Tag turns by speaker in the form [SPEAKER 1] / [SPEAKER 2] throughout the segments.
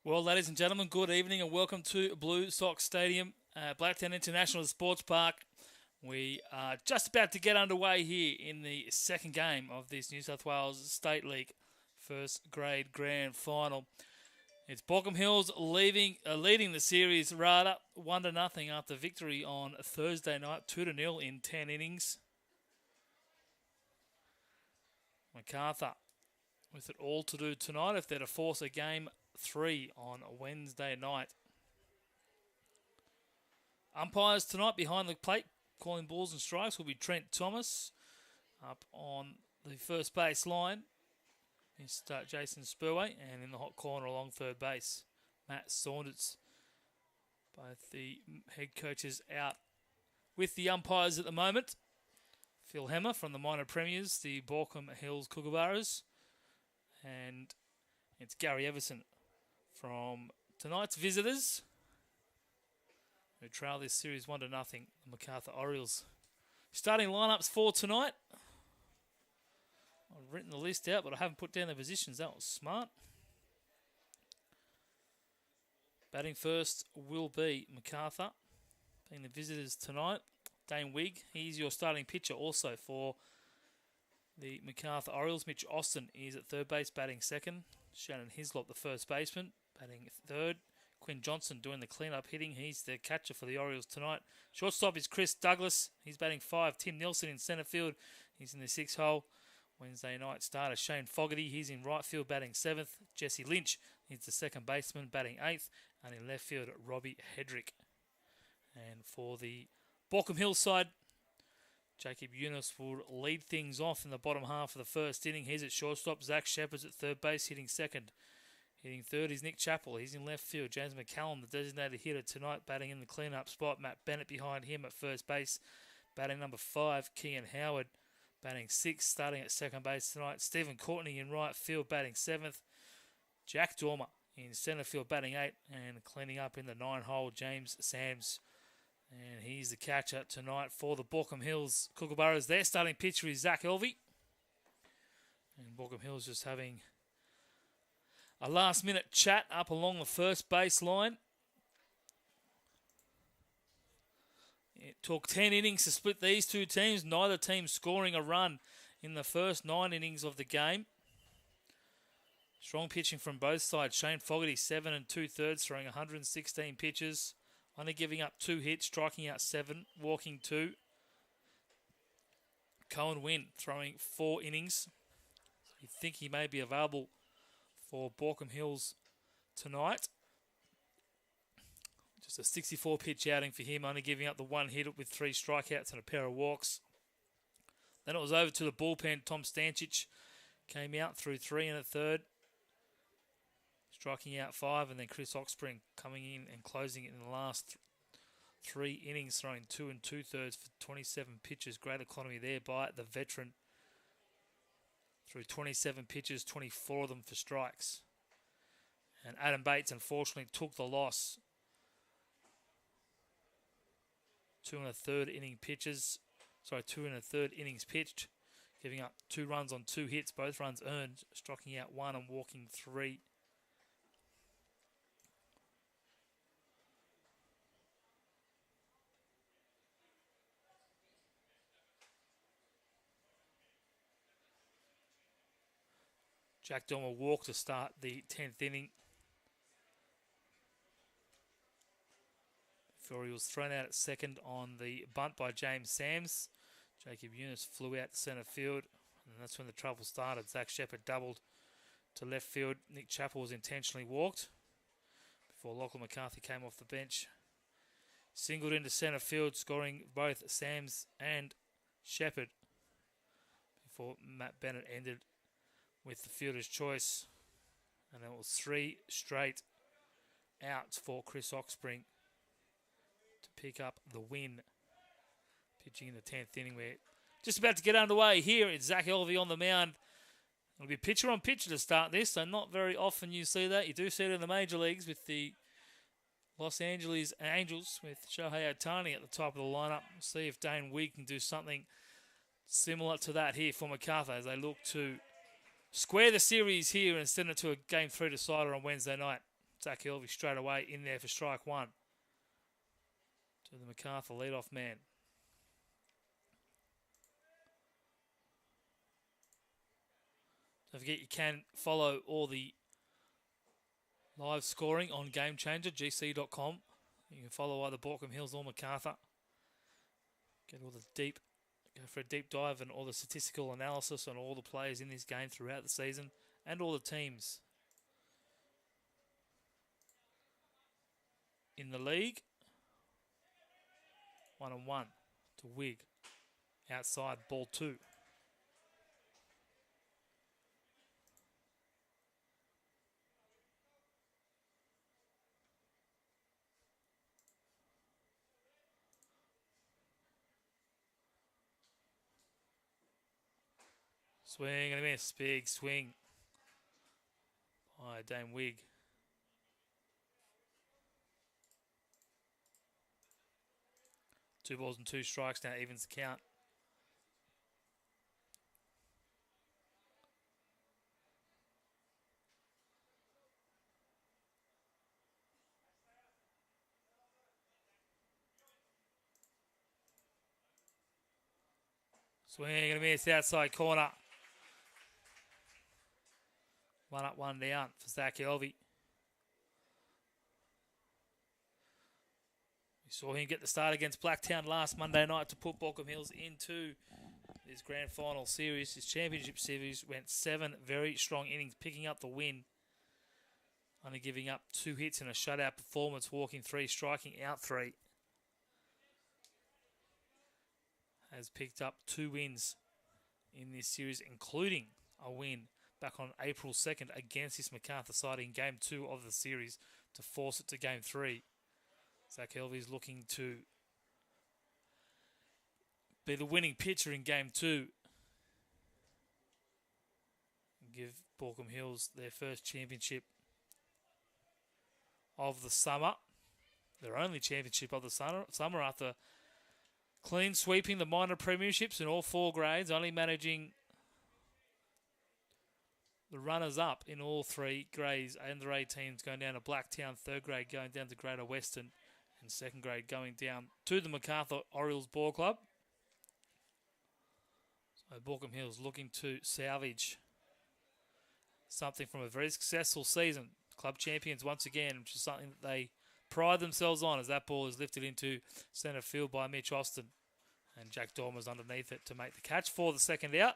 [SPEAKER 1] Well, ladies and gentlemen, good evening and welcome to Blue Sox Stadium, Blacktown International Sports Park. We are just about to get underway here in the second game of this New South Wales State League first grade grand final. It's Baulkham Hills leading the series 1-0 after victory on Thursday night, 2-0 in 10 innings. Macarthur with it all to do tonight if they're to force a game 3 on Wednesday night. Umpires tonight behind the plate calling balls and strikes will be Trent Thomas. Up on the first base line is Jason Spurway, and in the hot corner along third base, Matt Saunders. Both the head coaches out with the umpires at the moment. Phil Hemmer from the minor premiers, the Baulkham Hills Kookaburras, and it's Gary Everson from tonight's visitors, who trail this series 1-0, the Macarthur Orioles. Starting lineups for tonight. I've written the list out, but I haven't put down the positions. That was smart. Batting first will be Macarthur, being the visitors tonight. Dane Wigg, he's your starting pitcher also for the Macarthur Orioles. Mitch Austin is at third base, batting second. Shannon Hislop, the first baseman, batting third. Quinn Johnson doing the clean-up hitting. He's the catcher for the Orioles tonight. Shortstop is Chris Douglas. He's batting 5. Tim Nielsen in centre field. He's in the 6th hole. Wednesday night starter Shane Fogarty. He's in right field, batting 7th. Jesse Lynch is the second baseman, batting 8th. And in left field, Robbie Hedrick. And for the Baulkham Hills side, Jacob Yunus will lead things off in the bottom half of the first inning. He's at shortstop. Zach Shepherd's at third base, hitting second. Hitting third is Nick Chappell. He's in left field. James McCallum, the designated hitter tonight, batting in the clean-up spot. Matt Bennett behind him at first base. Batting number 5, Kean Howard, batting 6th, starting at second base tonight. Stephen Courtney in right field, batting 7th. Jack Dormer in centre field, batting 8th. And cleaning up in the 9-hole, James Sams. And he's the catcher tonight for the Baulkham Hills Kookaburras. Their starting pitcher is Zach Elvey. And Baulkham Hills just having a last-minute chat up along the first base line. It took 10 innings to split these two teams. Neither team scoring a run in the first 9 innings of the game. Strong pitching from both sides. Shane Fogarty, 7 2/3, throwing 116 pitches. Only giving up 2 hits, striking out 7, walking 2. Cohen Wynn throwing 4 innings. You think he may be available for Baulkham Hills tonight. Just a 64-pitch outing for him, only giving up the 1 hit with 3 strikeouts and a pair of walks. Then it was over to the bullpen. Tom Stancic came out through 3 1/3, striking out 5, and then Chris Oxspring coming in and closing it in the last 3 innings, throwing 2 2/3 for 27 pitches. Great economy there by the veteran. Through 27 pitches, 24 of them for strikes. And Adam Bates, unfortunately, took the loss. 2 1/3 innings pitched, giving up 2 runs on 2 hits, both runs earned, striking out 1 and walking 3. Jack Dormer walked to start the 10th inning. Fury was thrown out at second on the bunt by James Sams. Jacob Yunus flew out to centre field, and that's when the trouble started. Zach Shepherd doubled to left field. Nick Chappell was intentionally walked before Lachlan McCarthy came off the bench. Singled into centre field, scoring both Sams and Shepherd before Matt Bennett ended with the fielder's choice. And it was 3 straight outs for Chris Oxspring to pick up the win. Pitching in the 10th inning. We're just about to get underway here. It's Zach Elvey on the mound. It'll be pitcher on pitcher to start this, so not very often you see that. You do see it in the major leagues with the Los Angeles Angels with Shohei Ohtani at the top of the lineup. See if Dane Wigg can do something similar to that here for Macarthur as they look to square the series here and send it to a Game 3 decider on Wednesday night. Zach Elvey straight away in there for strike one to the Macarthur leadoff man. Don't forget you can follow all the live scoring on GameChangerGC.com. You can follow either Baulkham Hills or Macarthur. Go for a deep dive and all the statistical analysis on all the players in this game throughout the season and all the teams in the league. 1-1 to Wig. Outside, ball 2. Swing and a miss. Big swing by Dame Wig. Two balls and 2 strikes now, evens the count. Swing and a miss, outside corner. 1 up, 1 down for Zach Elvey. We saw him get the start against Blacktown last Monday night to put Baulkham Hills into his grand final series. His championship series went 7 very strong innings, picking up the win. Only giving up 2 hits in a shutout performance, walking 3, striking out 3. Has picked up 2 wins in this series, including a win back on April 2nd against this Macarthur side in Game 2 of the series to force it to Game 3. Zach Elvey is looking to be the winning pitcher in Game 2 and give Baulkham Hills their first championship of the summer. Their only championship of the summer after clean sweeping the minor premierships in all 4 grades, only managing the runners-up in all 3 grades, under 18s going down to Blacktown, 3rd grade going down to Greater Western, and 2nd grade going down to the Macarthur Orioles Ball Club. So Baulkham Hills looking to salvage something from a very successful season. Club champions once again, which is something that they pride themselves on, as that ball is lifted into centre field by Mitch Austin. And Jack Dormer's underneath it to make the catch for the second out.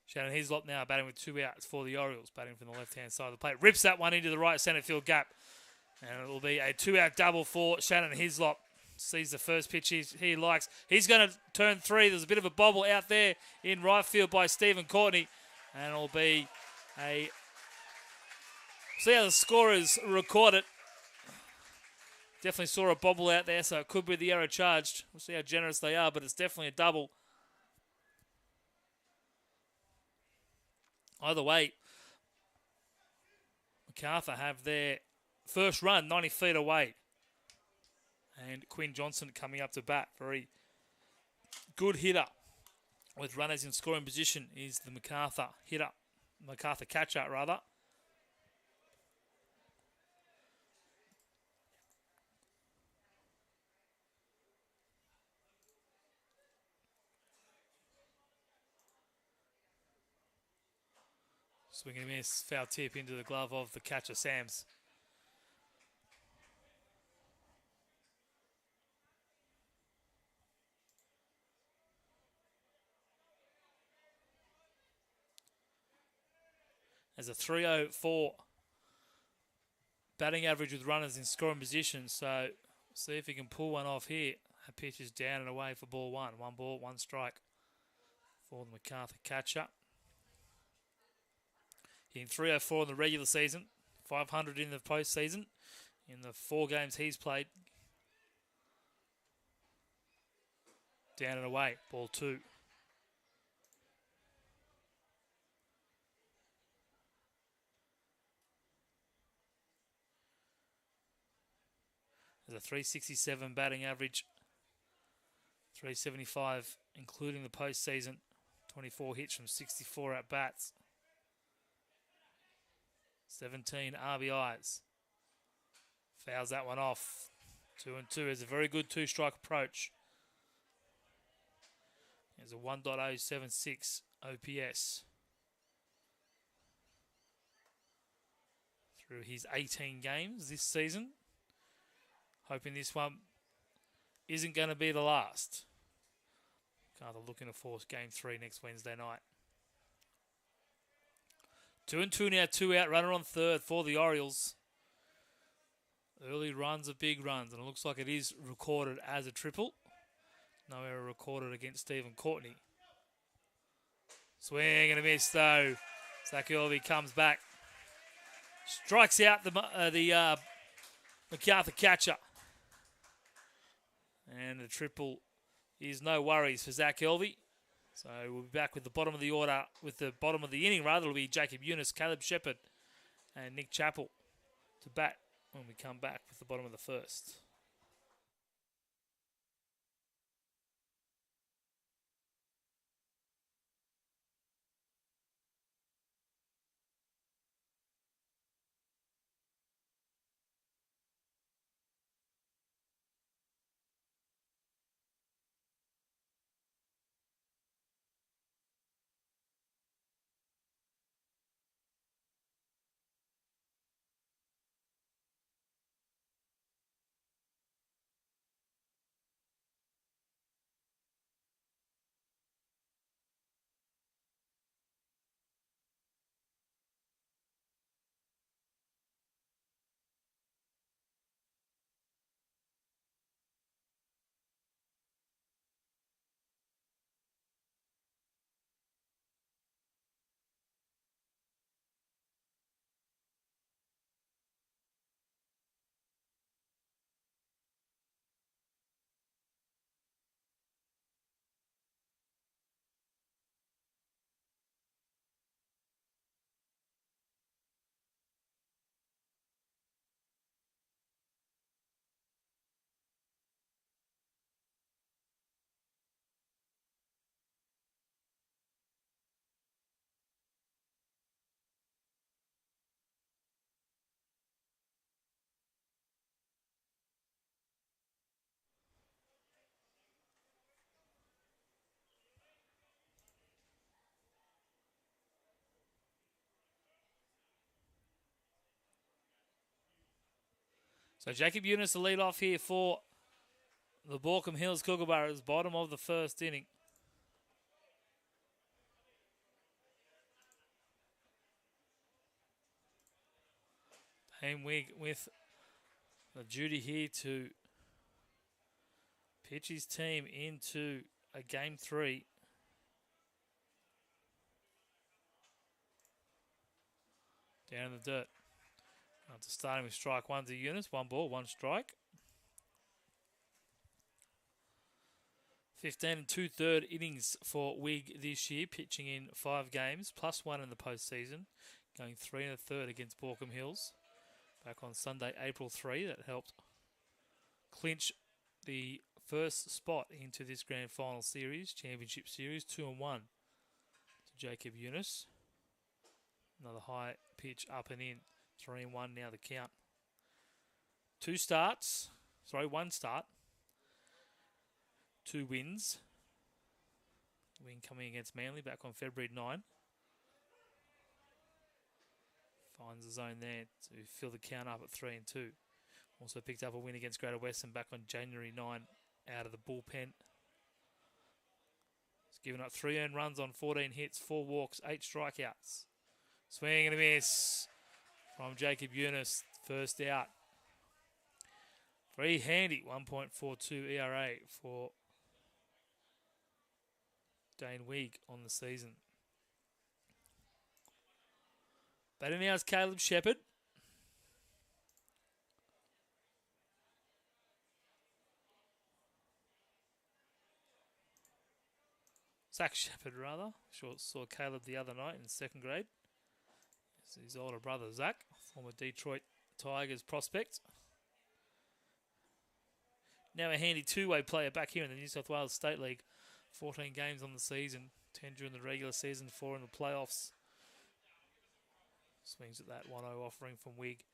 [SPEAKER 1] Shannon Hislop now batting with 2 outs for the Orioles, batting from the left-hand side of the plate. Rips that one into the right centre field gap. And it will be a 2-out double for Shannon Hislop. Sees the first pitch he likes. He's going to turn 3. There's a bit of a bobble out there in right field by Stephen Courtney. And it'll be a... See how the scorers record it. Definitely saw a bobble out there, so it could be the error charged. We'll see how generous they are, but it's definitely a double. Either way, Macarthur have their first run 90 feet away. And Quinn Johnson coming up to bat. Very good hitter with runners in scoring position is the Macarthur hitter. Macarthur catcher, rather. Swing and a miss, foul tip into the glove of the catcher, Sams. There's a 304 batting average with runners in scoring position, so see if he can pull one off here. That pitch is down and away for ball 1. 1 ball, 1 strike for the Macarthur catcher. In 304 in the regular season, 500 in the postseason. In the 4 games he's played, down and away, ball 2. There's a 367 batting average, 375 including the postseason, 24 hits from 64 at bats, 17 RBIs. Fouls that one off. 2-2 is a very good 2-strike approach. There's a 1.076 OPS through his 18 games this season. Hoping this one isn't going to be the last. Macarthur looking to force game 3 next Wednesday night. 2-2 now, 2 out, runner on third for the Orioles. Early runs are big runs, and it looks like it is recorded as a triple. No error recorded against Stephen Courtney. Swing and a miss though. Zach Elvey comes back. Strikes out the Macarthur catcher. And the triple is no worries for Zach Elvey. So we'll be back with the bottom of the order, with the bottom of the inning rather. It'll be Jacob Eunice, Caleb Shepherd and Nick Chappell to bat when we come back with the bottom of the first. So Jacob Eunice, the lead off here for the Baulkham Hills Kookaburras, bottom of the first inning. Hamwig with the duty here to pitch his team into a game 3. Down in the dirt. After starting with strike 1 to Eunice, 1 ball, 1 strike. 15 2/3 innings for Wig this year, pitching in 5 games, plus 1 in the postseason, going 3 1/3 against Baulkham Hills. Back on Sunday, April 3, that helped clinch the first spot into this Grand Final Series, Championship Series, 2-1 to Jacob Eunice. Another high pitch up and in, 3-1 now the count. 1 start. 2 wins. Win coming against Manly back on February 9. Finds the zone there to fill the count up at 3-2. Also picked up a win against Greater Western back on January 9 out of the bullpen. He's given up 3 earned runs on 14 hits, 4 walks, 8 strikeouts. Swing and a miss from Jacob Eunice, first out. Very handy, 1.42 ERA for Dane Weig on the season. Batting now is Caleb Shepherd. Zach Shepherd, rather. Saw Caleb the other night in second grade. It's his older brother, Zach, former Detroit Tigers prospect. Now a handy two-way player back here in the New South Wales State League. 14 games on the season, 10 during the regular season, 4 in the playoffs. Swings at that 1-0 offering from Wig.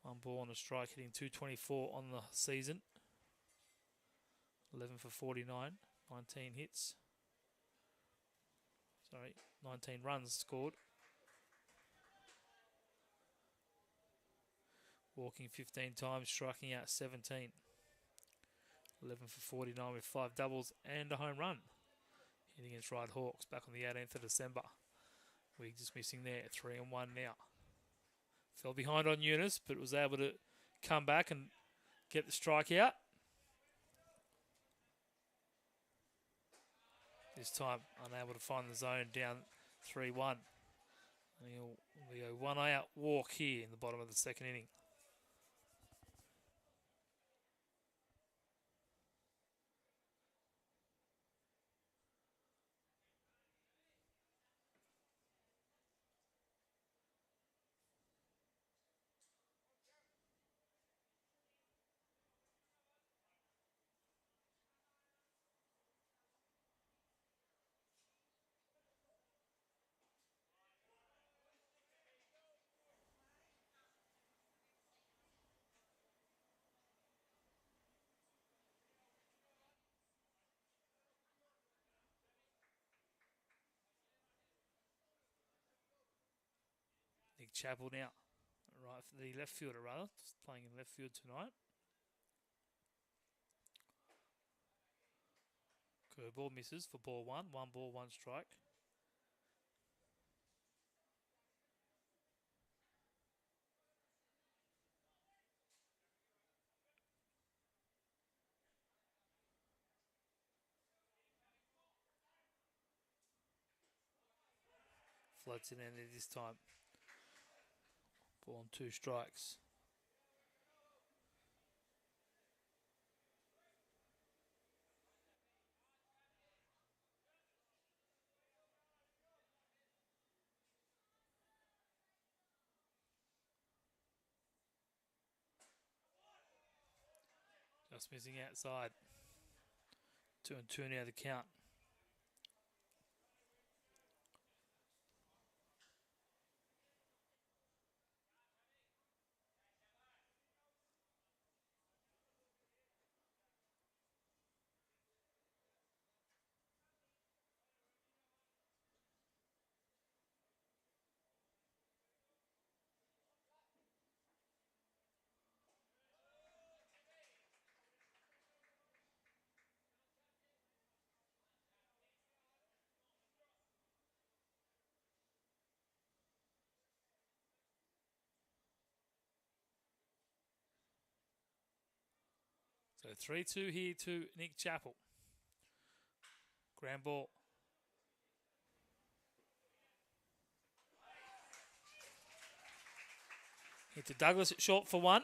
[SPEAKER 1] 1 ball on a strike, hitting 224 on the season. 11 for 49, 19 hits. 19 runs scored. Walking 15 times, striking out 17. 11 for 49 with 5 doubles and a home run. Hitting against Ride Hawks back on the 18th of December. We're just missing there, 3-1 now. Fell behind on Eunice, but was able to come back and get the strike out. This time, unable to find the zone, down 3-1. And he'll be a 1-out walk here in the bottom of the second inning. Nick Chappell now, right for the left fielder rather, just playing in left field tonight. Curveball misses for ball 1, 1 ball, 1 strike. Floats in there this time. Ball on 2 strikes. Just missing outside. 2-2 now the count. So 3-2 here to Nick Chappell. Ground ball. Hit to Douglas at short for 1.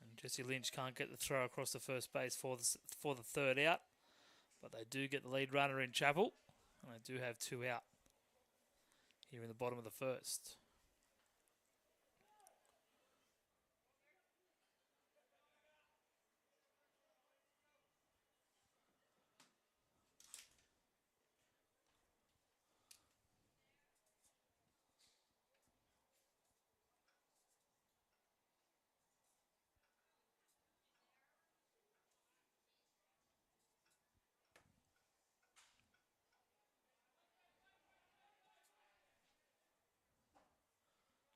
[SPEAKER 1] And Jesse Lynch can't get the throw across the first base for the third out. But they do get the lead runner in Chappell. And they do have 2 out here in the bottom of the first.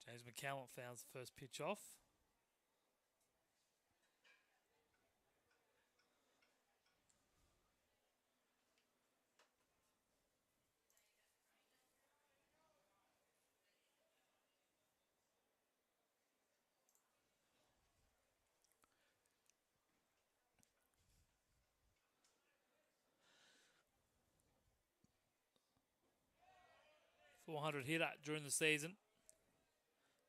[SPEAKER 1] James McCallum fouls the first pitch off. 400 hitter during the season.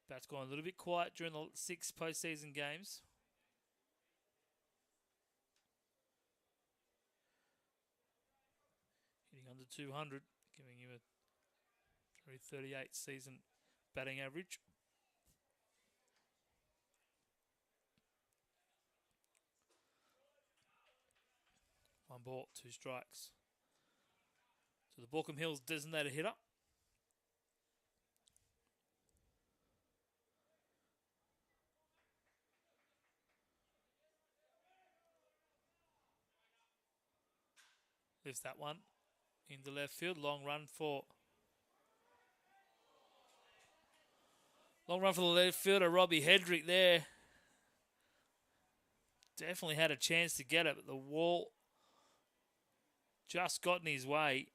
[SPEAKER 1] Bat's gone a little bit quiet during the 6 postseason games. Hitting under 200, giving him a 338 season batting average. One ball, 2 strikes. So the Baulkham Hills designated hitter. Lifts that one into left field. Long run for the left fielder, Robbie Hedrick there. Definitely had a chance to get it, but the wall just got in his way.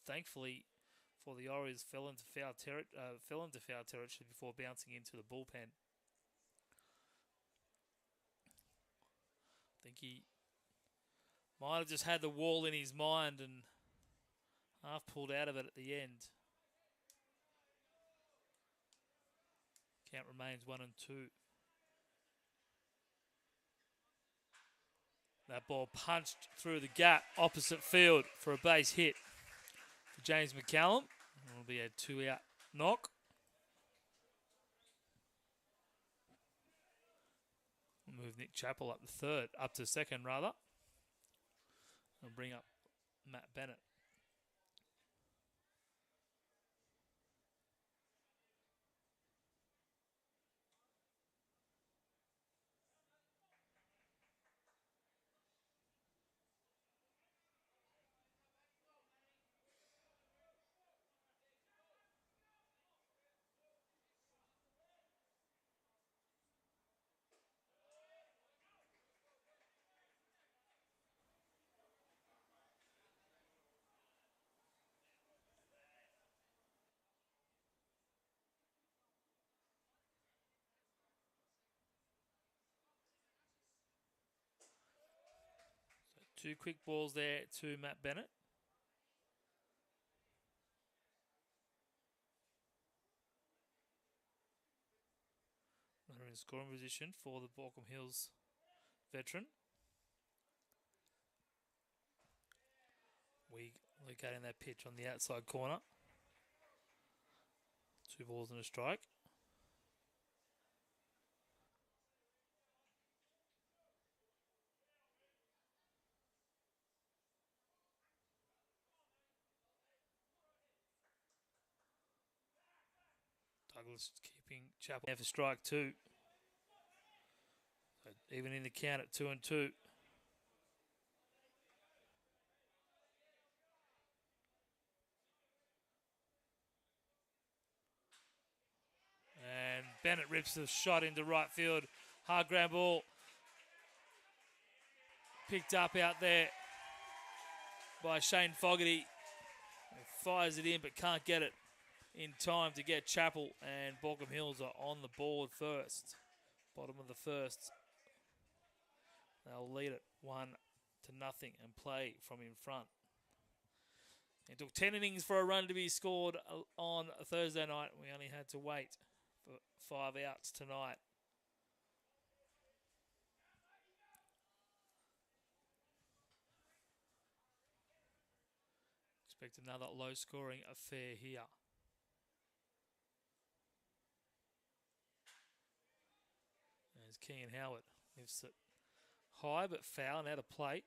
[SPEAKER 1] Thankfully for the Orioles, fell into foul territory before bouncing into the bullpen. I think he might have just had the wall in his mind and half pulled out of it at the end. Count remains 1-2. That ball punched through the gap opposite field for a base hit for James McCallum. It'll be a 2-out knock. We'll move Nick Chappell up to second rather. And bring up Matt Bennett. So 2 quick balls there to Matt Bennett. Runner in scoring position for the Baulkham Hills veteran. We locating that pitch on the outside corner. 2 balls and a strike. Douglas keeping Chappell there for strike 2. So even in the count at 2-2. And Bennett rips the shot into right field. Hard ground ball. Picked up out there by Shane Fogarty. He fires it in but can't get it in time to get Chappell. And Baulkham Hills are on the board first. Bottom of the first. They'll lead it 1-0 and play from in front. It took 10 innings for a run to be scored on a Thursday night. We only had to wait for 5 outs tonight. Expect another low-scoring affair here. There's Kean Howard. Lifts it high but foul and out of play.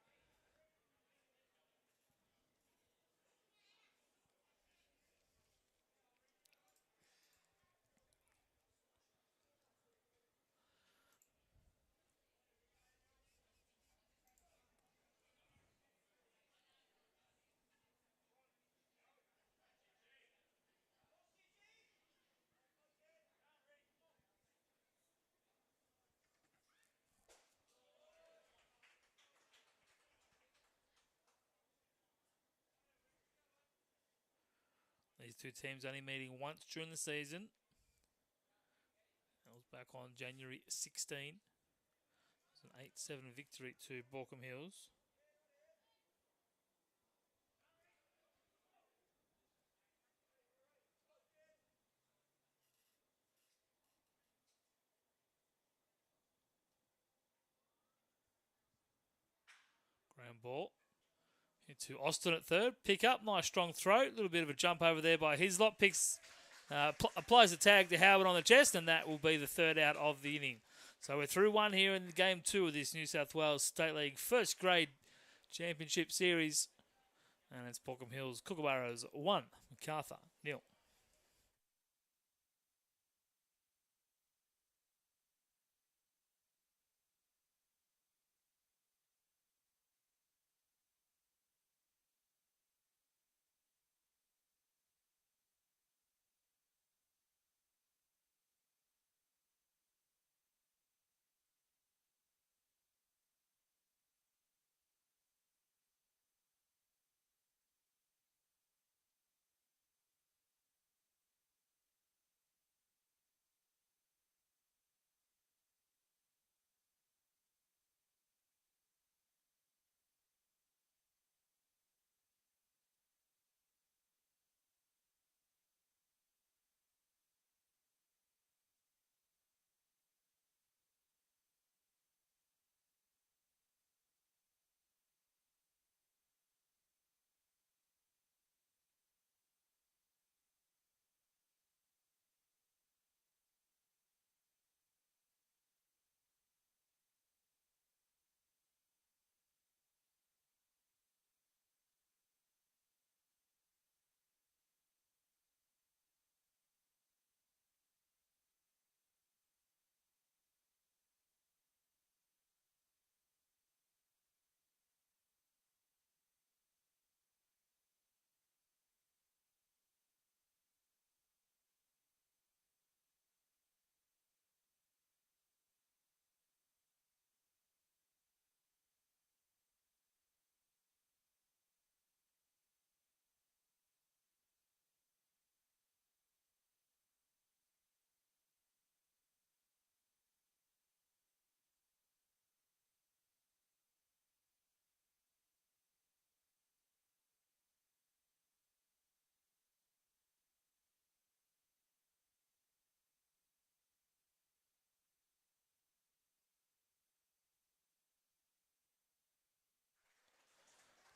[SPEAKER 1] These two teams only meeting once during the season. That was back on January 16. It was an 8-7 victory to Baulkham Hills. Ground ball into Austin at third. Pick up, nice strong throw. A little bit of a jump over there by Hislop. Applies a tag to Howard on the chest, and that will be the third out of the inning. So we're through one here in game 2 of this New South Wales State League first grade championship series. And it's Baulkham Hills Kookaburras 1, Macarthur 0.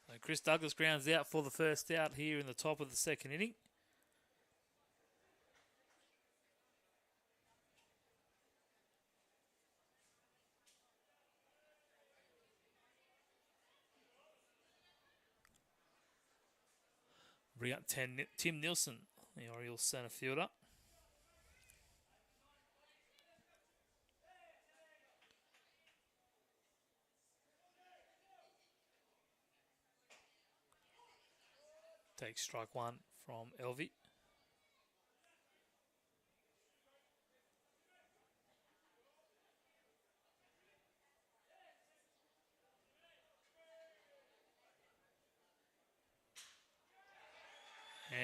[SPEAKER 1] So Chris Douglas grounds out for the first out here in the top of the second inning. Bring up Tim Nielsen, the Orioles centre fielder. Takes strike one from Elvie.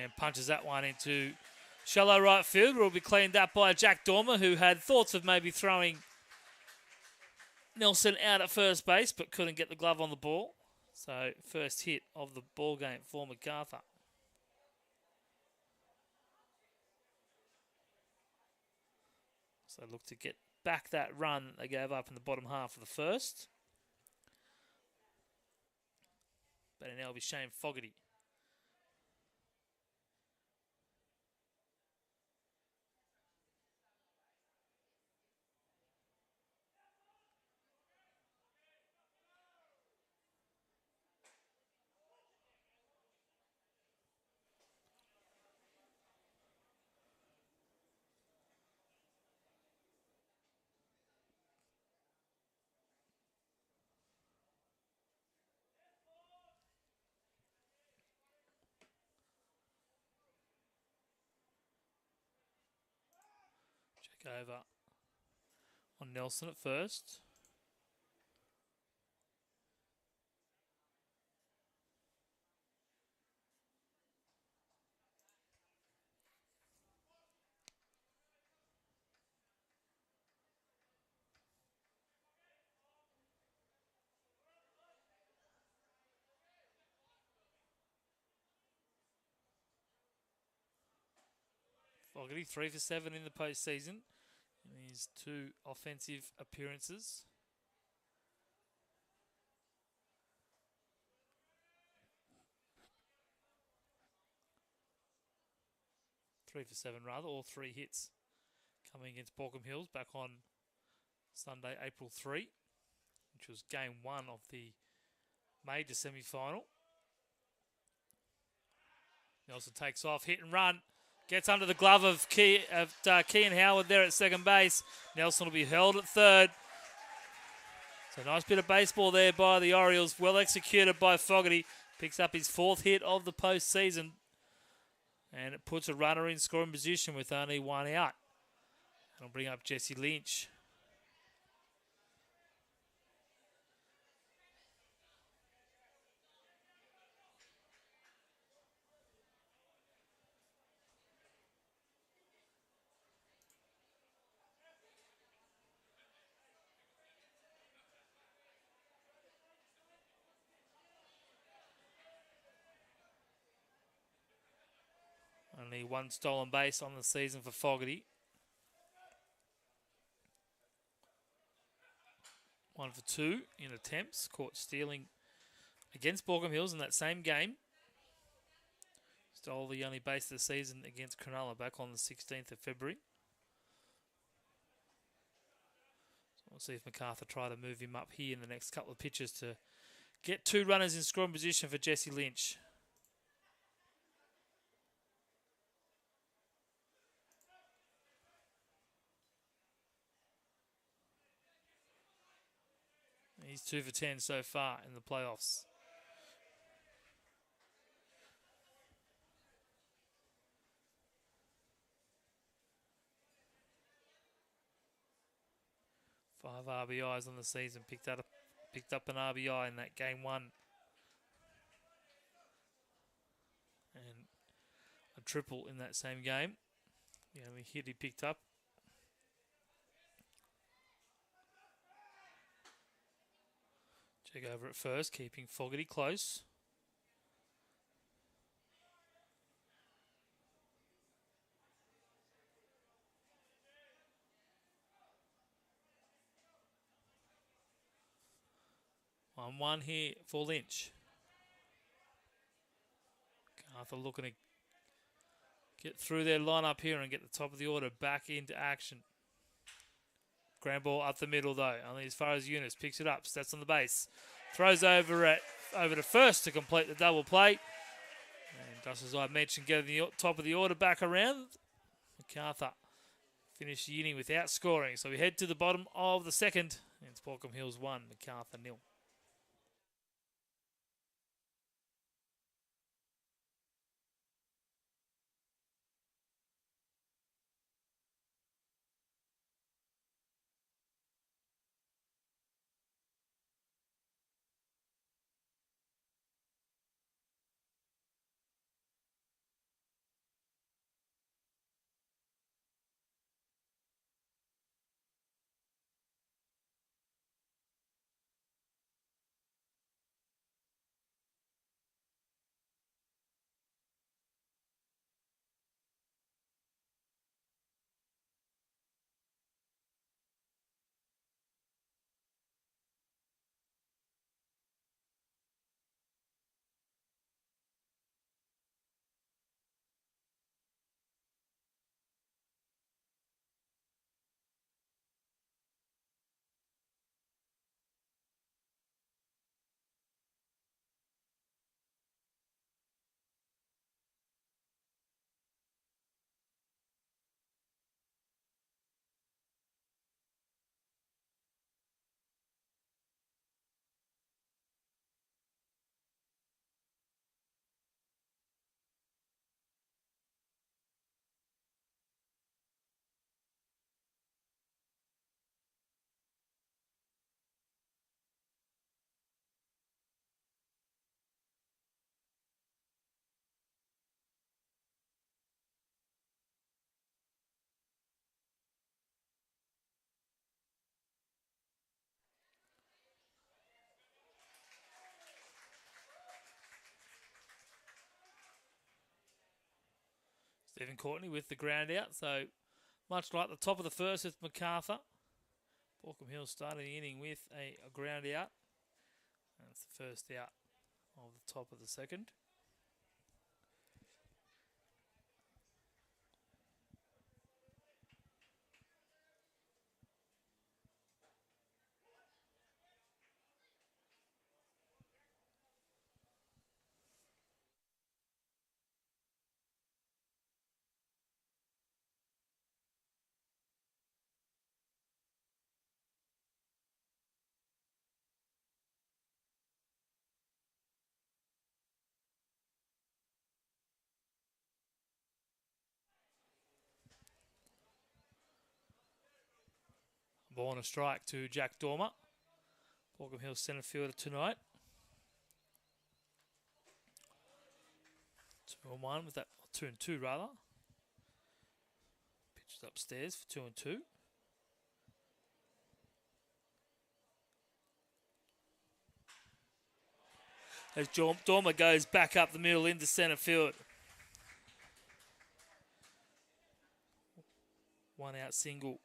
[SPEAKER 1] And punches that one into shallow right field, where it will be cleaned up by Jack Dormer, who had thoughts of maybe throwing Nelson out at first base, but couldn't get the glove on the ball. So first hit of the ball game for Macarthur. So look to get back that run they gave up in the bottom half of the first. But now will be Shane Fogarty. Check over on Nelson at first. Fogarty 3 for 7 in the postseason in his 2 offensive appearances. 3 for 7 rather, all 3 hits coming against Baulkham Hills back on Sunday, April 3, which was game 1 of the major semi-final. Nelson takes off, hit and run. Gets under the glove of Kean Howard there at second base. Nelson will be held at third. So nice bit of baseball there by the Orioles. Well executed by Fogarty. Picks up his 4th hit of the postseason. And it puts a runner in scoring position with only 1 out. And I'll bring up Jesse Lynch. Only 1 stolen base on the season for Fogarty. 1 for 2 in attempts. Caught stealing against Baulkham Hills in that same game. Stole the only base of the season against Cronulla back on the 16th of February. So we'll see if Macarthur try to move him up here in the next couple of pitches to get 2 runners in scoring position for Jesse Lynch. He's 2 for 10 so far in the playoffs. Five RBIs on the season. Picked up an RBI in that game 1. And a triple in that same game. The only hit he picked up. Check over at first, keeping Fogarty close. On 1 here for Lynch. Macarthur looking to get through their lineup here and get the top of the order back into action. Ground ball up the middle though, only as far as Eunice picks it up, steps on the base, throws over to first to complete the double play. And just as I mentioned, getting the top of the order back around, Macarthur finished the inning without scoring. So we head to the bottom of the second. It's Baulkham Hills 1, Macarthur 0. Stephen Courtney with the ground out. So much like the top of the first with Macarthur, Baulkham Hills starting the inning with a ground out. That's the first out of the top of the second. ball and a strike to Jack Dormer. Baulkham Hill centre fielder tonight. 2-1 with that, 2-2 rather. Pitches upstairs for 2-2. As Dormer goes back up the middle into centre field. One out single.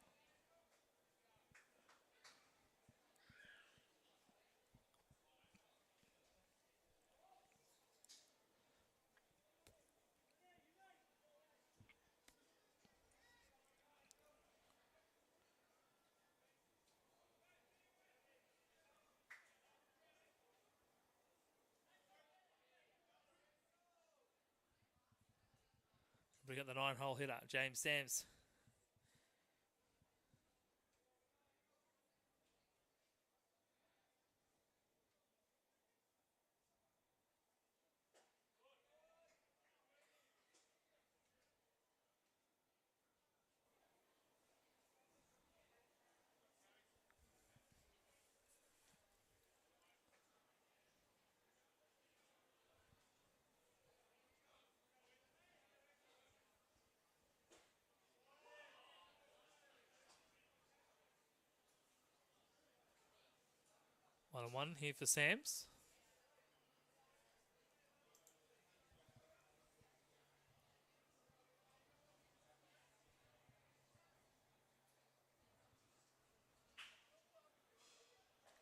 [SPEAKER 1] We got the 9-hole hitter, James Sams. One and one here for Sams.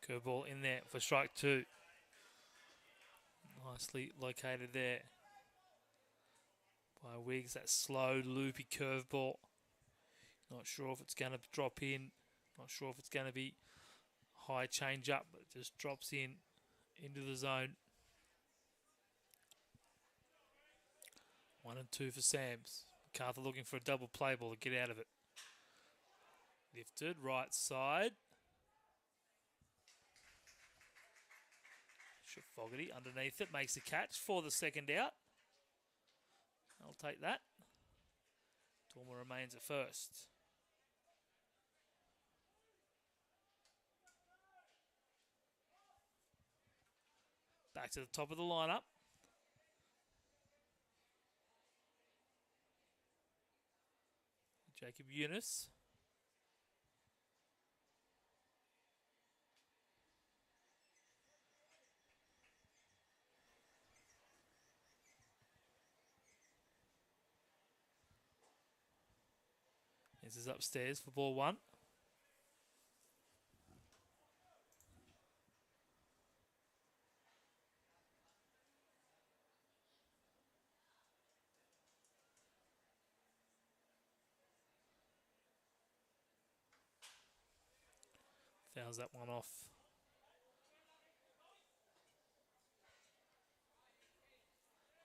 [SPEAKER 1] Curveball in there for strike two. Nicely located there by Wiggs. That slow, loopy curveball. Not sure if it's going to drop in. Not sure if it's going to be high change up, but it just drops in into the zone. 1 and 2 for Sams. Macarthur looking for a double play ball to get out of it. Lifted, right side. Fogarty underneath it, makes a catch for the second out. I'll take that. Dormer remains at first. Back to the top of the lineup. Jacob Eunice. This is upstairs for ball one. Fouls that one off.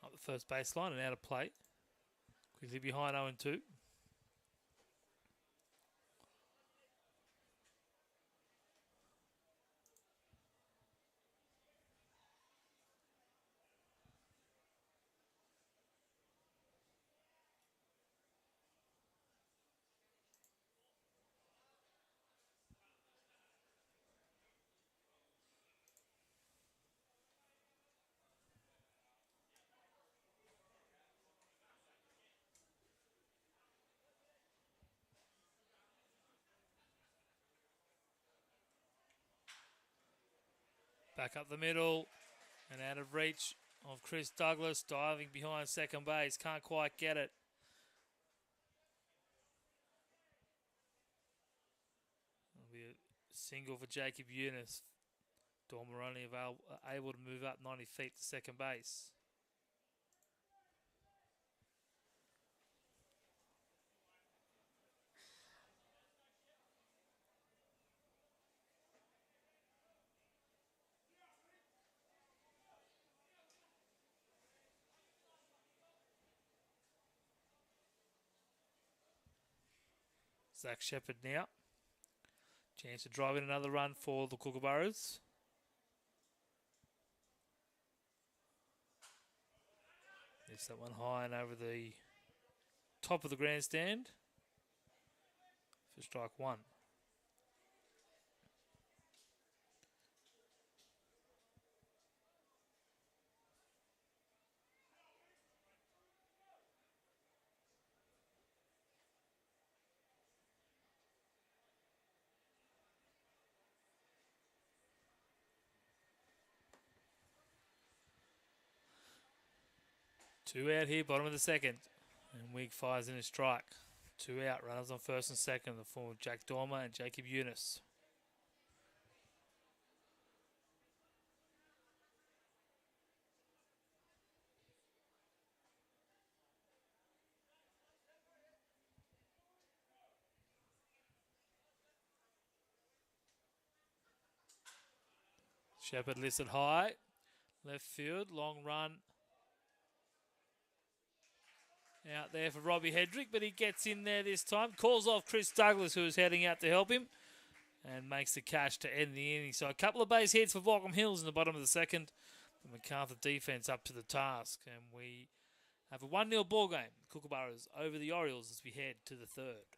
[SPEAKER 1] Up the first baseline and out of play. Quickly behind 0-2. Back up the middle and out of reach of Chris Douglas, diving behind second base. Can't quite get it. It'll be a single for Jacob Eunice. Dormer only able to move up 90 feet to second base. Zach Shepherd now. Chance to drive in another run for the Kookaburras. Gets that one high and over the top of the grandstand for strike one. Two out here, bottom of the second. And Wig fires in a strike. Two out, runners on first and second. The form of Jack Dormer and Jacob Eunice. Shepherd listed high. Left field, long run. Out there for Robbie Hedrick, but he gets in there this time. Calls off Chris Douglas, who is heading out to help him, and makes the catch to end the inning. So a couple of base hits for Baulkham Hills in the bottom of the second. The Macarthur defence up to the task, and we have a 1-0 ball game. Kookaburras over the Orioles as we head to the third.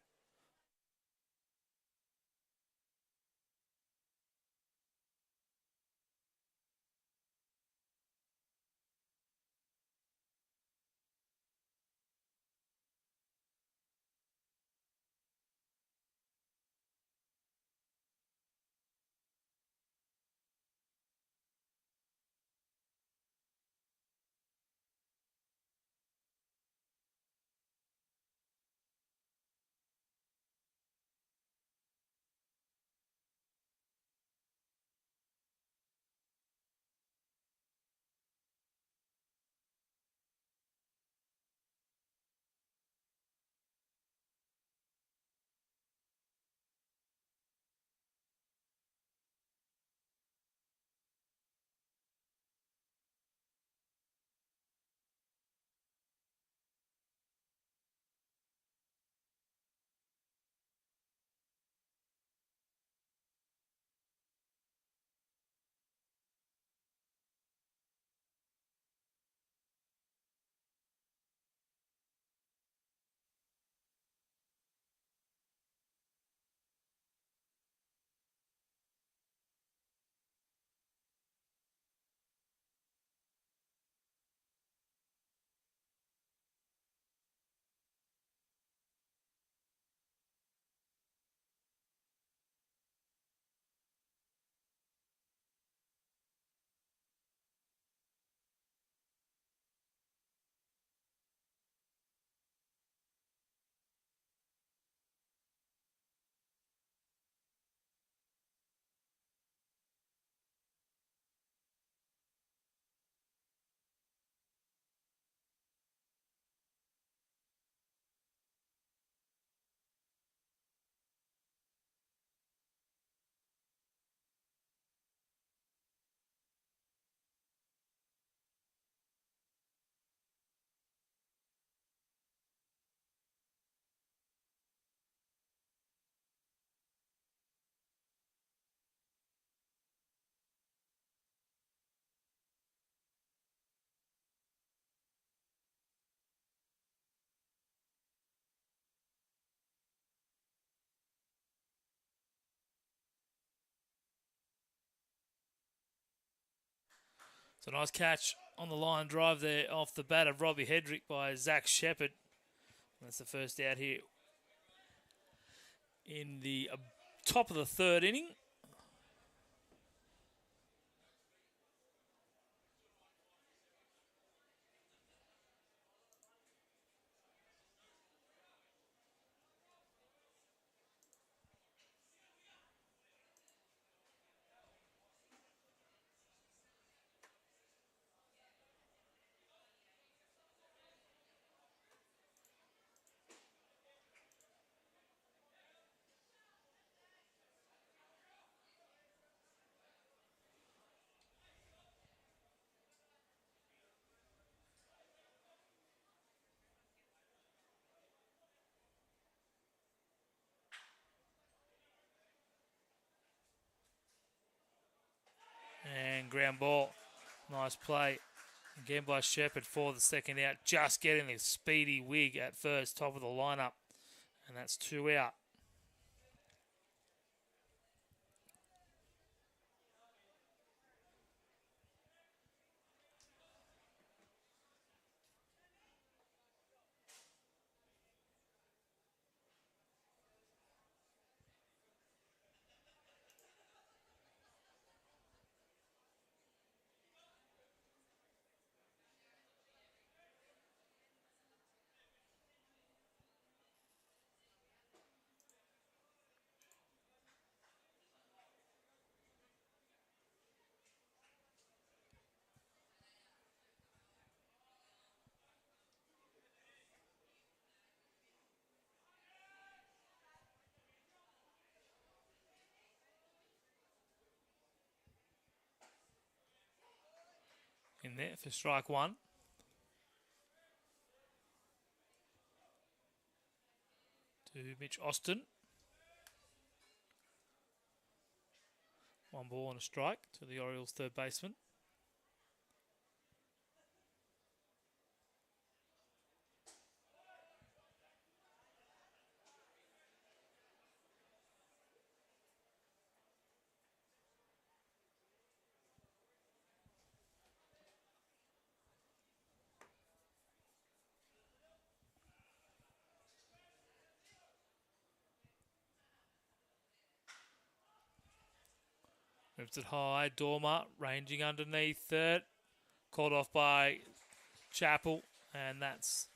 [SPEAKER 1] It's a nice catch on the line drive there off the bat of Robbie Hedrick by Zach Shepherd. That's the first out here in the top of the third inning. And ground ball. Nice play. Again by Shepherd for the second out. Just getting the speedy Wig at first, top of the lineup. And that's two out. there for strike one. To Mitch Austin. 1 ball and a strike to the Orioles' third baseman. Moves it high. Dormer ranging underneath it. Called off by Chappell. And that's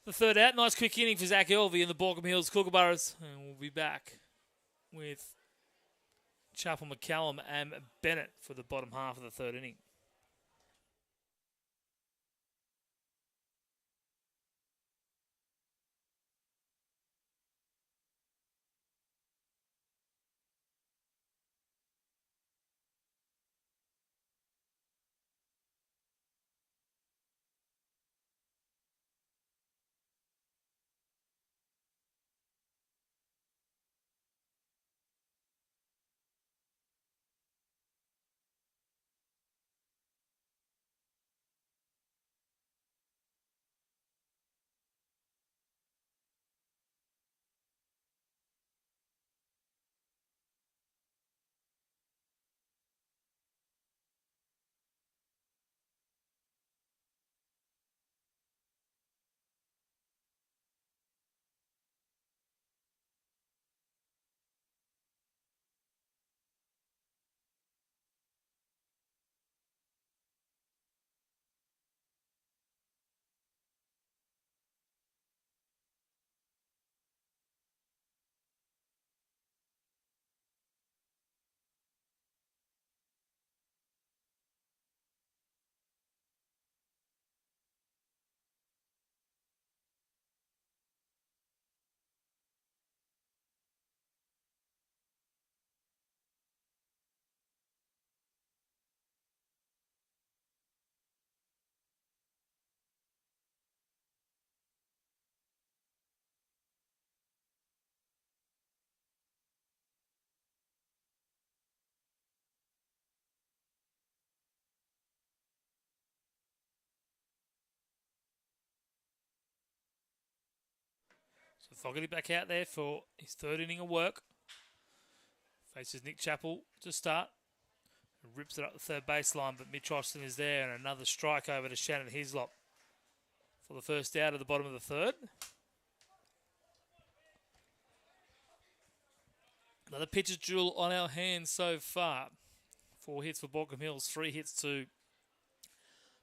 [SPEAKER 1] the third out. Nice quick inning for Zach Elvey and the Baulkham Hills Kookaburras. And we'll be back with Chappell, McCallum and Bennett for the bottom half of the third inning. So Fogarty back out there for his third inning of work. Faces Nick Chappell to start. Rips it up the third baseline, but Mitch Austin is there, and another strike over to Shannon Hislop for the first out of the bottom of the third. Another pitcher's duel on our hands so far. 4 hits for Baulkham Hills, 3 hits to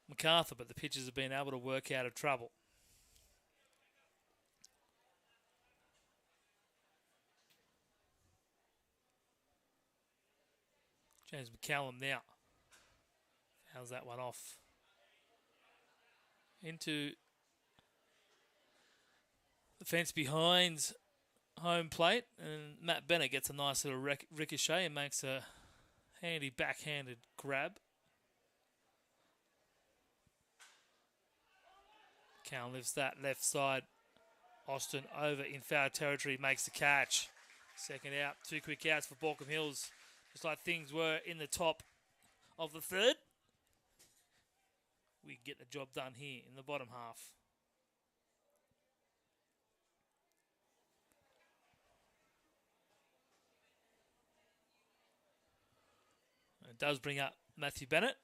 [SPEAKER 1] Macarthur, but the pitchers have been able to work out of trouble. James McCallum now fouls that one off into the fence behind home plate, and Matt Bennett gets a nice little ricochet and makes a handy backhanded grab. McCallum lifts that left side. Austin over in foul territory, makes the catch. Second out, 2 quick outs for Baulkham Hills. Just like things were in the top of the third. We get the job done here in the bottom half. And it does bring up Matthew Bennett.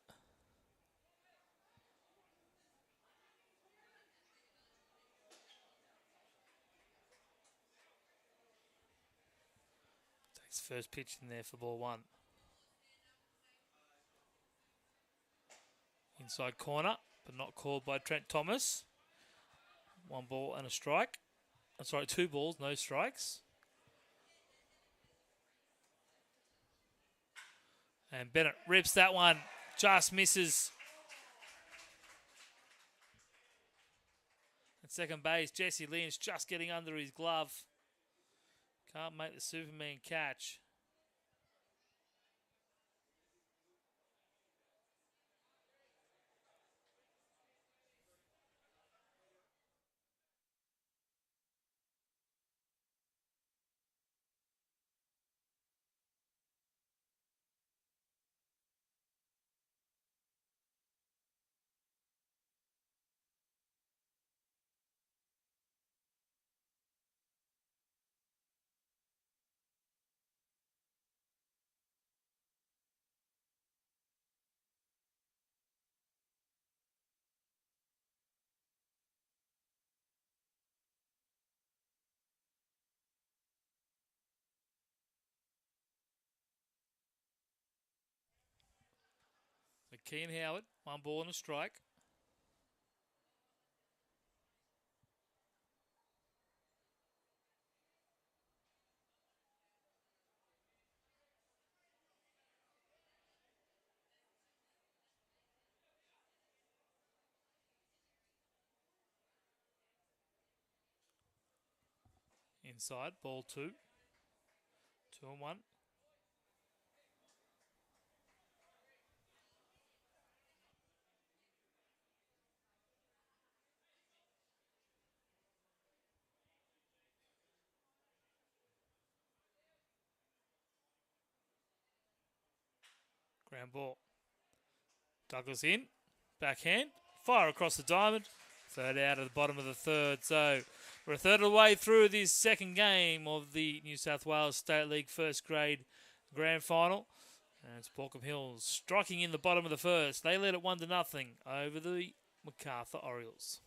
[SPEAKER 1] Takes first pitch in there for ball 1. Inside corner, but not called by Trent Thomas. 1 ball and a strike. I'm sorry, 2 balls, no strikes. And Bennett rips that one, just misses. At second base, Jesse Lynch just getting under his glove. Can't make the Superman catch. McKee and Howard. 1 ball and a strike. Inside, ball 2. 2-1. Ground ball. Douglas in. Backhand. Fire across the diamond. Third out at the bottom of the third. So we're a third of the way through this second game of the New South Wales State League first grade grand final. And it's Baulkham Hills striking in the bottom of the first. They led it 1-0 over the Macarthur Orioles.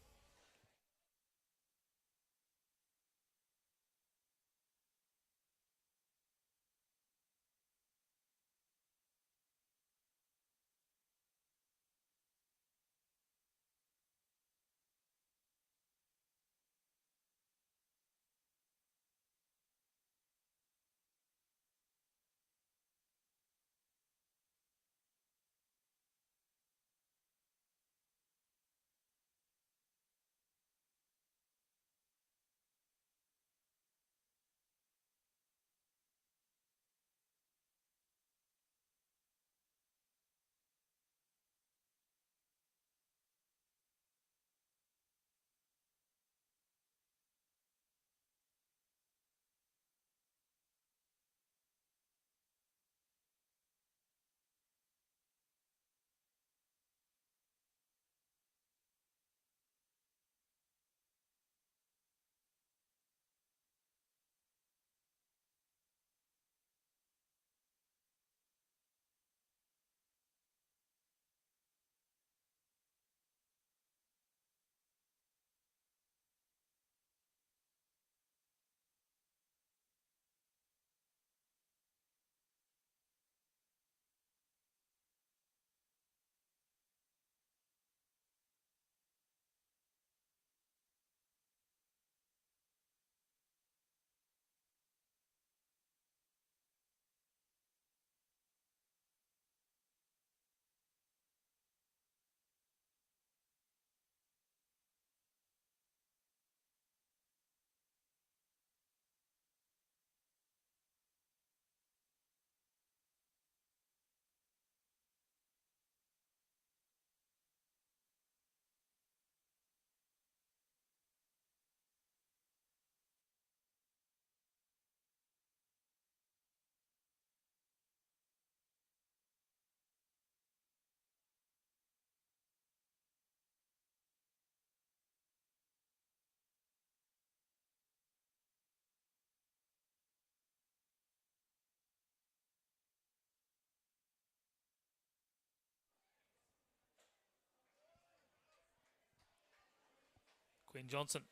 [SPEAKER 1] Quinn Johnson.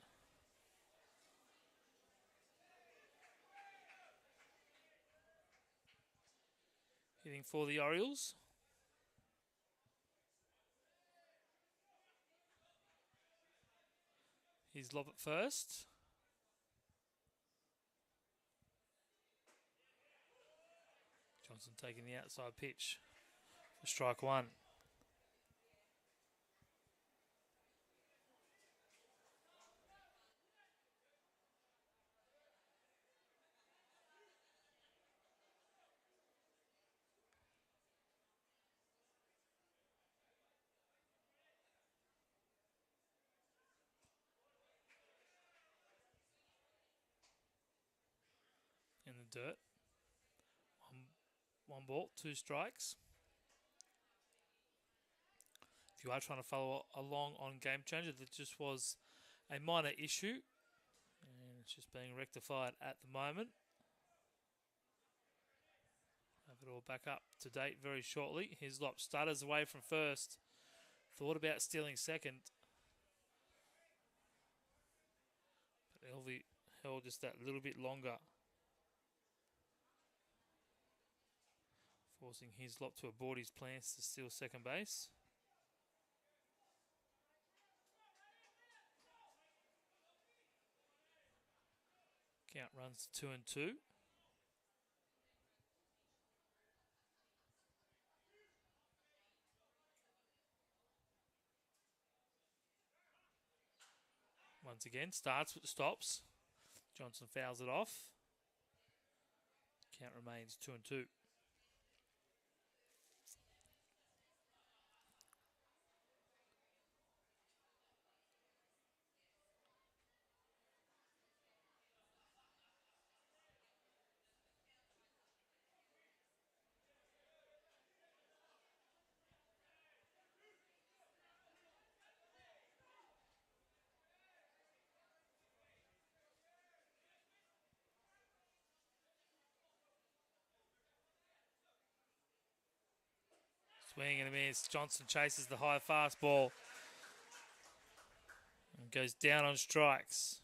[SPEAKER 1] Hitting for the Orioles. He's lob at first. Johnson taking the outside pitch for strike 1. In the dirt. One ball, 2 strikes. If you are trying to follow along on Game Changer, that just was a minor issue. And it's just being rectified at the moment. Have it all back up to date very shortly. Hislop stutters away from first. Thought about stealing second. But Elvie held just that little bit longer forcing Hislop to abort his plans to steal second base. Count runs to 2-2. Once again, stops. Johnson fouls it off. Count remains 2-2. Swing and a miss. Johnson chases the high fastball and goes down on strikes.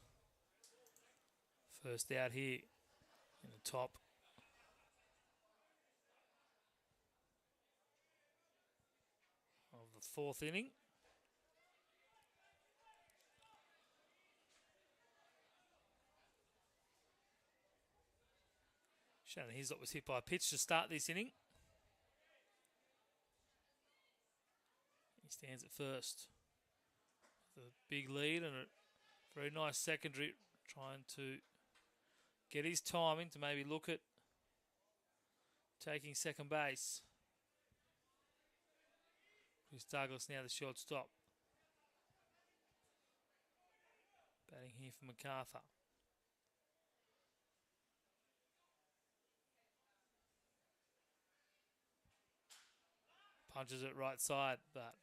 [SPEAKER 1] First out here in the top of the fourth inning. Shannon Hislop was hit by a pitch to start this inning. He stands at first. The big lead and a very nice secondary, trying to get his timing to maybe look at taking second base. Chris Douglas now the shortstop. Batting here for Macarthur. Punches it right side, but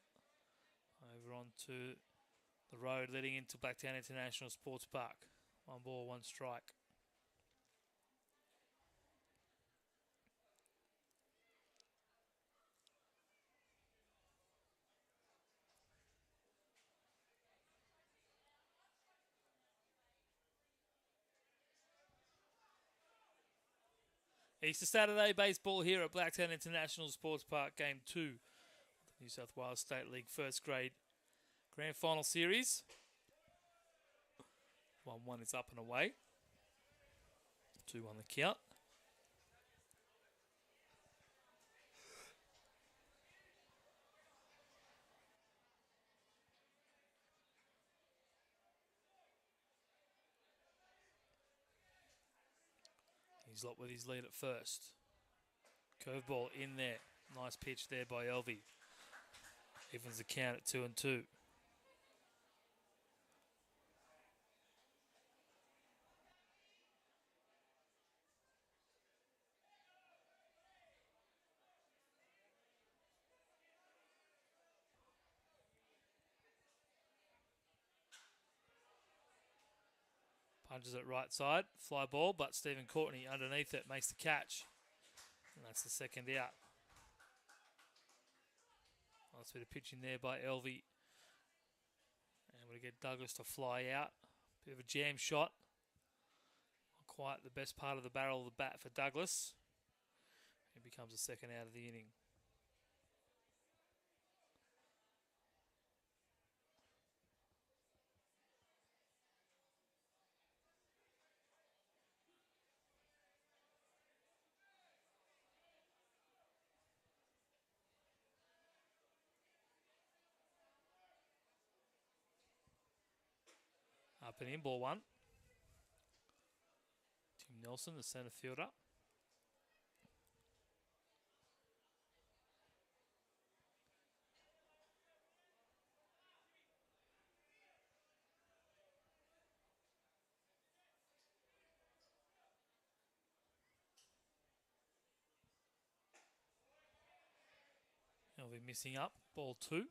[SPEAKER 1] over onto the road leading into Blacktown International Sports Park. 1 ball, 1 strike. Easter Saturday baseball here at Blacktown International Sports Park, Game 2 of the New South Wales State League First Grade Grand Final Series. 1-1 is up and away. 2-1 the count. Hislop with his lead at first. Curveball in there. Nice pitch there by Elvie. Evens the count at 2-2. Punches it right side. Fly ball, but Stephen Courtney underneath it makes the catch. And that's the second out. Nice bit of pitching there by Elvie. And we'll get Douglas to fly out. Bit of a jam shot. Not quite the best part of the barrel of the bat for Douglas. It becomes the second out of the inning. Up and in, ball 1. Tim Nelson, the centre fielder. He'll be missing up, ball 2.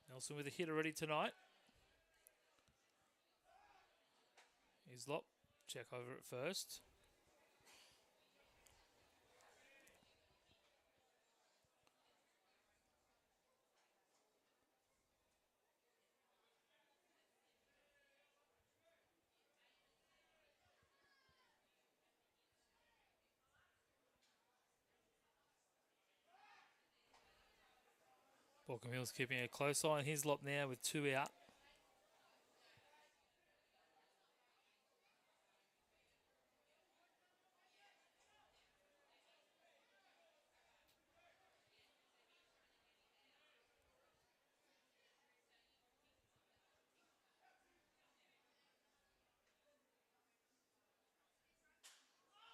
[SPEAKER 1] Nelson with a hit already tonight. Hislop, check over at first. Baulkham Hills keeping a close eye on his lot now with 2 out.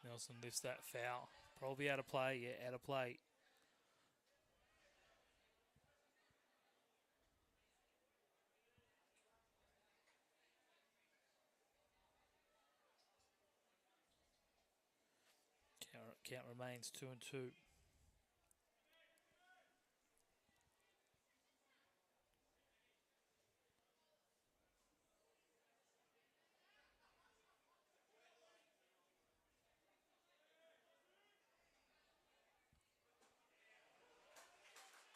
[SPEAKER 1] Nelson lifts that foul. Probably out of play. Yeah, out of play. Count remains 2-2.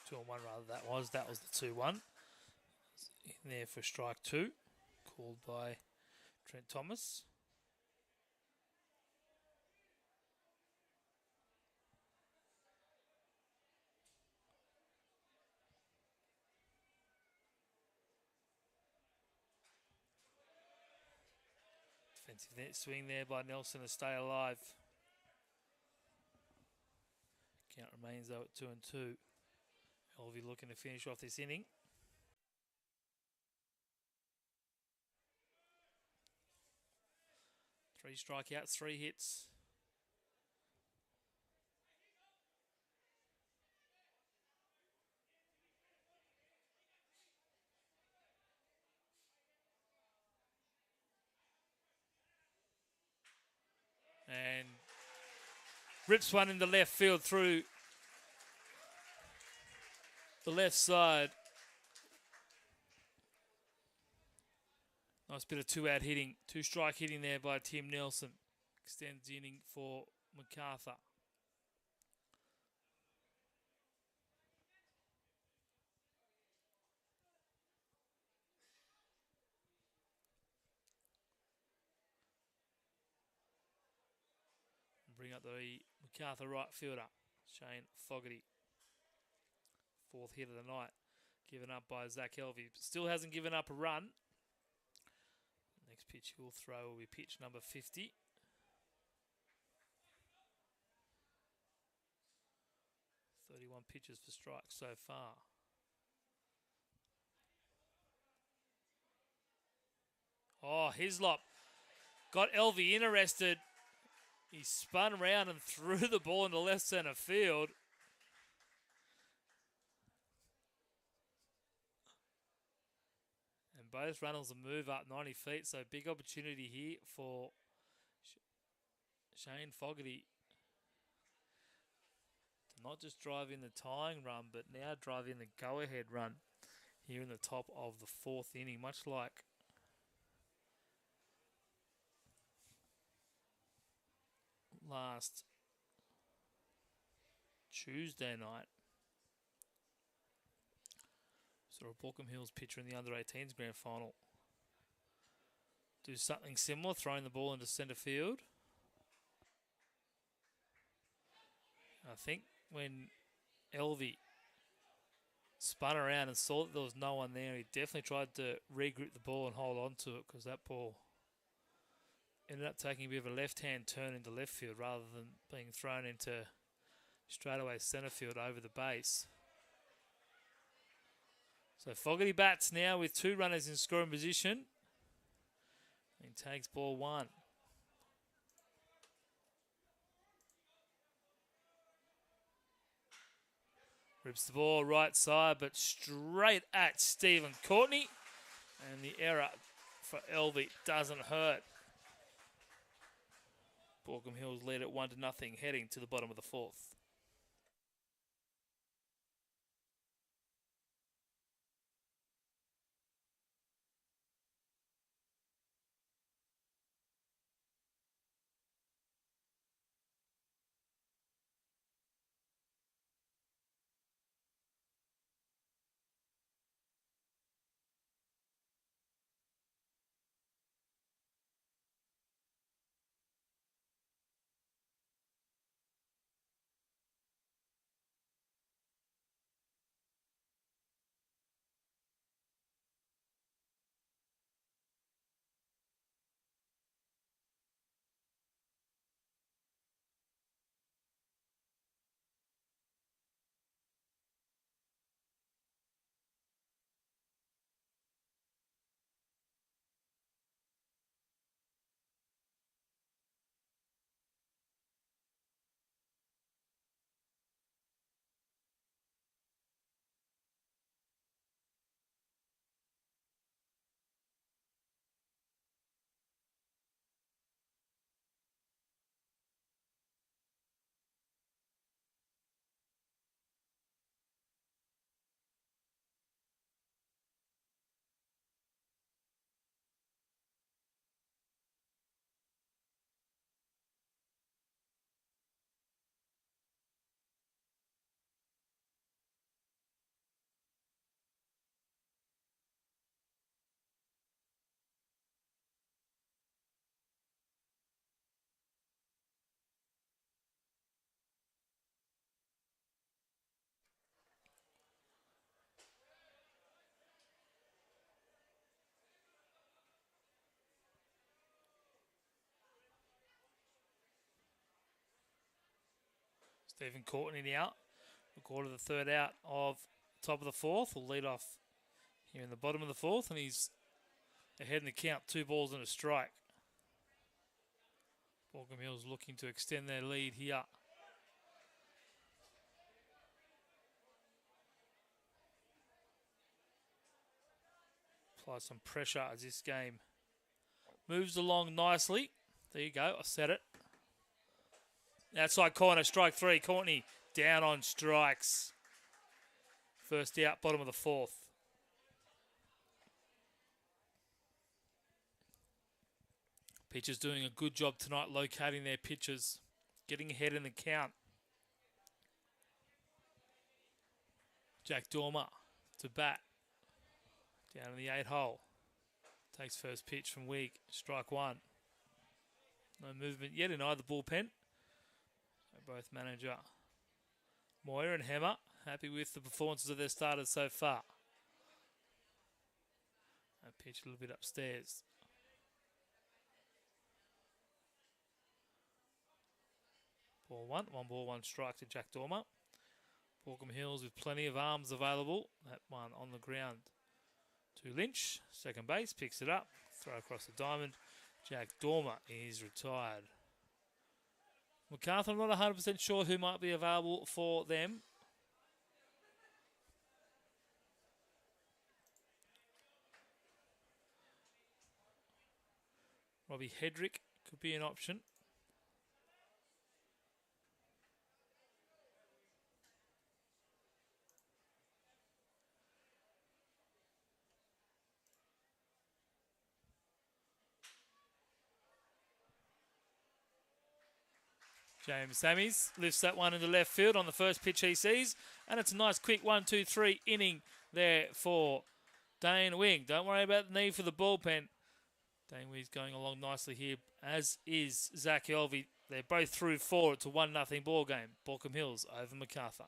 [SPEAKER 1] Two on one rather that was. That was the 2-1. In there for strike 2. Called by Trent Thomas. Defensive net swing there by Nelson to stay alive. Count remains though at 2-2. Elvie looking to finish off this inning. Three strikeouts, 3 hits. And rips one in the left field through the left side. Nice bit of 2-out hitting. 2-strike hitting there by Tim Nelson. Extends the inning for Macarthur. Bring up the Macarthur right fielder, Shane Fogarty. 4th hit of the night. Given up by Zach Elvie. Still hasn't given up a run. Next pitch he'll throw will be pitch number 50. .31 pitches for strikes so far. Oh, Hislop got Elvie interested. He spun around and threw the ball into left centre field. And both runners will move up 90 feet, so big opportunity here for Shane Fogarty to not just drive in the tying run, but now drive in the go-ahead run here in the top of the 4th inning, much like last Tuesday night. Saw a Baulkham Hills pitcher in the under-18s grand final do something similar, throwing the ball into centre field. I think when Elvie spun around and saw that there was no one there, he definitely tried to regroup the ball and hold on to it, because that ball ended up taking a bit of a left-hand turn into left field rather than being thrown into straightaway centre field over the base. So Fogarty bats now with 2 runners in scoring position. He takes ball 1. Rips the ball right side, but straight at Stephen Courtney. And the error for Elvie doesn't hurt. Baulkham Hills lead at 1-0, heading to the bottom of the 4th. Stephen Courtney out. Recorded the third out of top of the fourth. Will lead off here in the bottom of the fourth, and he's ahead in the count. 2 balls and a strike. Baulkham Hills looking to extend their lead here. Apply some pressure as this game moves along nicely. There you go, I said it. Outside corner, strike 3. Courtney down on strikes. First out, bottom of the fourth. Pitchers doing a good job tonight locating their pitches, getting ahead in the count. Jack Dormer to bat. Down in the 8 hole. Takes first pitch from Wig. Strike 1. No movement yet in either bullpen. So both manager Moyer and Hammer happy with the performances of their starters so far. A pitch a little bit upstairs. Ball 1. 1 ball, 1 strike to Jack Dormer. Baulkham Hills with plenty of arms available. That one on the ground to Lynch. Second base, picks it up. Throw across the diamond. Jack Dormer is retired. Macarthur, I'm not 100% sure who might be available for them. Robbie Hedrick could be an option. James Sammies lifts that one into left field on the first pitch he sees. And it's a nice quick 1-2-3 inning there for Dane Wing. Don't worry about the need for the bullpen. Dane Wing's going along nicely here, as is Zach Elvey. They're both through 4. It's a 1-0 ball game. Baulkham Hills over Macarthur.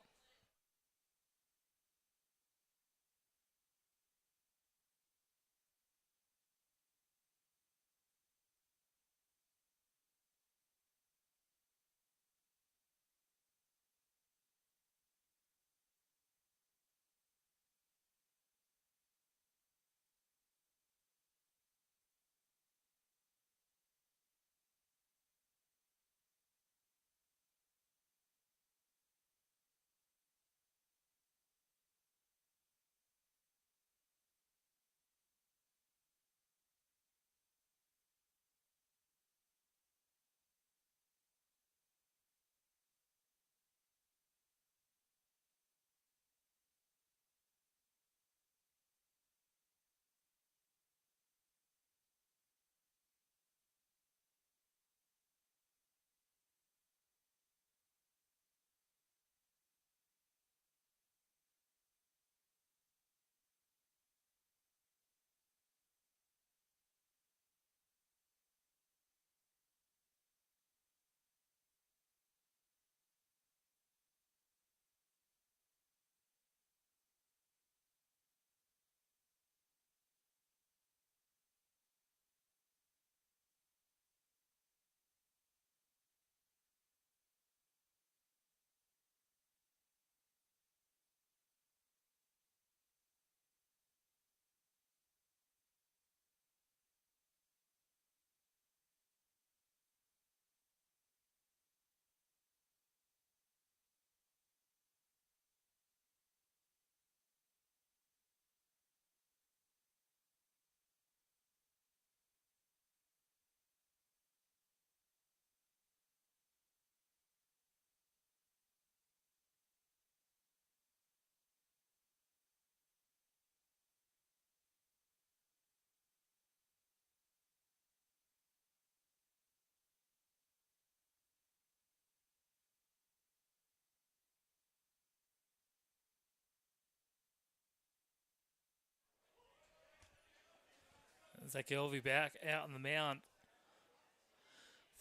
[SPEAKER 1] Zach Elvey back out on the mound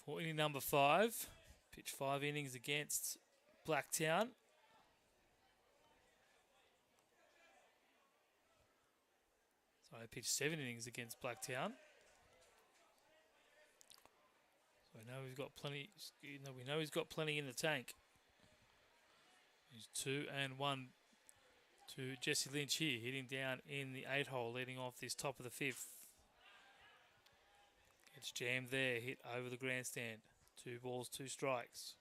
[SPEAKER 1] for inning number 5. Pitched 5 innings against Blacktown. So I pitched 7 innings against Blacktown. So we know we've got plenty. We know he's got plenty in the tank. He's 2-1 to Jesse Lynch here, hitting down in the 8-hole, leading off this top of the 5th. Gets jammed there, hit over the grandstand. 2 balls, 2 strikes.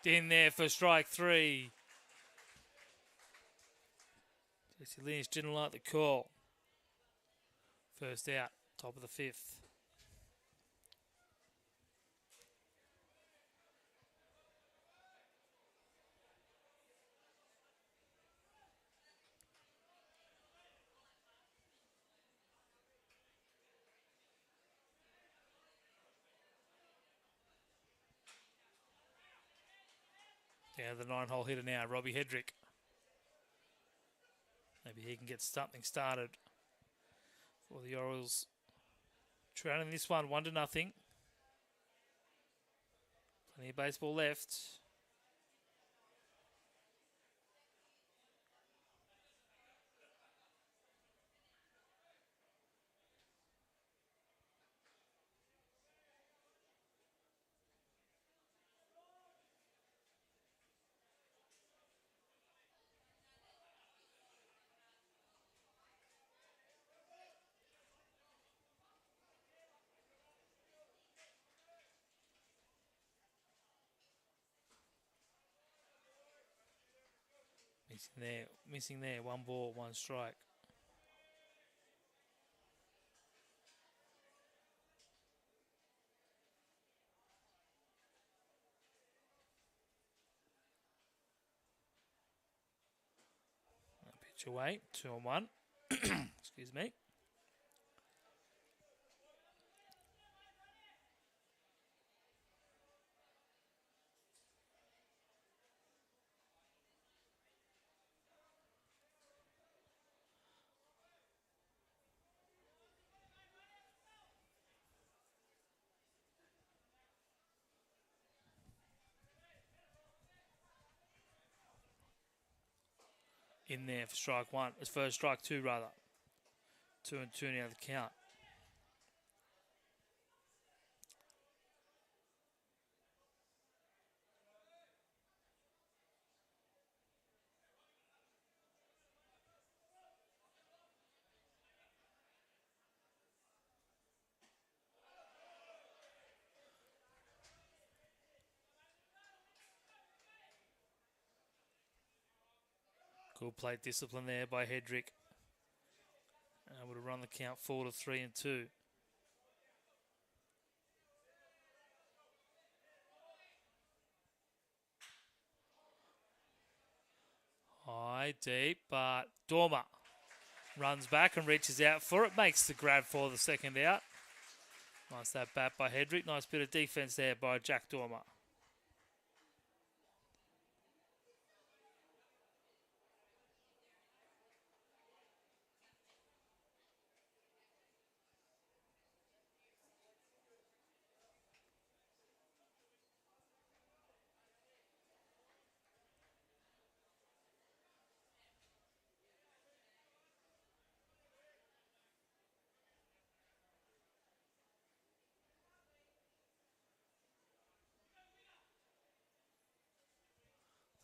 [SPEAKER 1] In there for strike 3. Jesse Lynch didn't like the call. First out, top of the 5th. Down to the 9-hole hitter now, Robbie Hedrick. Maybe he can get something started for the Orioles. Trailing this one 1-0. Plenty of baseball left. Missing there. 1 ball, 1 strike. Pitch away, 2-1. Excuse me. In there for strike 1. It's for strike 2 rather. 2-2 now the count. Good plate discipline there by Hedrick. Able to run the count 4-3-2. High, deep, but Dormer runs back and reaches out for it. Makes the grab for the second out. Nice that bat by Hedrick. Nice bit of defence there by Jack Dormer.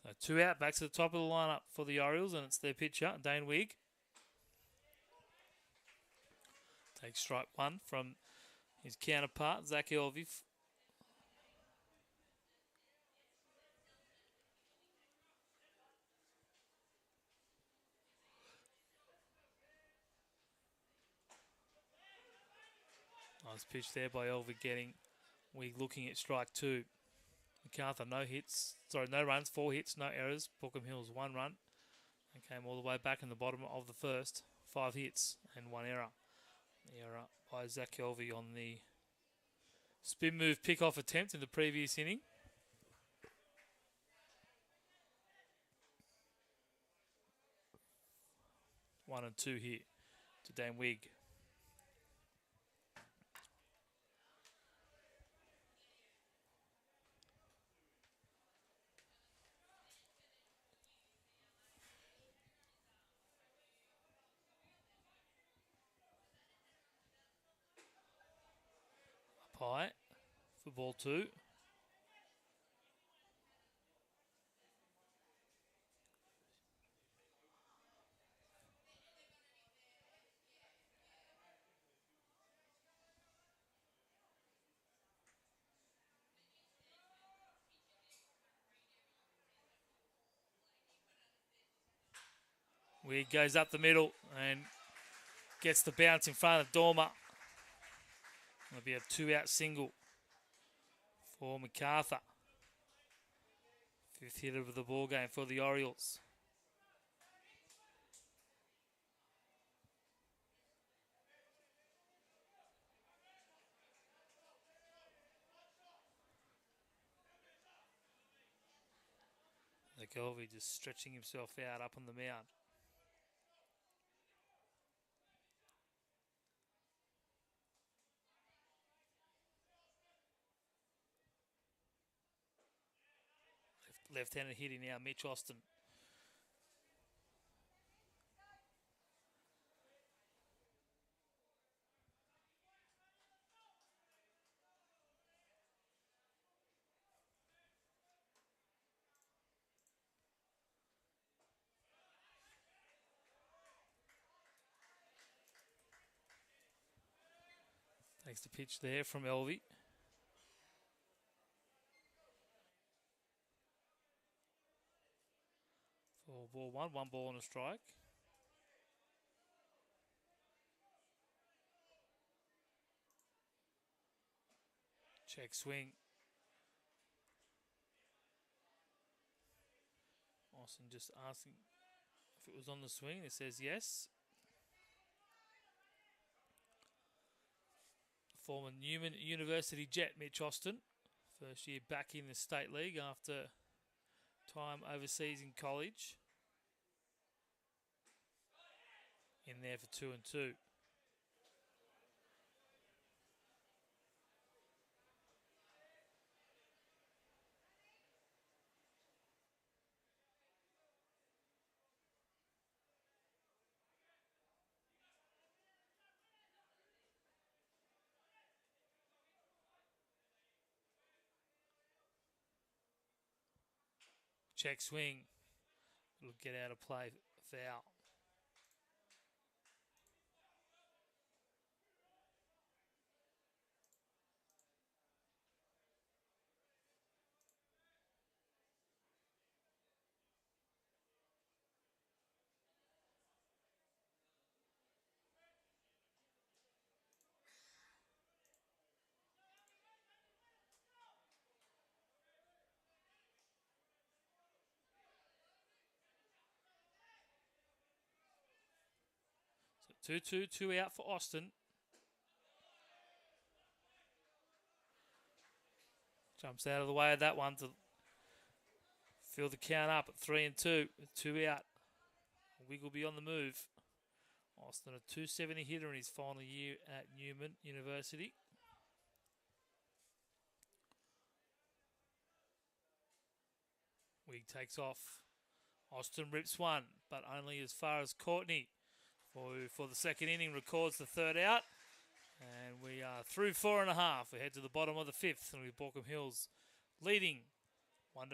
[SPEAKER 1] So 2 out, back to the top of the lineup for the Orioles, and it's their pitcher, Dane Wigg. Takes strike 1 from his counterpart, Zach Elvey. Nice pitch there by Elvey getting Wigg looking at strike 2. Macarthur, no runs, 4 hits, no errors. Baulkham Hills, 1 run. And came all the way back in the bottom of the first. 5 hits and 1 error. The error by Zach Elvey on the spin move pick-off attempt in the previous inning. 1 and 2 here to Dane Wigg. high for ball 2. Weird goes up the middle and gets the bounce in front of Dormer. It'll be a 2-out single for Macarthur. 5th hit of the ball game for the Orioles. McElvey just stretching himself out up on the mound. Left-handed hitting now, Mitch Austin. Takes the pitch there from Elvey. For ball 1 ball and a strike. Check swing. Austin just asking if it was on the swing. It says yes. Former Newman University Jet, Mitch Austin. First year back in the State League after time overseas in college. In there for 2 and 2. Check swing. It'll get out of play. Foul. So 2-2, 2 out for Austin. Jumps out of the way of that one to fill the count up at 3 and 2. 2 out. Wiggleby on the move. Austin, a 270 hitter in his final year at Newman University. Wig takes off. Austin rips one, but only as far as Courtney for the second inning records the 3rd out. And we are through 4.5. We head to the bottom of the 5th, and with Baulkham Hills leading 1-0.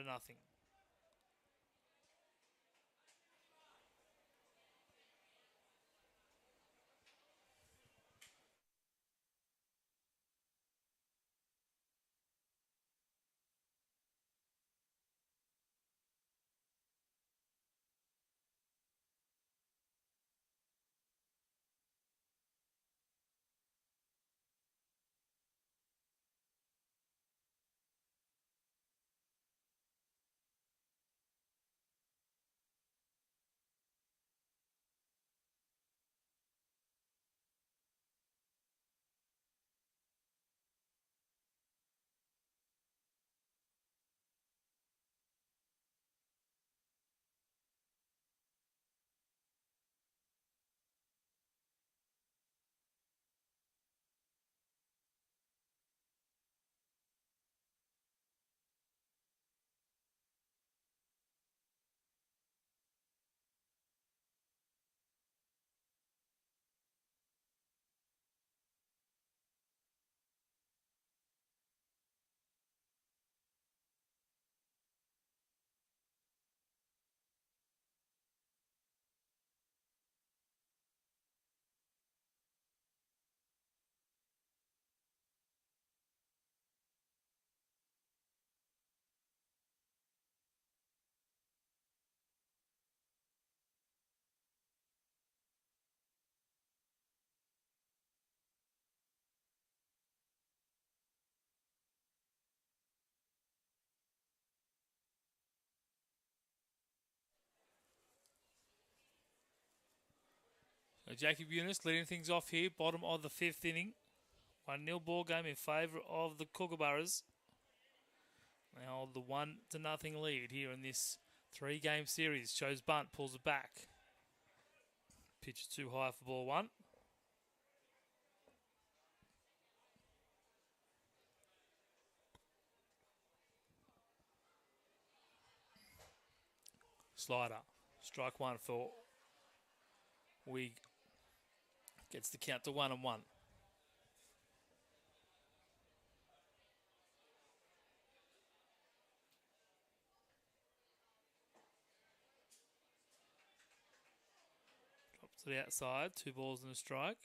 [SPEAKER 1] Jacob Eunice leading things off here, bottom of the 5th inning. 1-0 ball game in favour of the Kookaburras. They hold the 1-0 lead here in this 3-game series. Shows bunt, pulls it back. Pitch is too high for ball 1. Slider. Strike 1 for Wig. Gets the count to 1-1. Drops to the outside. 2 balls and a strike.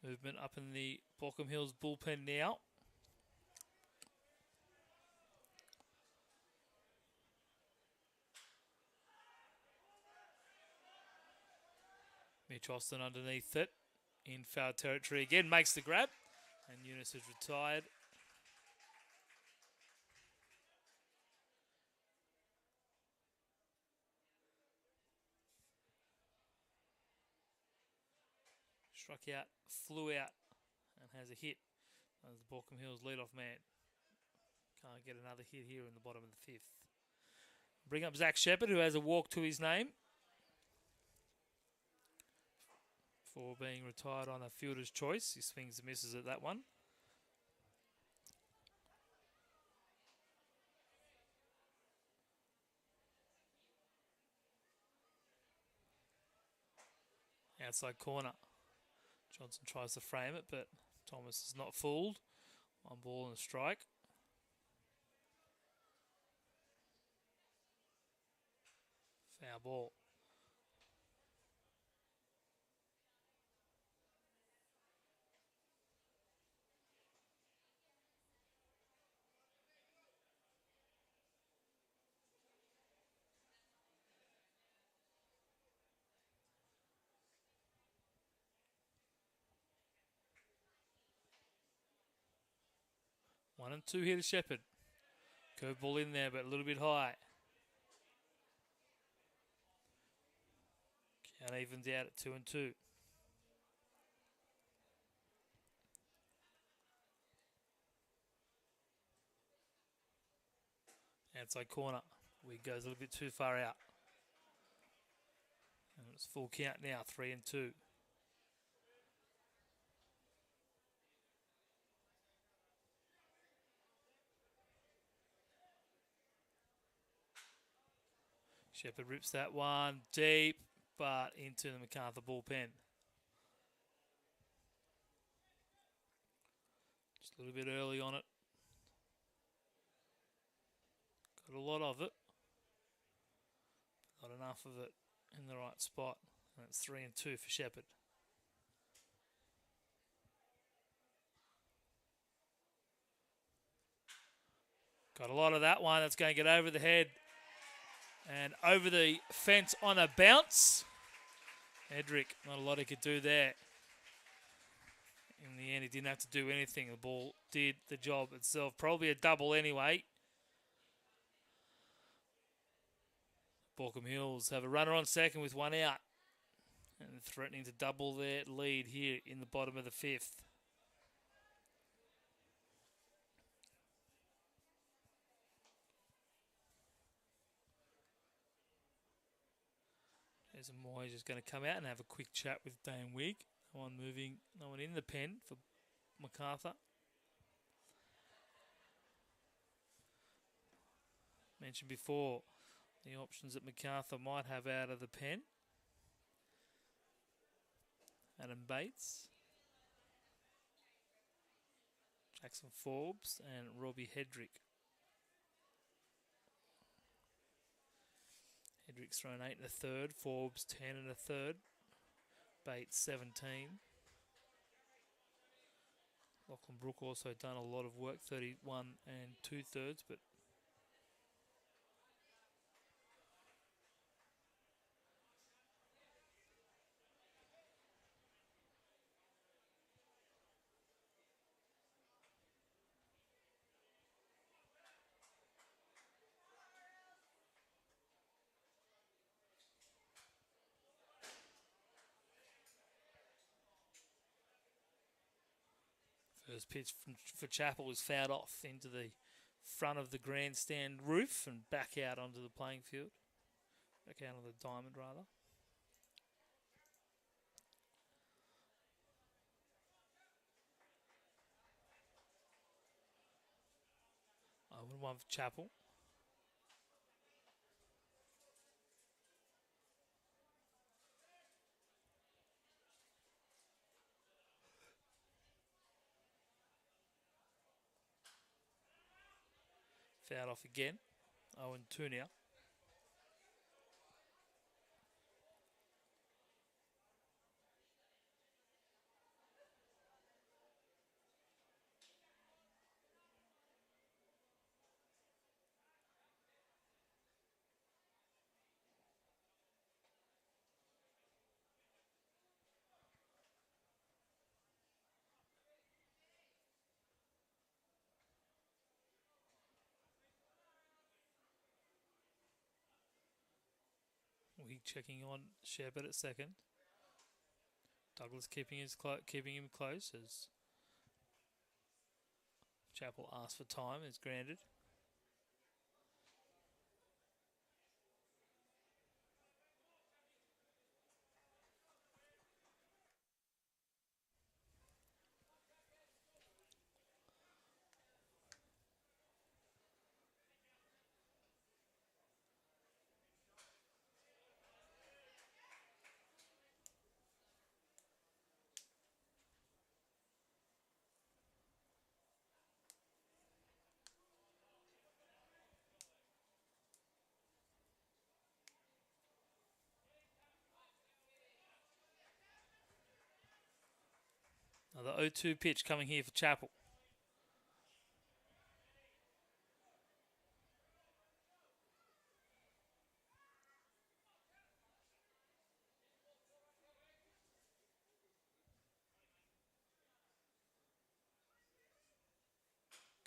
[SPEAKER 1] Movement up in the Baulkham Hills bullpen now. Mitch Austin underneath it. In foul territory again. Makes the grab. And Eunice is retired. Struck out, flew out, and has a hit. As the Baulkham Hills leadoff man. Can't get another hit here in the bottom of the 5th. Bring up Zach Shepherd, who has a walk to his name for being retired on a fielder's choice. He swings and misses at that one. Outside corner. Johnson tries to frame it, but Thomas is not fooled. 1 ball and a strike. Foul ball. One and 2 here to Shepherd. Curveball in there, but a little bit high. Count evens out at 2 and 2. Outside corner. Wig goes a little bit too far out. And it's full count now, 3 and 2. Shepherd rips that one deep, but into the Macarthur bullpen. Just a little bit early on it. Got a lot of it. Not enough of it in the right spot. And it's 3 and 2 for Shepherd. Got a lot of that one. That's going to get over the head. And over the fence on a bounce. Edric, not a lot he could do there. In the end, he didn't have to do anything. The ball did the job itself. Probably a double anyway. Baulkham Hills have a runner on second with 1 out. And threatening to double their lead here in the bottom of the 5th. There's a Moy just going to come out and have a quick chat with Dane Wig. No one moving, no one in the pen for Macarthur. Mentioned before the options that Macarthur might have out of the pen. Adam Bates, Jackson Forbes and Robbie Hedrick. Hedrick's thrown 8 and a third, Forbes 10 and a third, Bates 17. Lachlan Brook also done a lot of work, 31 and 2/3, but First pitch for Chappell was fouled off into the front of the grandstand roof and back out onto the playing field. Back out on the diamond, rather. One for Chappell. Fouled off again. 0-2 now. Weak checking on Shepherd at second. Douglas keeping him close as Chappell asked for time. Is granted. Another 0-2 pitch coming here for Chappell.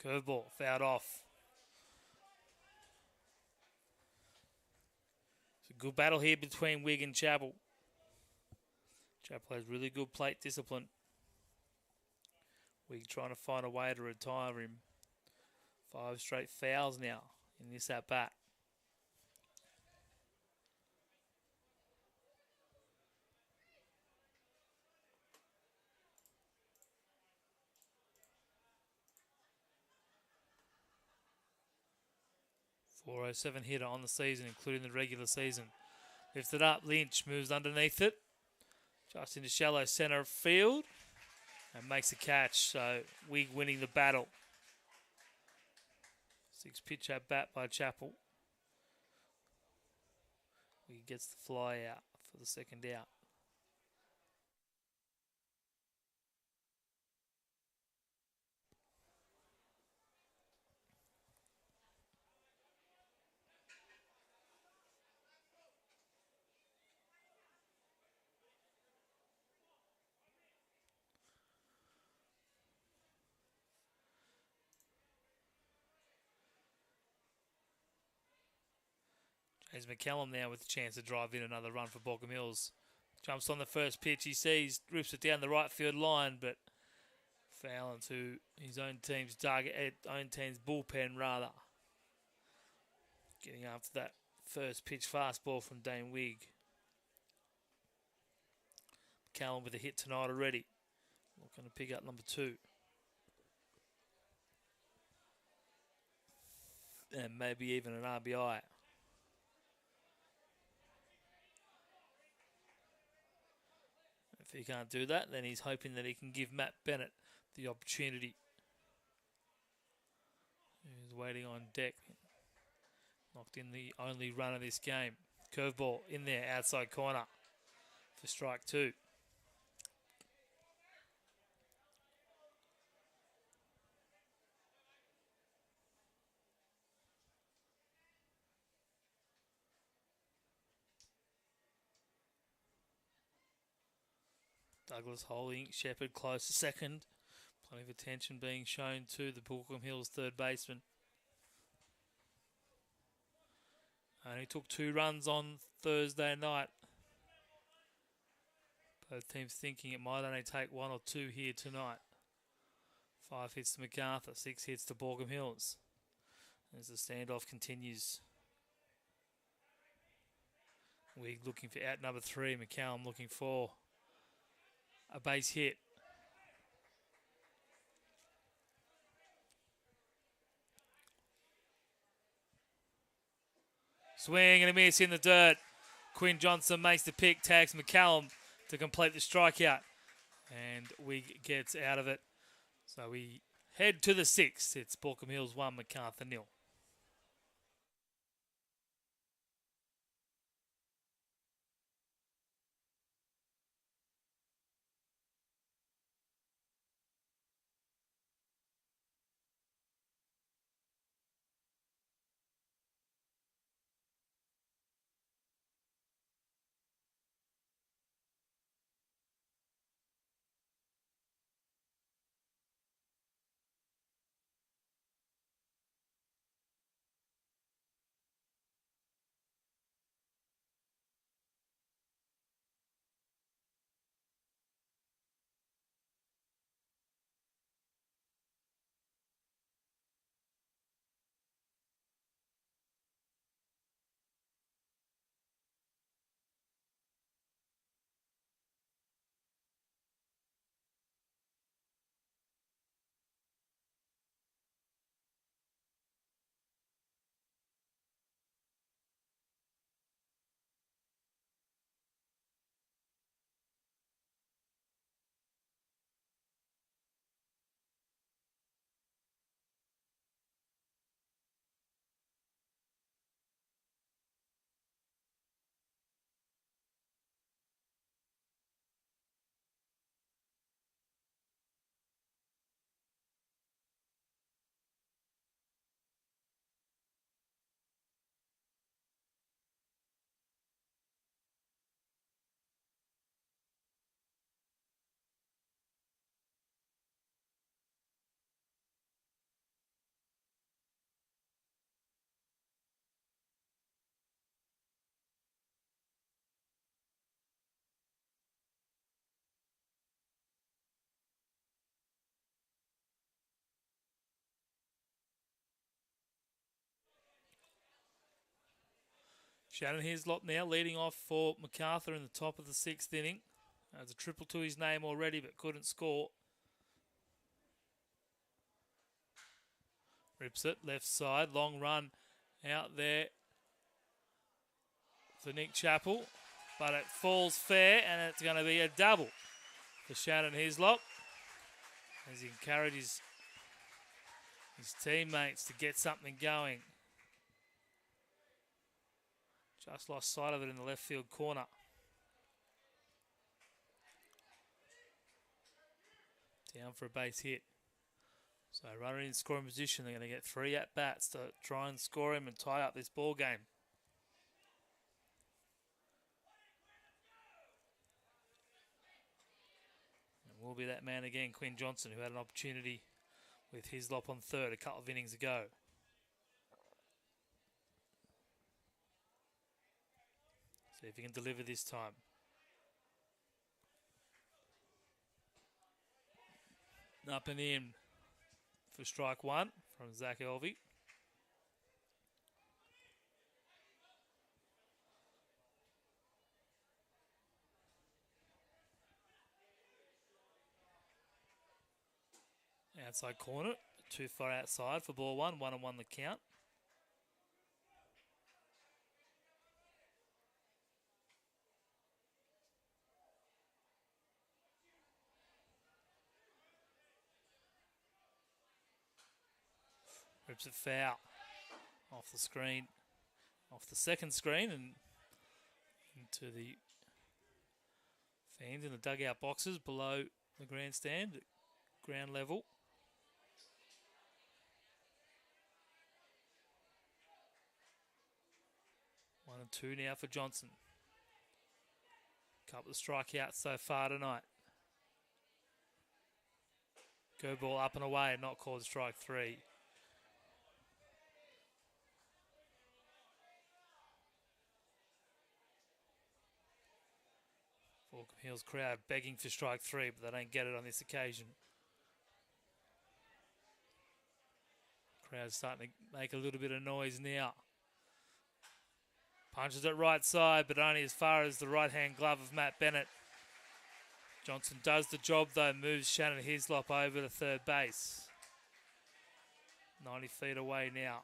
[SPEAKER 1] Curveball, fouled off. It's a good battle here between Wigg and Chappell. Chappell has really good plate discipline. Wigg trying to find a way to retire him. 5 straight fouls now in this at-bat. .407 hitter on the season, including the regular season. Lifted up, Lynch moves underneath it. Just into shallow centre field. And makes a catch, so Wigg winning the battle. 6 pitch at bat by Chappell. Wigg gets the fly out for the second out. James McCallum now with a chance to drive in another run for Baulkham Hills. Jumps on the first pitch he sees, rips it down the right field line, but foul into his own team's bullpen rather. Getting after that first pitch fastball from Dane Wigg. McCallum with a hit tonight already. Looking to pick up number 2. And maybe even an RBI. If he can't do that, then he's hoping that he can give Matt Bennett the opportunity. He's waiting on deck. Knocked in the only run of this game. Curveball in there, outside corner for strike 2. Douglas holding Shepherd close to second. Plenty of attention being shown to the Baulkham Hills third baseman. Only took 2 runs on Thursday night. Both teams thinking it might only take 1 or 2 here tonight. 5 hits to Macarthur, 6 hits to Baulkham Hills. As the standoff continues. Wigg looking for out number 3. McCallum looking for a base hit. Swing and a miss in the dirt. Quinn Johnson makes the pick, tags McCallum to complete the strikeout. And Wigg gets out of it. So we head to the 6th. It's Baulkham Hills 1, Macarthur 0. Shannon Hislop now leading off for Macarthur in the top of the 6th inning. Has a triple to his name already but couldn't score. Rips it, left side, long run out there for Nick Chappell. But it falls fair and it's going to be a double for Shannon Hislop as he encourages his teammates to get something going. Just lost sight of it in the left field corner. Down for a base hit. So runner in scoring position. They're going to get 3 at-bats to try and score him and tie up this ball game. And will be that man again, Quinn Johnson, who had an opportunity with Hislop on third a couple of innings ago. See if he can deliver this time. Up and in for strike 1 from Zach Elvey. Outside corner, too far outside for ball 1, 1-1 the count. Rips it foul off the screen, off the second screen and into the fans in the dugout boxes below the grandstand at ground level. 1-2 now for Johnson. Couple of strikeouts so far tonight. Go ball up and away and not called strike 3. Baulkham Hills crowd begging for strike 3, but they don't get it on this occasion. Crowd's starting to make a little bit of noise now. Punches it right side, but only as far as the right-hand glove of Matt Bennett. Johnson does the job, though, moves Shannon Hislop over to third base. 90 feet away now.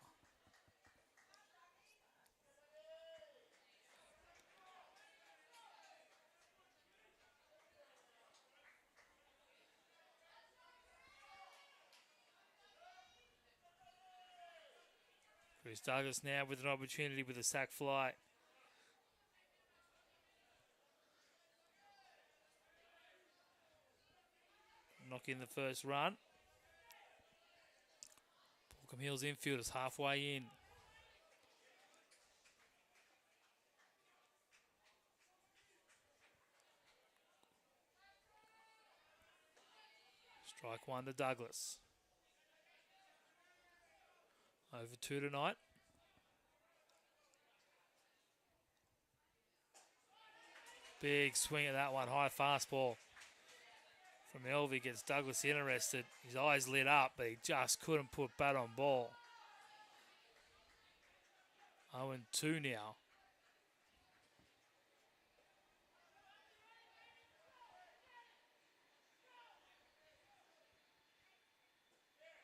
[SPEAKER 1] Chris Douglas now with an opportunity with a sac fly. Knock in the first run. Baulkham Hills infielders halfway in. Strike one to Douglas. Over 2 tonight. Big swing at that one. High fastball from Elvie. Gets Douglas interested. His eyes lit up, but he just couldn't put bat on ball. 0-2 now.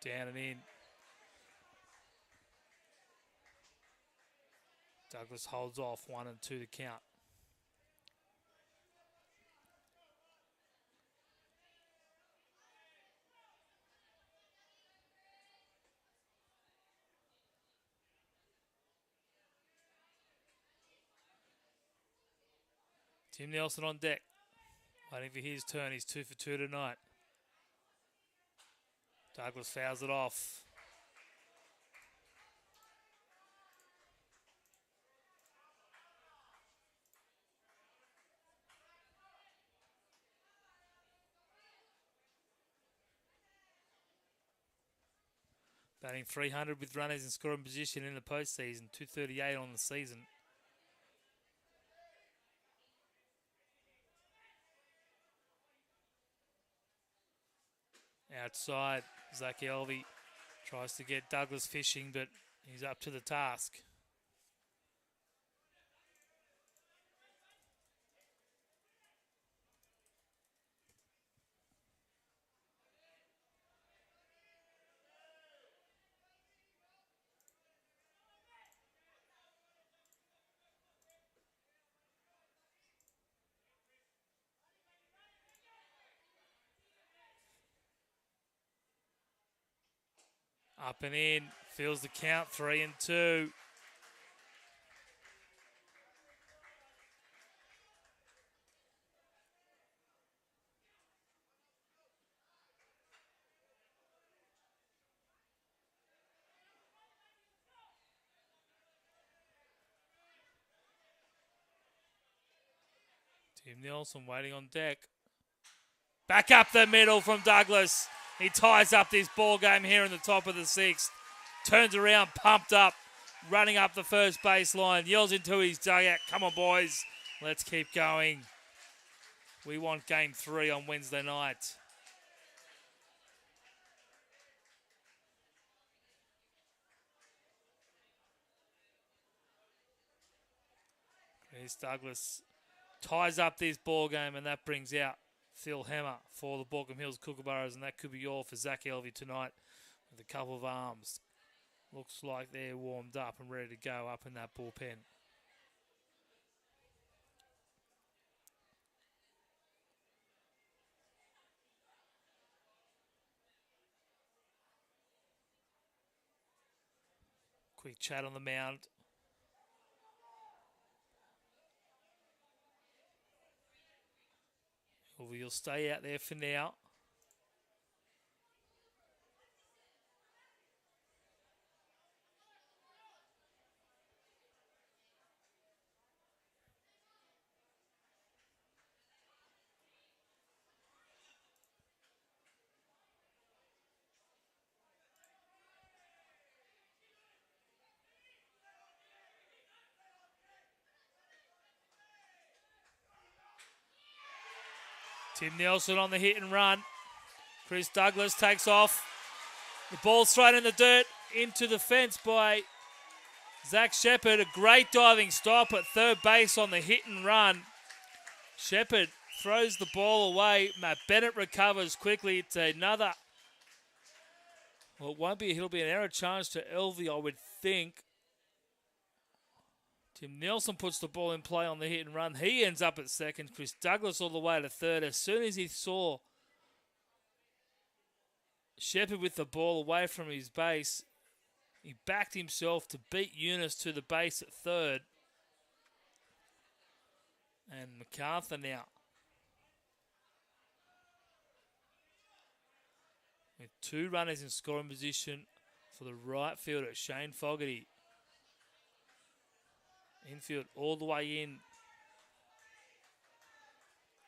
[SPEAKER 1] Down and in. Douglas holds off 1-2 to count. Tim Nelson on deck. Waiting for his turn. He's 2 for 2 tonight. Douglas fouls it off. Batting 300 with runners in scoring position in the postseason. 238 on the season. Outside, Zach Elvie tries to get Douglas fishing, but he's up to the task. Up and in, feels the count, 3-2. Tim Nelson waiting on deck. Back up the middle from Douglas. He ties up this ball game here in the top of the sixth. Turns around, pumped up, running up the first baseline. Yells into his dugout. Come on, boys. Let's keep going. We want game 3 on Wednesday night. Chris Douglas ties up this ball game, and that brings out Phil Hammer for the Baulkham Hills Kookaburras, and that could be all for Zach Elvie tonight with a couple of arms. Looks like they're warmed up and ready to go up in that bullpen. Quick chat on the mound. He'll stay out there for now. Tim Nelson on the hit and run. Chris Douglas takes off. The ball's thrown in the dirt. into the fence by Zach Shepherd. A great diving stop at third base on the hit and run. Shepherd throws the ball away. Matt Bennett recovers quickly. It's another. Well, it won't be. It'll be an error charge to Elvie, I would think. Tim Nelson puts the ball in play on the hit and run. He ends up at second. Chris Douglas all the way to third. As soon as he saw Shepherd with the ball away from his base, he backed himself to beat Eunice to the base at third. And Macarthur now with two runners in scoring position for the right fielder, Shane Fogarty. Infield all the way in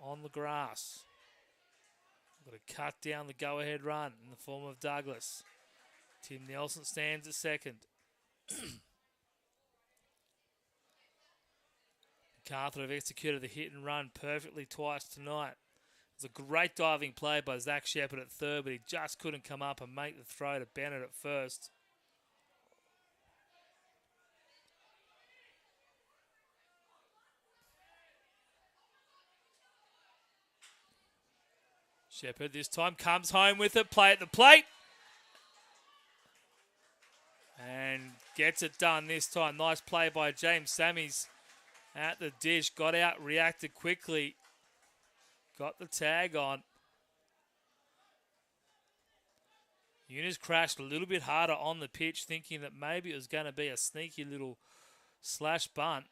[SPEAKER 1] on the grass. Got to cut down the go-ahead run in the form of Douglas. Tim Nelson stands at second. Macarthur have executed the hit and run perfectly twice tonight. It was a great diving play by Zach Shepherd at third, but he just couldn't come up and make the throw to Bennett at first. Shepherd this time comes home with it, play at the plate. And gets it done this time. Nice play by James Sammies at the dish. Got out, reacted quickly. Got the tag on. Eunice crashed a little bit harder on the pitch, thinking that maybe it was going to be a sneaky little slash bunt.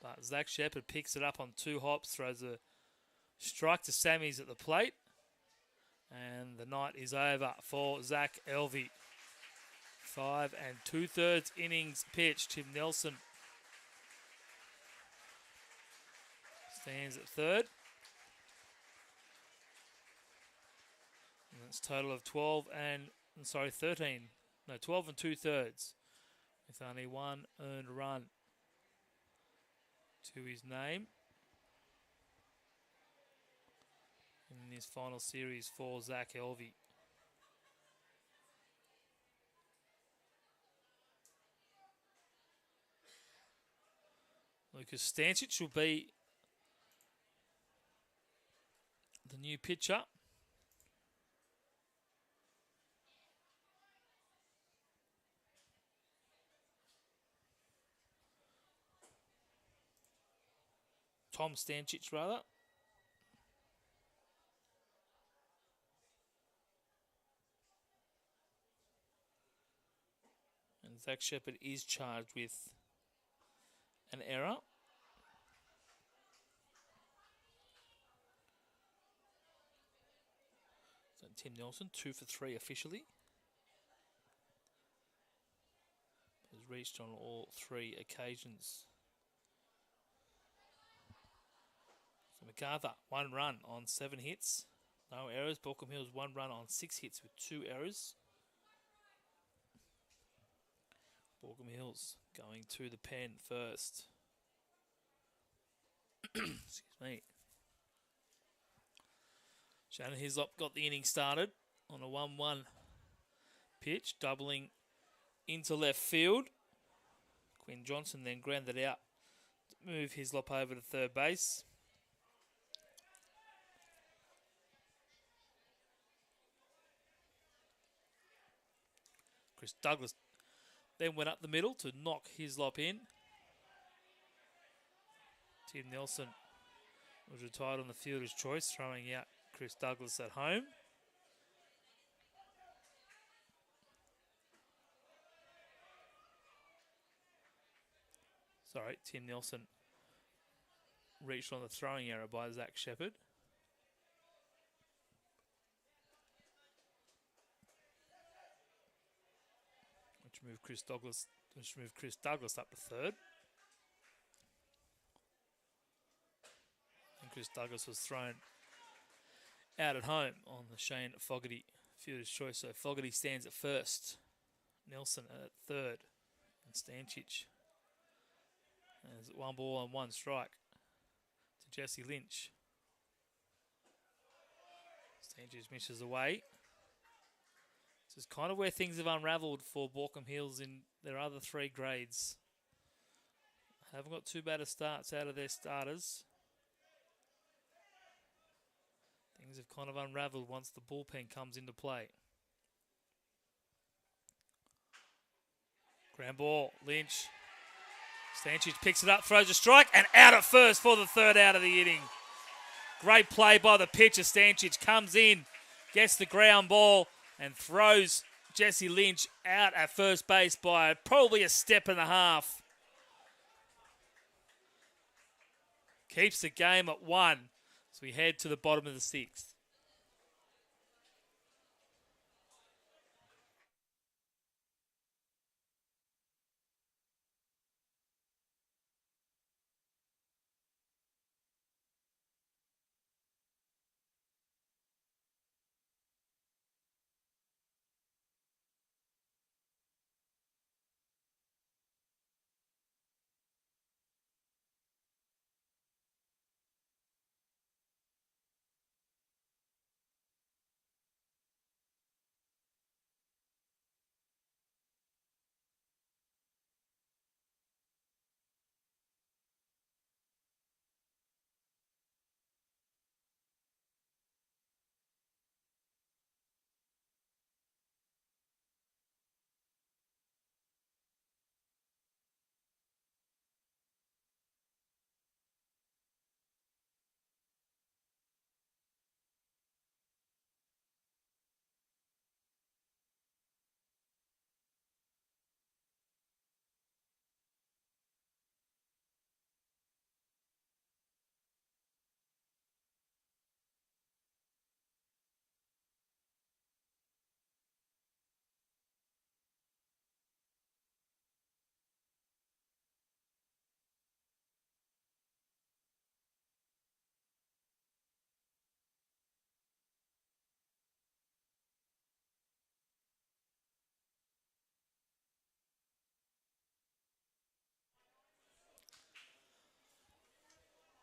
[SPEAKER 1] But Zach Shepherd picks it up on two hops, throws a strike to Sammies at the plate. And the night is over for Zach Elvie. 5 2/3 innings pitched. Tim Nelson stands at third. And that's a total of 12 and 13. No, 12 2/3. With only one earned run to his name in this final series for Zach Elvie. Lucas Stancic will be the new pitcher. Tom Stancic, rather. And Zach Shepherd is charged with an error. So Tim Nelson, 2 for 3 officially. Has reached on all 3 occasions. So Macarthur, 1 run on 7 hits. No errors. Baulkham Hills, 1 run on 6 hits with 2 errors. Baulkham Hills going to the pen first. Excuse me. Shannon Hislop got the inning started on a 1-1 pitch, doubling into left field. Quinn Johnson then grounded out to move Hislop over to third base. Chris Douglas then went up the middle to knock Hislop in. Tim Nelson was retired on the fielder's choice, throwing out Chris Douglas at home. Sorry, Tim Nelson reached on the throwing error by Zach Shepherd. Which moved Chris Douglas up to third. And Chris Douglas was thrown out at home on the Shane Fogarty fielder's choice. So Fogarty stands at first. Nelson at third. And Stancic has 1 ball and 1 strike to Jesse Lynch. Sanchez misses away. This is kind of where things have unravelled for Baulkham Hills in their other 3 grades. Haven't got too bad a starts out of their starters. Things have kind of unravelled once the bullpen comes into play. Ground ball, Lynch. Sanchez picks it up, throws a strike, and out at first for the 3rd out of the inning. Great play by the pitcher. Sanchez comes in, gets the ground ball, and throws Jesse Lynch out at first base by probably a step and a half. Keeps the game at 1 as we head to the bottom of the 6th.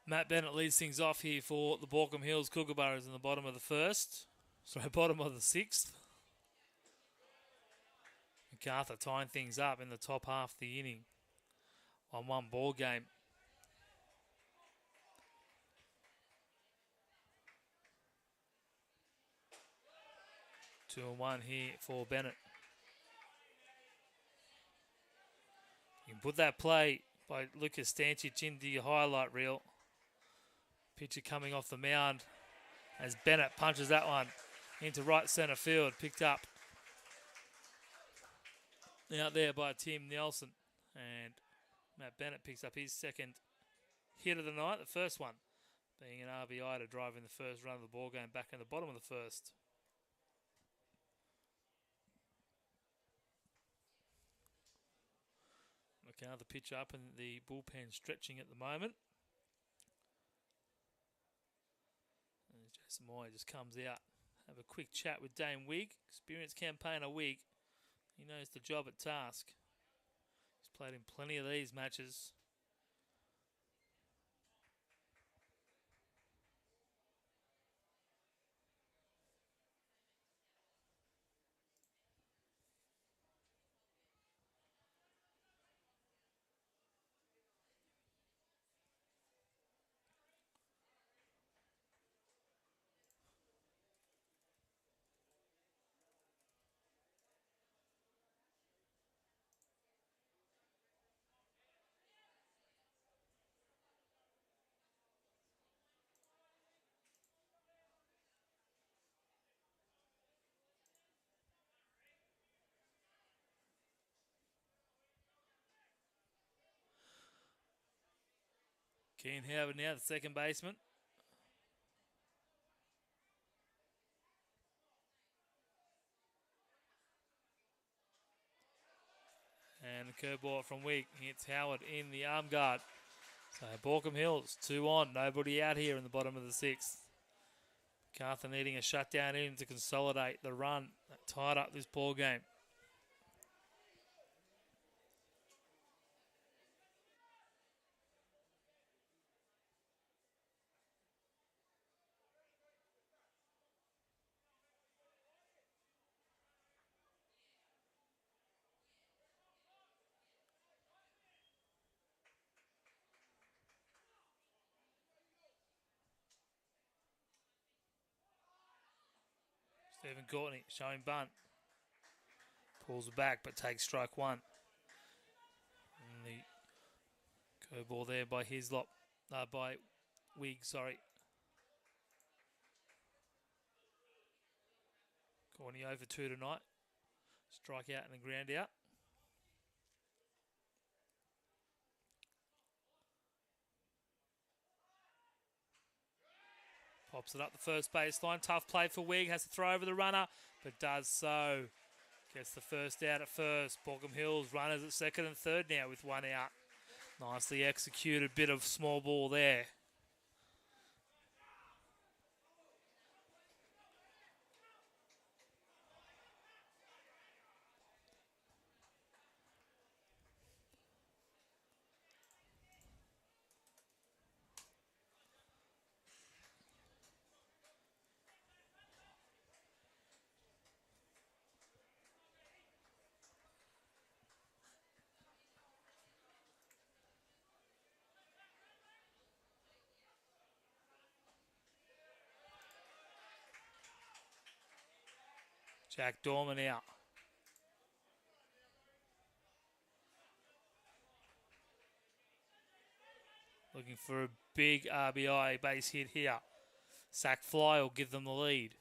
[SPEAKER 1] Matt Bennett leads things off here for the Baulkham Hills Kookaburras in the bottom of the 1st. Sorry, bottom of the 6th. Macarthur tying things up in the top half of the inning. 1-1 ball game. Two and 1 here for Bennett. You can put that play by Lucas Stancic into your highlight reel. Pitcher coming off the mound as Bennett punches that one into right centre field. Picked up out there by Tim Nelson. And Matt Bennett picks up his 2nd hit of the night. The first one being an RBI to drive in the first run of the ball game back in the bottom of the 1st. Macarthur pitch up and the bullpen stretching at the moment. And Jason Moy just comes out. Have a quick chat with Dane Wigg, experienced campaigner Wigg. He knows the job at task. He's played in plenty of these matches. Keane Howard now, the second baseman. And the curveball from Wigg hits Howard in the arm guard. So Baulkham Hills, 2 on. Nobody out here in the bottom of the 6th. Macarthur needing a shutdown in to consolidate the run that tied up this ball game. Stephen Courtney showing bunt. Pulls it back but takes strike one. And the curveball there by Hislop. By Wig, sorry. Courtney over 2 tonight. Strike out and a ground out. Pops it up the first baseline. Tough play for Wig. Has to throw over the runner, but does so. Gets the first out at first. Baulkham Hills runners at second and third now with one out. Nicely executed bit of small ball there. Jack Dorman out. Looking for a big RBI base hit here. Sack fly will give them the lead.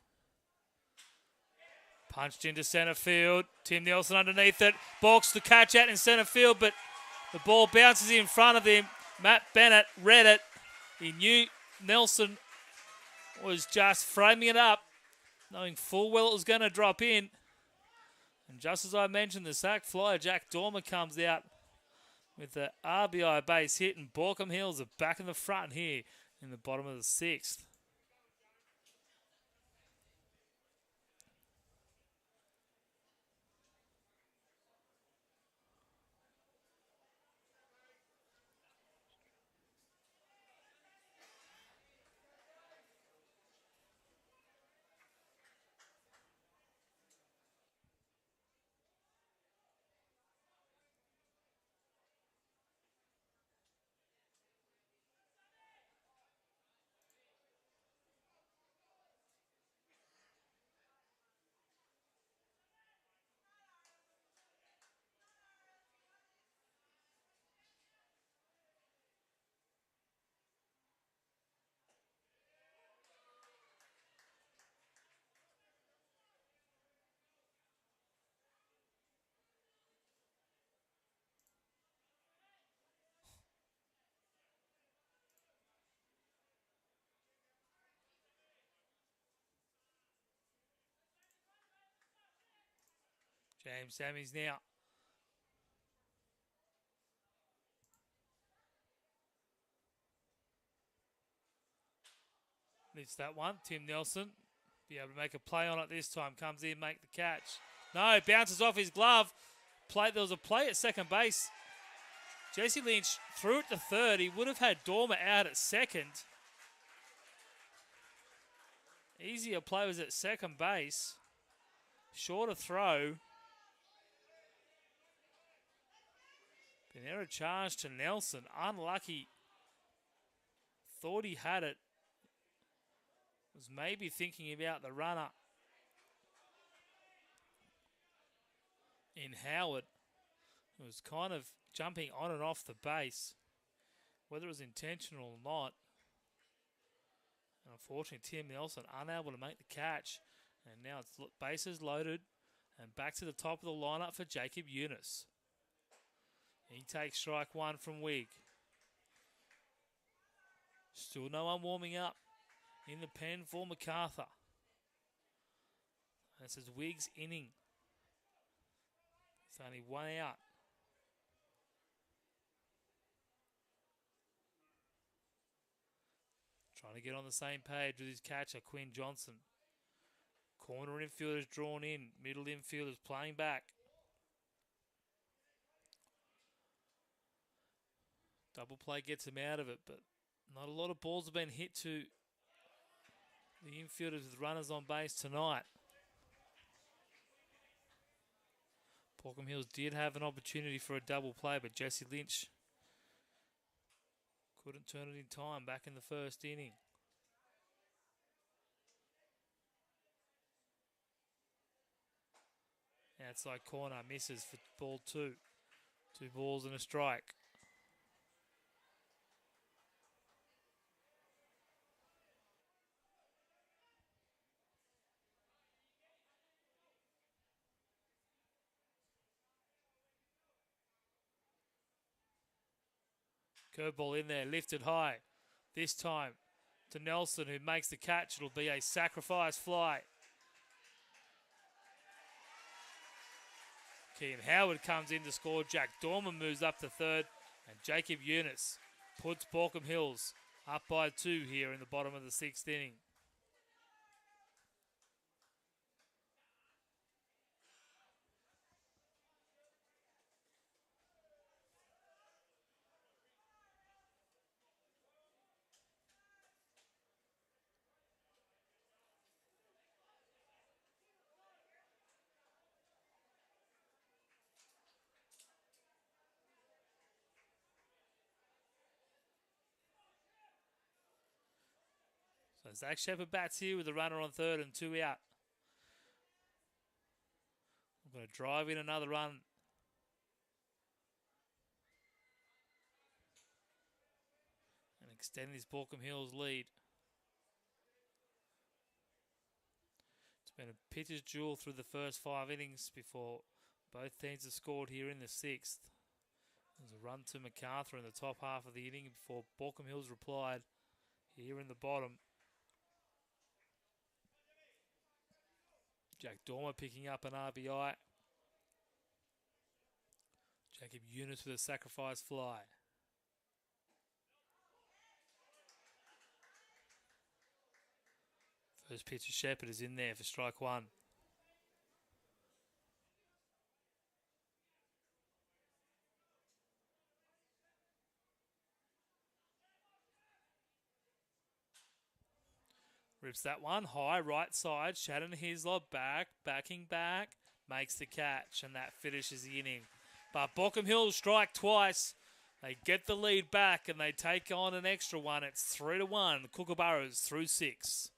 [SPEAKER 1] Punched into centre field. Tim Nelson underneath it. Balks the catch out in centre field, but the ball bounces in front of him. Matt Bennett read it. He knew Nelson was just framing it up, knowing full well it was going to drop in. And just as I mentioned, the sack flyer, Jack Dormer, comes out with the RBI base hit, and Baulkham Hills are back in the front here in the bottom of the sixth. James Sammys now. Lifts that one. Tim Nelson be able to make a play on it this time. Comes in, make the catch. No, bounces off his glove. There was a play at second base. Jesse Lynch threw it to third. He would have had Dormer out at second. Easier play was at second base. Shorter throw. An error charge to Nelson. Unlucky. Thought he had it. Was maybe thinking about the runner in Howard. It was kind of jumping on and off the base. Whether it was intentional or not. And unfortunately, Tim Nelson unable to make the catch. And now it's bases loaded. And back to the top of the lineup for Jacob Eunice. He takes strike one from Wig. Still no one warming up in the pen for Macarthur. This is Wig's inning. It's only one out. Trying to get on the same page with his catcher, Quinn Johnson. Corner infielders drawn in. Middle infielders playing back. Double play gets him out of it, but not a lot of balls have been hit to the infielders with runners on base tonight. Baulkham Hills did have an opportunity for a double play, but Jesse Lynch couldn't turn it in time back in the first inning. Outside corner misses for ball 2. 2 balls and a strike. Curveball in there, lifted high. This time to Nelson, who makes the catch. It'll be a sacrifice fly. Kean Howard comes in to score. Jack Dorman moves up to third. And Jacob Eunice puts Baulkham Hills up by 2 here in the bottom of the 6th inning. So Zach Shepherd bats here with a runner on third and 2 out. I'm going to drive in another run. And extend this Baulkham Hills lead. It's been a pitcher's duel through the first 5 innings before both teams have scored here in the 6th. There's a run to Macarthur in the top half of the inning before Baulkham Hills replied here in the bottom. Jack Dormer picking up an RBI. Jacob Eunice with a sacrifice fly. First pitch of Shepherd is in there for strike 1. Rips that one high, right side. Shannon Hislop backing back, makes the catch, and that finishes the inning. But Baulkham Hills strike twice. They get the lead back, and they take on an extra one. It's 3-1. Kookaburras through 6.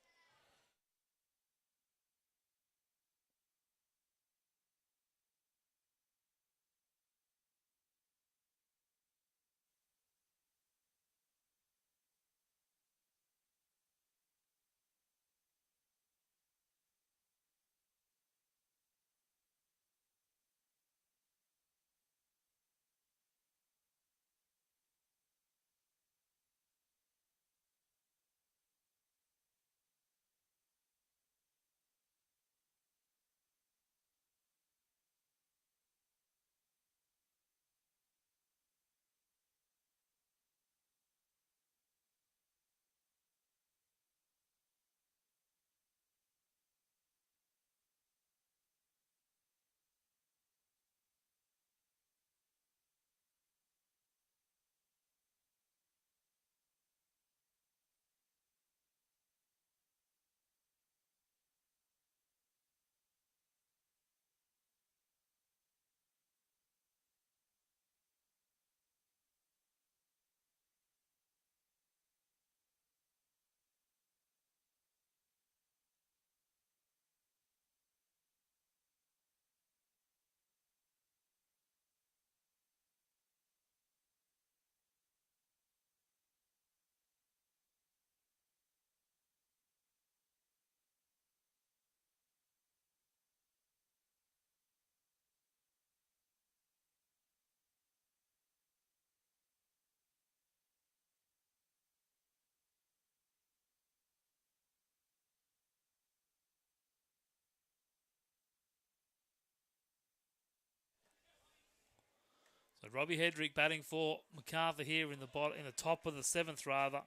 [SPEAKER 1] So Robbie Hedrick batting for Macarthur here in the top of the 7th rather.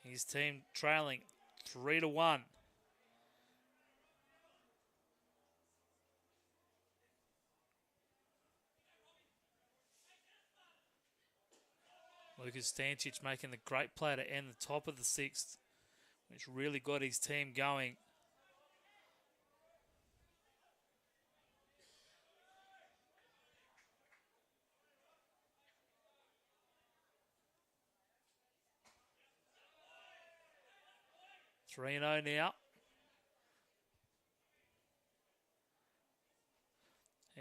[SPEAKER 1] His team trailing 3-1. Lucas Stancic making the great play to end the top of the 6th, which really got his team going. Three 0 now.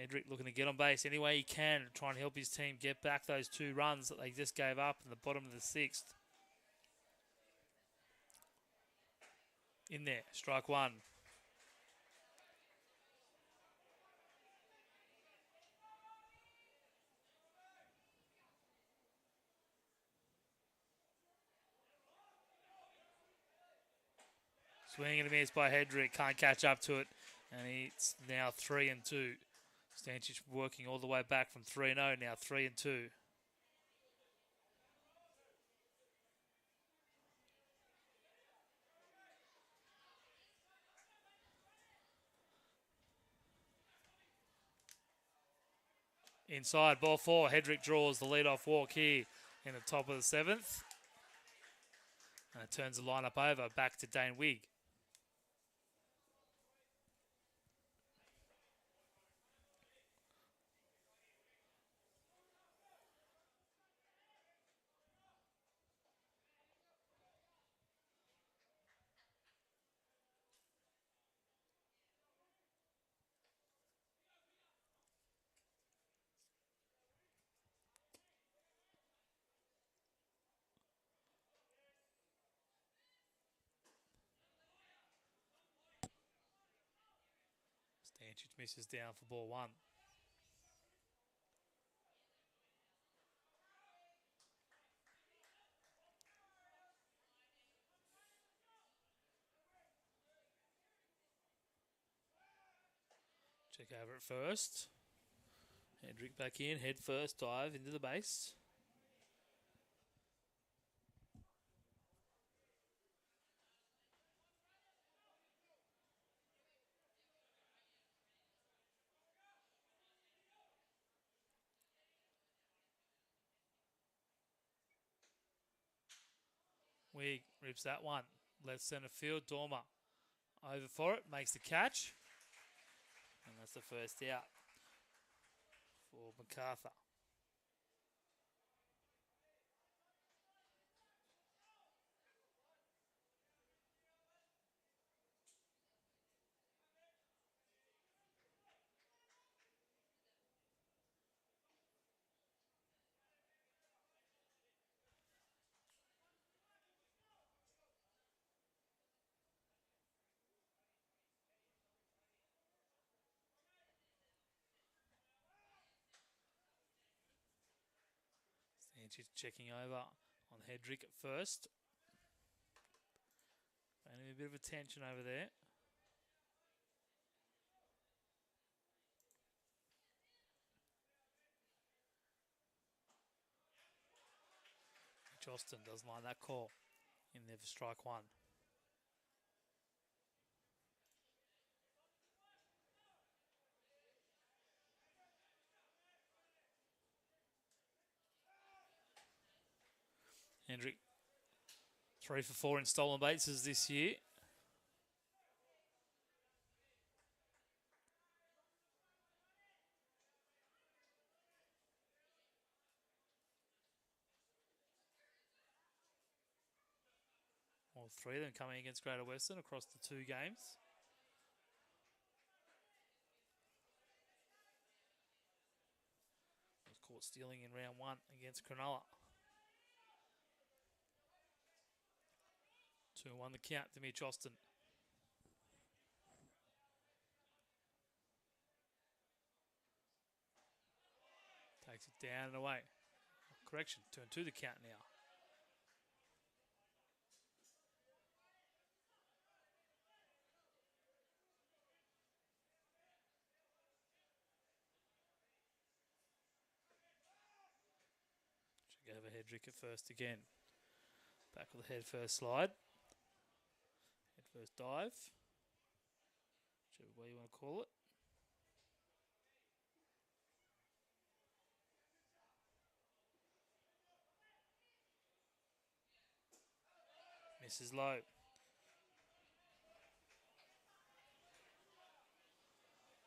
[SPEAKER 1] Hedrick looking to get on base any way he can, trying to help his team get back those 2 runs that they just gave up in the bottom of the 6th. In there, strike 1. Swinging and a miss by Hedrick, can't catch up to it, and it's now 3-2. Stancic working all the way back from 3-0, now 3-2. Inside, ball 4. Hedrick draws the lead-off walk here in the top of the 7th. And it turns the lineup over back to Dane Wigg. Stancic misses down for ball 1. Check over at first. Hedrick back in, head first, dive into the base. Wigg rips that one. Left centre field, Dormer over for it, makes the catch. And that's the first out for Macarthur. Stancic checking over on Hedrick at first. Finding a bit of a tension over there. Austin doesn't like that call. In there for strike 1. Hendrick 3 for 4 in stolen bases this year. All 3 of them coming against Greater Western across the 2 games. Was caught stealing in round 1 against Cronulla. 2-1 the count to Mitch Austin. Takes it down and away. Correction, 2-2 the count now. Check over Hedrick at first again. Back with the head first slide. Head first dive. Whichever way you want to call it. Misses low.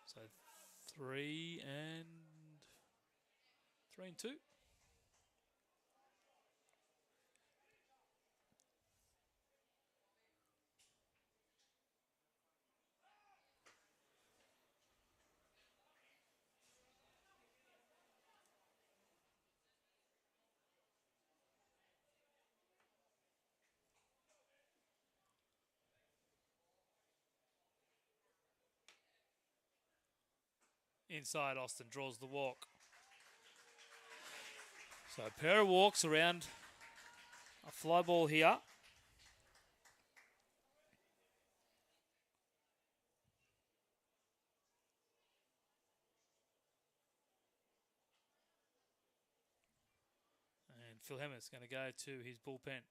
[SPEAKER 1] So 3 and 2. Inside, Austin draws the walk. So a pair of walks around a fly ball here. And Phil Hemmer's going to go to his bullpen.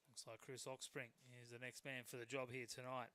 [SPEAKER 1] Looks like Chris Oxspring is the next man for the job here tonight.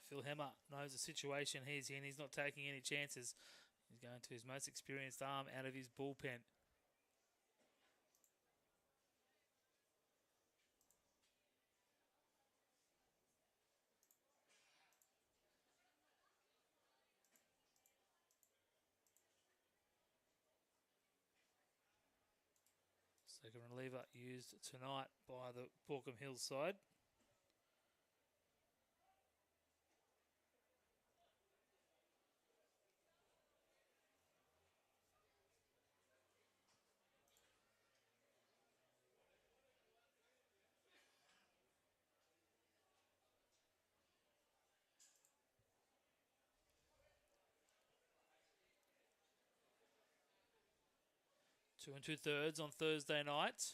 [SPEAKER 1] Phil Hemmer knows the situation he's in. He's not taking any chances. He's going to his most experienced arm out of his bullpen. Second reliever used tonight by the Baulkham Hills side. Two and 2/3 on Thursday night.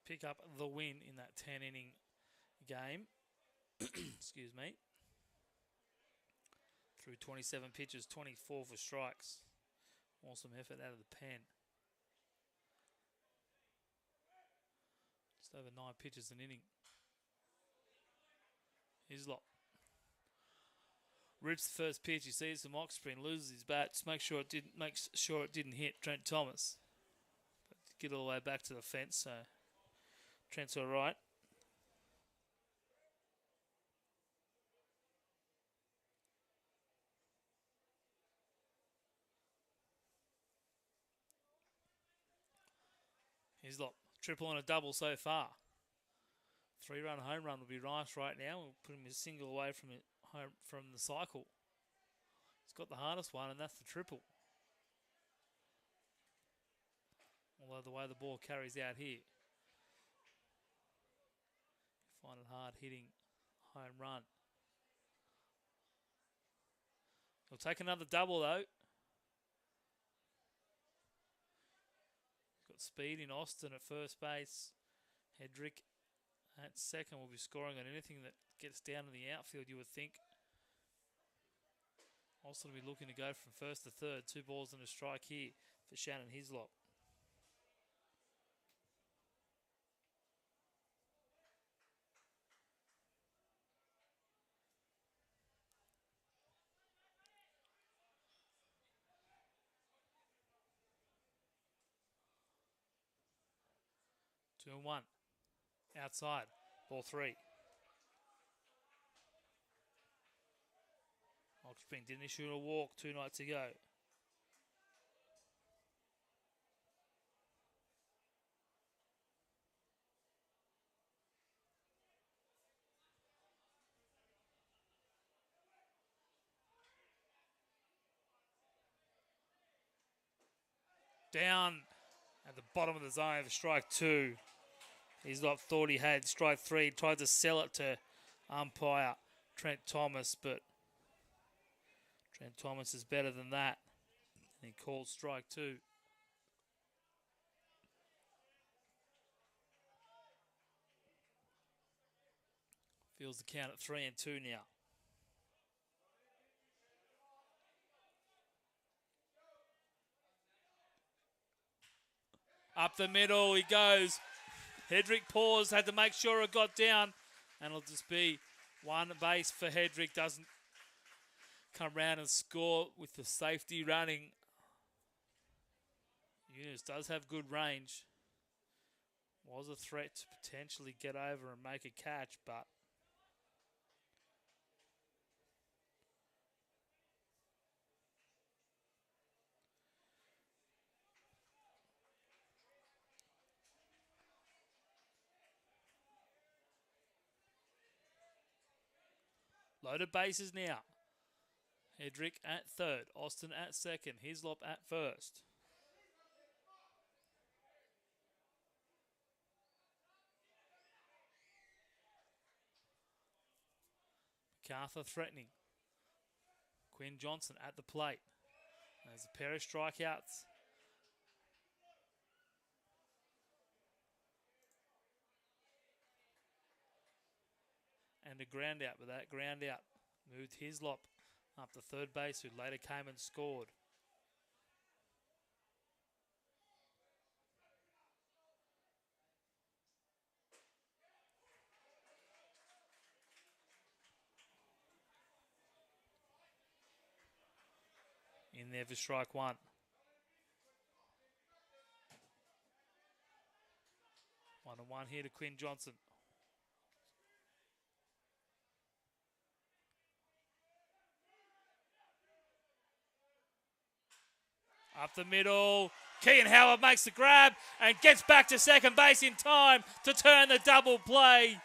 [SPEAKER 1] Pick up the win in that 10-inning game. Excuse me. Through 27 pitches, 24 for strikes. Awesome effort out of the pen. Just over 9 pitches an inning. Hislop. Rips the first pitch. He sees some Oxspring, loses his bat. Just makes sure it didn't hit Trent Thomas. But get all the way back to the fence. So Trent's all right. Hislop, triple and a double so far. 3-run home run would be nice right now. We'll put him a single away from it, from the cycle. He's got the hardest one, and that's the triple. Although the way the ball carries out here, you find it hard hitting home run. He'll take another double though. He's got speed in Austin at first base. Hedrick at second will be scoring on anything that gets down in the outfield, you would think. Austin will be looking to go from first to third. 2 balls and a strike here for Shannon Hislop. Two and 1. Outside. Ball 3. Oxspring didn't issue a walk 2 nights ago. Down at the bottom of the zone for strike 2. He's not thought he had strike 3. Tried to sell it to umpire Trent Thomas, but Trent Thomas is better than that. And he called strike 2. Feels the count at 3-2 now. Up the middle he goes. Hedrick paused, had to make sure it got down. And it'll just be one base for Hedrick. Doesn't come round and score with the safety running. Eunice does have good range. Was a threat to potentially get over and make a catch, but loaded bases now. Hedrick at third, Austin at second, Hislop at first. Macarthur threatening. Quinn Johnson at the plate. There's a pair of strikeouts. And a ground out, but that ground out moved Hislop up to third base, who later came and scored. In there for strike 1. 1-1 here to Quinn Johnson. Up the middle. Kean Howard makes the grab and gets back to second base in time to turn the double play.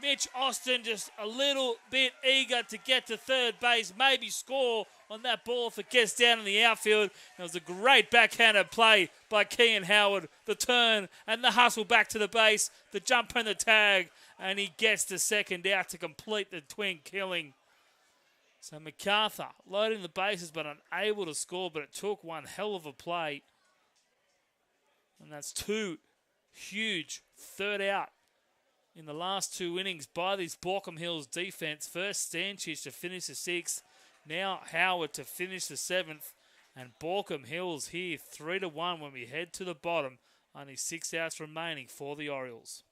[SPEAKER 1] Mitch Austin just a little bit eager to get to third base, maybe score on that ball if it gets down in the outfield. It was a great backhanded play by Kean Howard. The turn and the hustle back to the base, the jump and the tag, and he gets to second out to complete the twin killing. So Macarthur loading the bases but unable to score, but it took one hell of a play. And that's 2 huge third out in the last 2 innings by this Baulkham Hills defense. First Stanchich to finish the 6th, now Howard to finish the 7th, and Baulkham Hills here 3-1 when we head to the bottom. Only 6 outs remaining for the Orioles.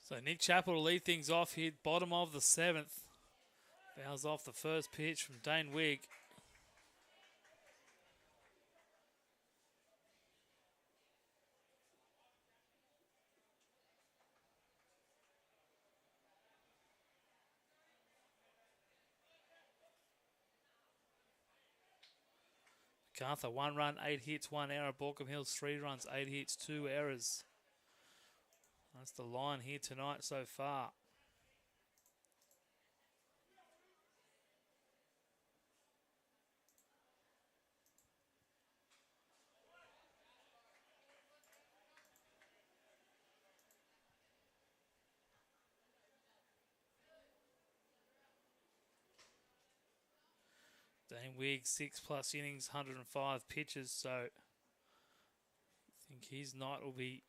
[SPEAKER 1] So Nick Chappell will lead things off here, bottom of the 7th. Fouls off the first pitch from Dane Wigg. Macarthur, 1 run, 8 hits, 1 error. Baulkham Hills, 3 runs, 8 hits, 2 errors. That's the line here tonight so far. Dane Wigg, 6+ innings, 105 pitches, so I think his night will be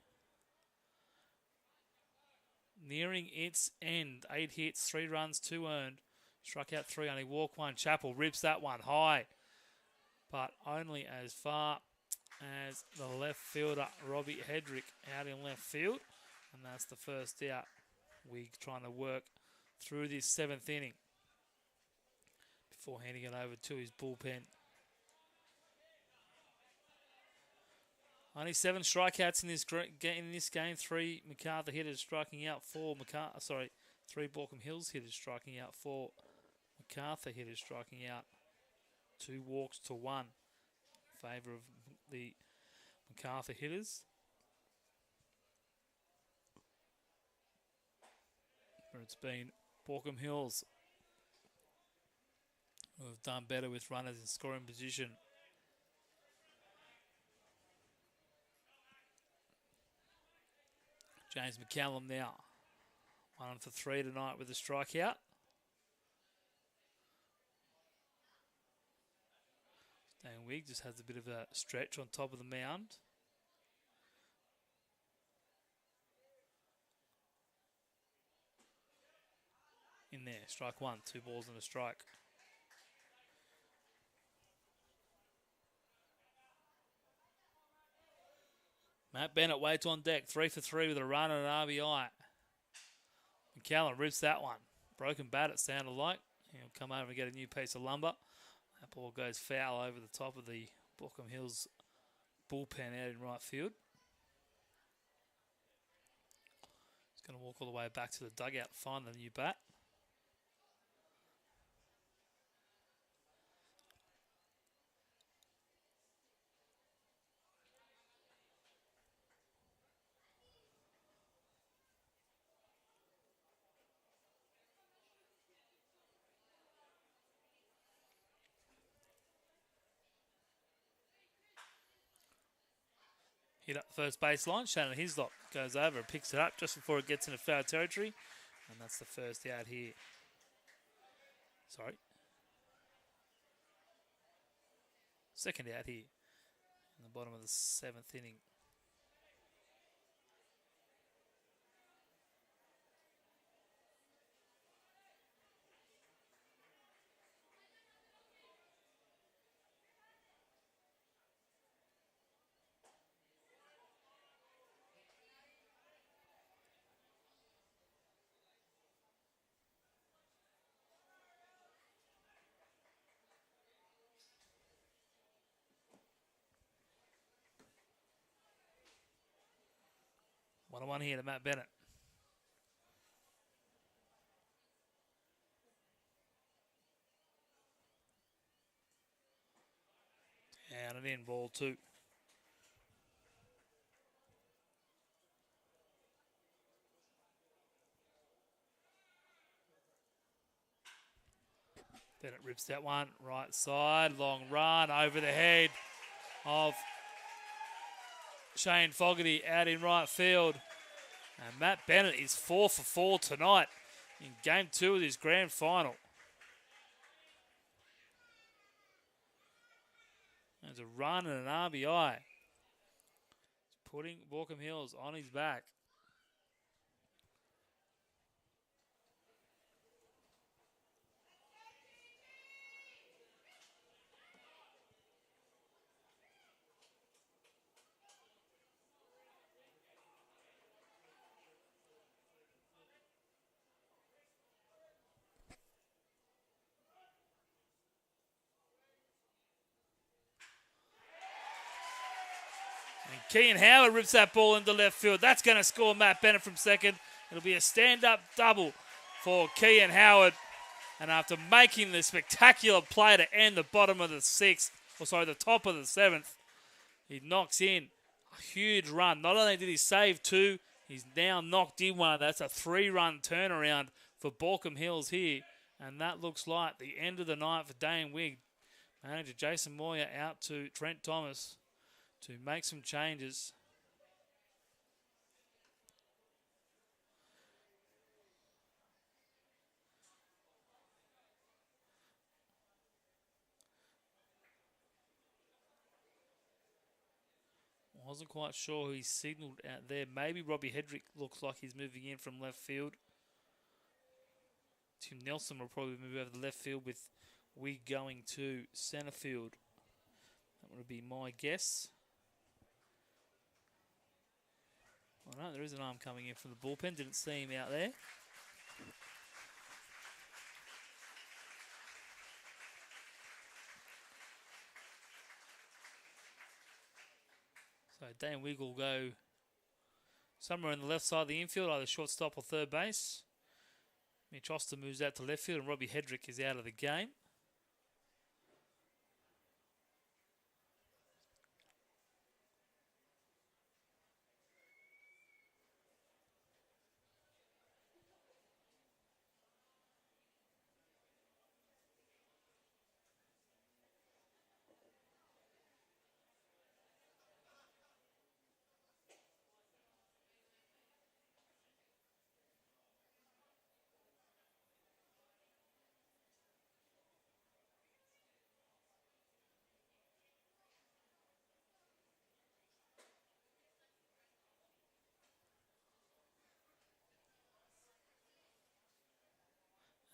[SPEAKER 1] nearing its end. 8 hits, 3 runs, 2 earned. Struck out 3, only walked 1. Chappell rips that one high, but only as far as the left fielder, Robbie Hedrick, out in left field. And that's the first out. Wigg trying to work through this 7th inning before handing it over to his bullpen. Only 7 strikeouts in this game. 3 Macarthur hitters striking out, 3 Baulkham Hills hitters striking out, 4 Macarthur hitters striking out. 2 walks to 1 in favour of the Macarthur hitters. But it's been Baulkham Hills who have done better with runners in scoring position. James McCallum now 1 for 3 tonight with a strikeout. Dane Wigg just has a bit of a stretch on top of the mound. In there, strike 1, 2 balls and a strike. Matt Bennett waits on deck, 3 for 3 with a run and an RBI. McCallum rips that one. Broken bat, it sounded like. He'll come over and get a new piece of lumber. That ball goes foul over the top of the Baulkham Hills bullpen out in right field. He's going to walk all the way back to the dugout to find the new bat. Hit up the first baseline. Shannon Hislop goes over and picks it up just before it gets into foul territory. And that's the first out here. Sorry. Second out here in the bottom of the 7th inning. One here to Matt Bennett. Down and in, ball 2. Bennett rips that one, right side, long run over the head of Shane Fogarty out in right field. And Matt Bennett is 4 for 4 tonight in Game 2 of this grand final. There's a run and an RBI. He's putting Baulkham Hills on his back. And Kean Howard rips that ball into left field. That's going to score Matt Bennett from second. It'll be a stand-up double for Kean Howard. And after making the spectacular play to end the bottom of the 6th, the top of the 7th. He knocks in a huge run. Not only did he save 2, he's now knocked in 1. That's a 3-run turnaround for Baulkham Hills here. And that looks like the end of the night for Dane Wigg. Manager Jason Moyer out to Trent Thomas to make some changes. Wasn't quite sure who he signalled out there. Maybe Robbie Hedrick looks like he's moving in from left field. Tim Nelson will probably move over to left field with Wigg going to centre field. That would be my guess. Oh no, there is an arm coming in from the bullpen. Didn't see him out there. So Dane Wigg will go somewhere on the left side of the infield, either shortstop or third base. Mitch Oster moves out to left field and Robbie Hedrick is out of the game.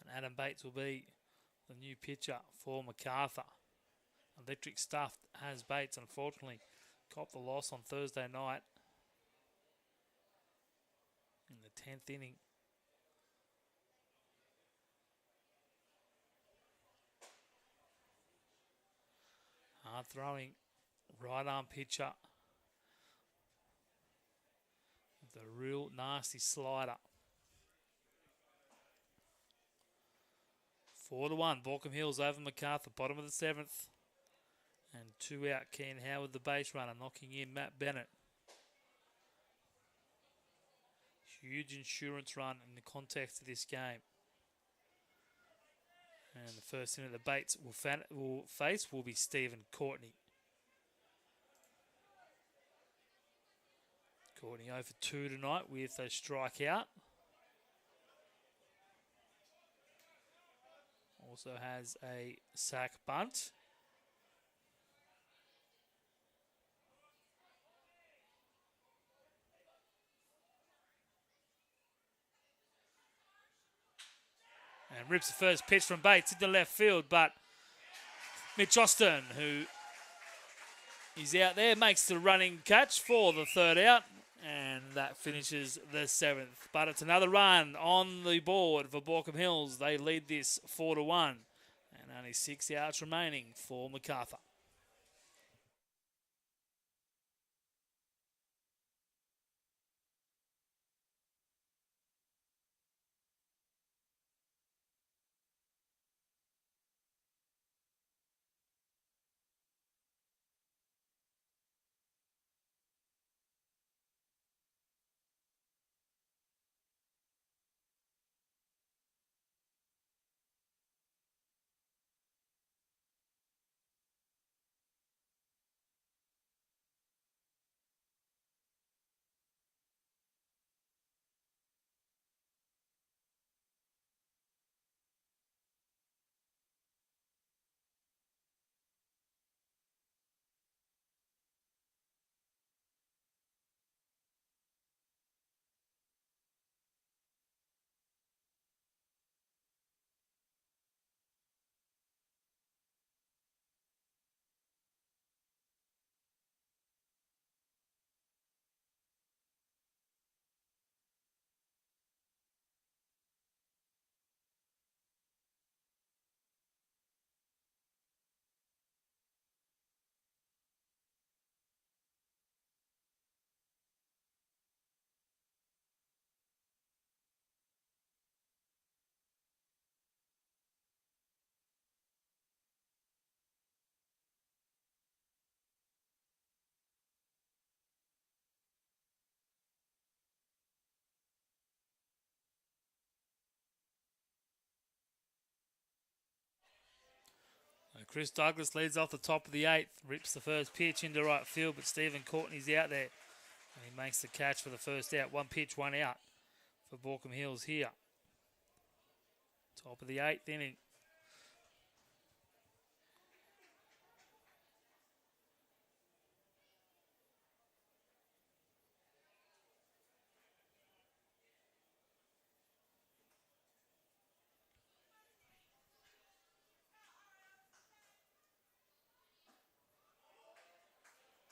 [SPEAKER 1] And Adam Bates will be the new pitcher for Macarthur. Electric stuff has Bates, unfortunately. Copped the loss on Thursday night in the 10th inning. Hard throwing right arm pitcher with a real nasty slider. 4-1, Baulkham Hills over Macarthur, bottom of the 7th. And 2 out, Ken Howard, the base runner, knocking in Matt Bennett. Huge insurance run in the context of this game. And the first hitter the Bates will face will be Stephen Courtney. Courtney 0 for 2 tonight with a strikeout. Also has a sack bunt. And rips the first pitch from Bates into left field, but Mitch Austin, who is out there, makes the running catch for the 3rd out, and that finishes the 7th. But it's another run on the board for Baulkham Hills. They lead this 4-1, and only 6 outs remaining for Macarthur. Chris Douglas leads off the top of the 8th. Rips the first pitch into right field, but Stephen Courtney's out there. And he makes the catch for the first out. 1 pitch, 1 out for Baulkham Hills here. Top of the 8th inning.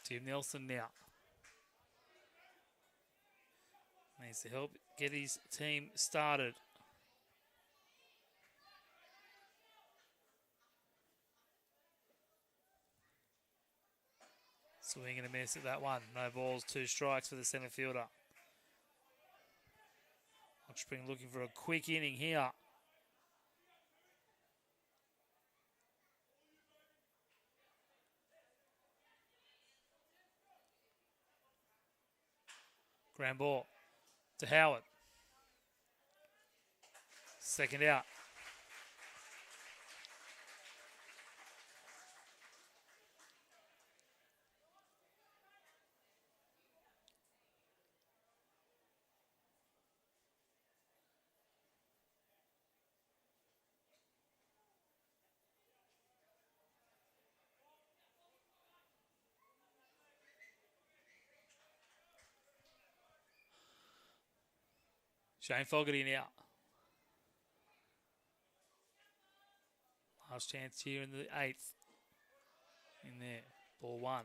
[SPEAKER 1] Tim Nelson now. Needs to help get his team started. Swing and a miss at that one. No balls, 2 strikes for the centre fielder. Hot Spring looking for a quick inning here. Ground ball to Howard. Second out. Shane Fogarty now. Last chance here in the 8th. In there. Ball 1.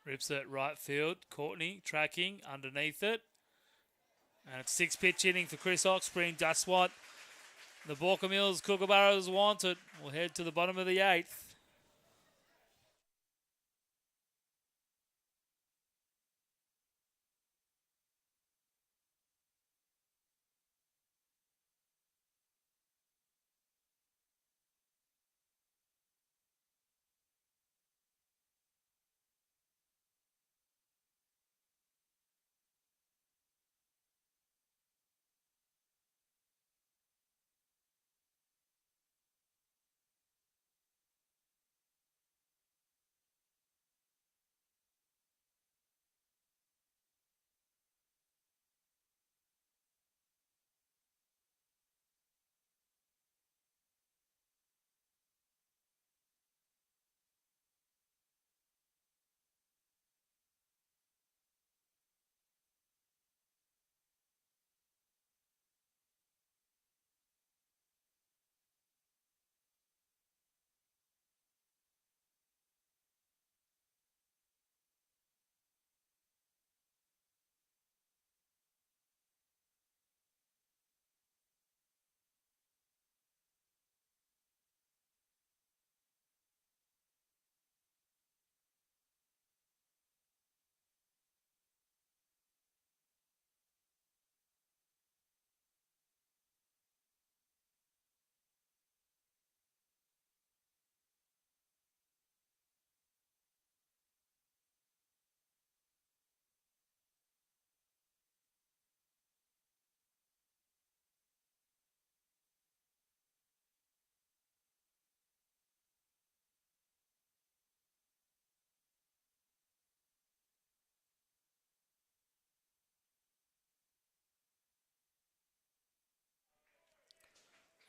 [SPEAKER 1] Rips it right field. Courtney tracking underneath it. And it's 6-pitch inning for Chris Oxspring. Just what the Baulkham Hills Kookaburras wanted. We'll head to the bottom of the 8th.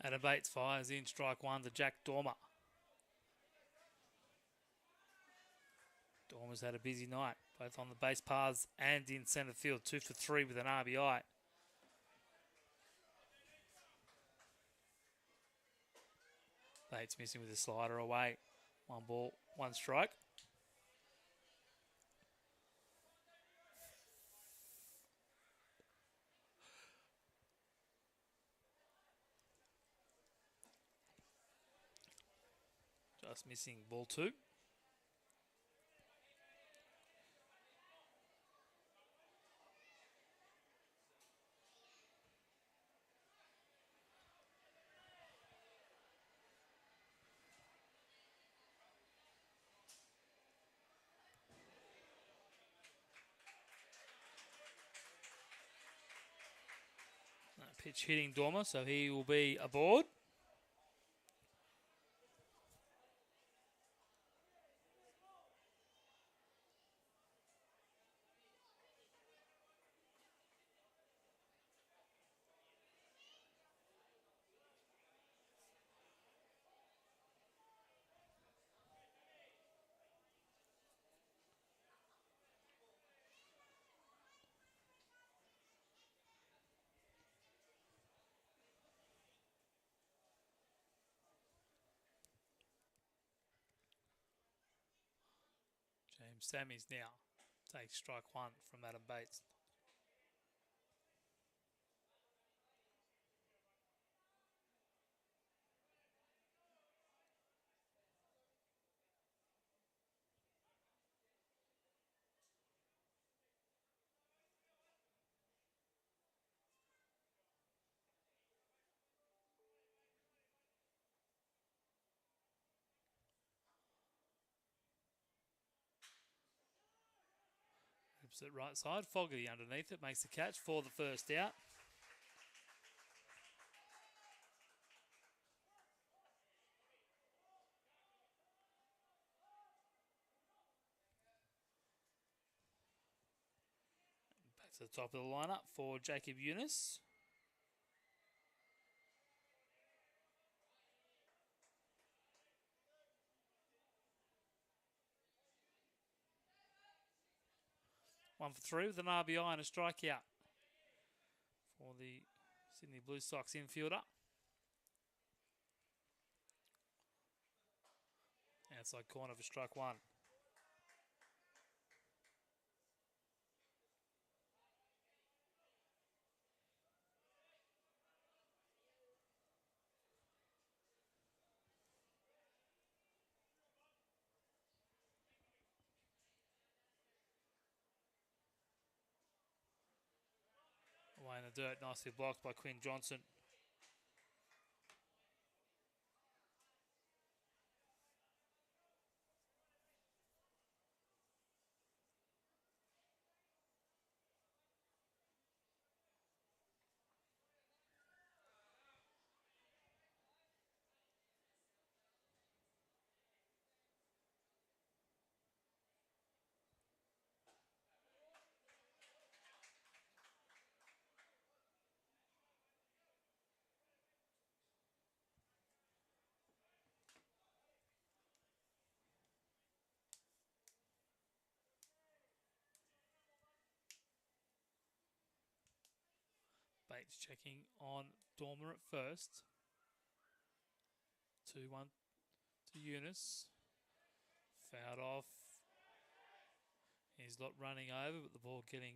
[SPEAKER 1] Adam Bates fires in strike 1 to Jack Dormer. Dormer's had a busy night, both on the base paths and in centre field. 2 for 3 with an RBI. Bates missing with a slider away. 1 ball, 1 strike. Just missing ball 2. pitch hitting Dormer, so he will be aboard. James Sammys now takes strike one from Adam Bates. Opposite right side, Fogarty underneath it, makes the catch for the first out. Back to the top of the lineup for Jacob Eunice. One for three with an RBI and a strikeout for the Sydney Blue Sox infielder. Outside corner for strike one. Away in the dirt, nicely blocked by Quinn Johnson. Bates checking on Dormer at first. 2-1 to Eunice. Fouled off. He's not running over, but the ball getting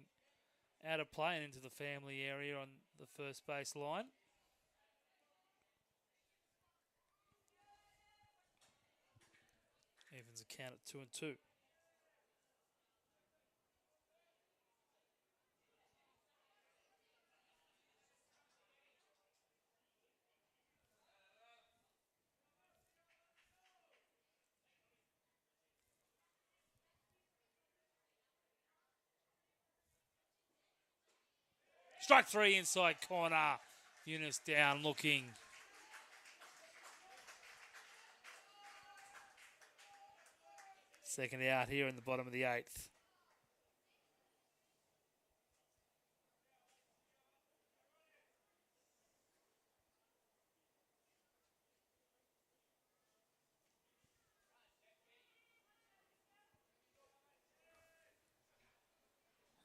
[SPEAKER 1] out of play and into the family area on the first base line. Evans a count at 2-2. Strike three inside corner. Eunice down looking. Second out here in the bottom of the eighth.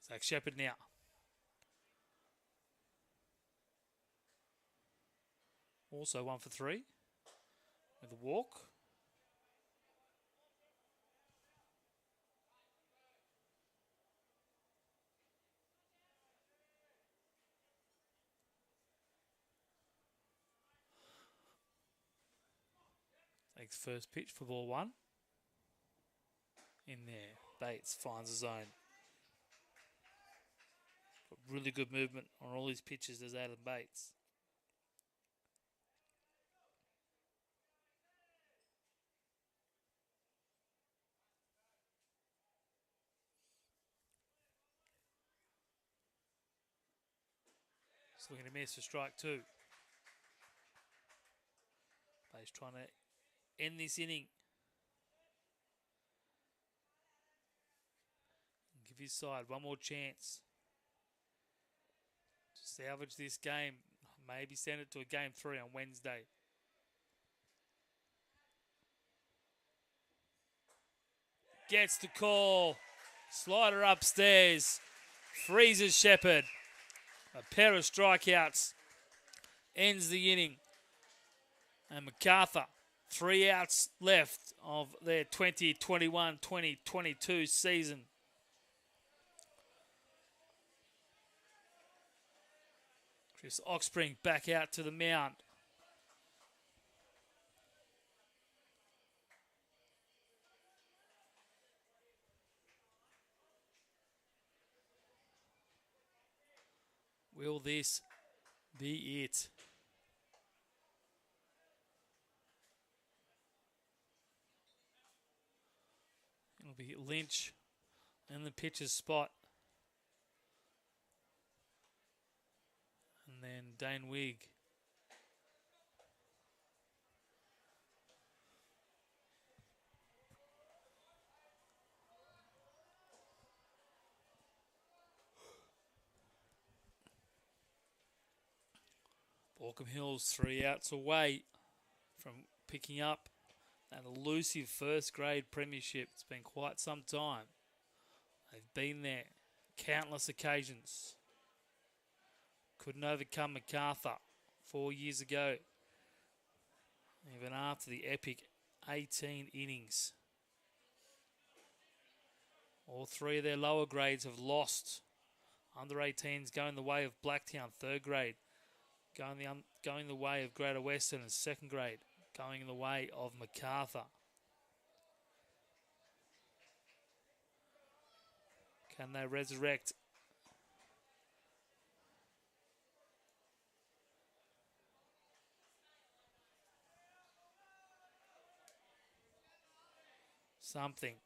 [SPEAKER 1] Zach Shepherd now. Also 1 for 3 with a walk. Takes first pitch for ball one. In there, Bates finds a zone. Got really good movement on all his pitches as Adam Bates. Swinging a miss for strike 2. But he's trying to end this inning. Give his side one more chance to salvage this game. Maybe send it to a game 3 on Wednesday. Gets the call. Slider upstairs. Freezes Shepherd. A pair of strikeouts. Ends the inning. And Macarthur, 3 outs left of their 2021-2022 season. Chris Oxspring back out to the mound. Will this be it? It'll be Lynch in the pitcher's spot. And then Dane Wigg. Baulkham Hills 3 outs away from picking up an elusive first grade premiership. It's been quite some time. They've been there countless occasions. Couldn't overcome Macarthur 4 years ago, even after the epic 18 innings. All 3 of their lower grades have lost. Under 18s going the way of Blacktown, 3rd grade. Going the way of Greater Western in 2nd grade. Going in the way of Macarthur. Can they resurrect? Something.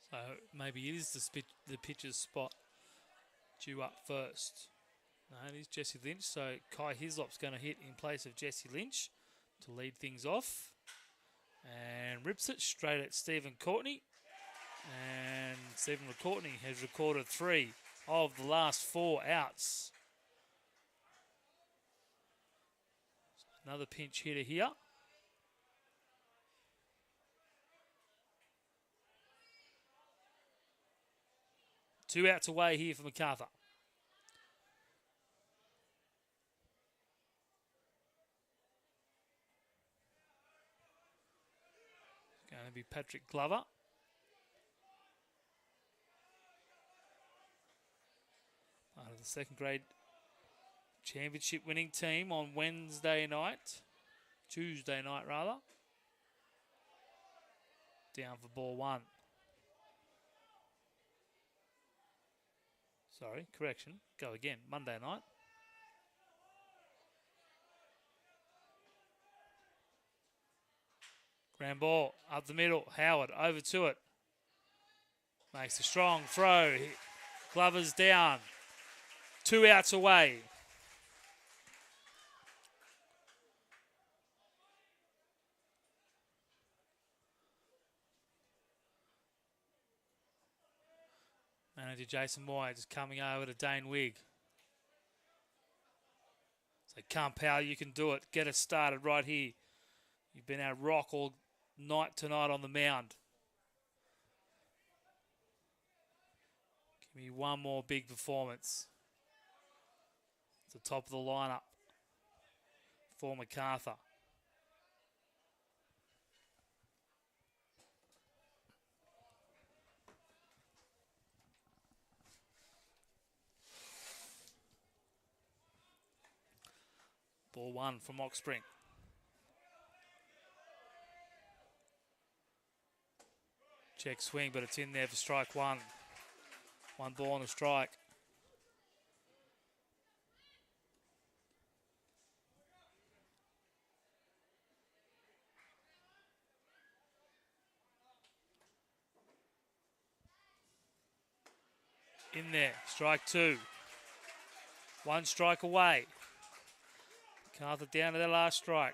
[SPEAKER 1] So maybe it is the pitcher's spot due up first. No, it is Jesse Lynch. So Kai Hislop's going to hit in place of Jesse Lynch to lead things off. And rips it straight at Stephen Courtney. And Stephen Courtney has recorded 3 of the last 4 outs. Another pinch hitter here. Two outs away here for Macarthur. Going to be Patrick Glover. Part of the 2nd grade championship winning team on Tuesday night rather. Down for ball 1. Sorry, correction. Go again. Monday night. Ground ball up the middle. Howard over to it. Makes a strong throw. Glover's down. 2 outs away. Manager Jason Moore just coming over to Dane Wigg. So come pal, you can do it. Get it started right here. You've been our rock all night tonight on the mound. Give me one more big performance. It's the top of the lineup for Macarthur. Ball 1 from Oxspring. Check swing, but it's in there for strike 1. 1 ball and a strike. in there. Strike two. One strike away. Macarthur down to their last strike.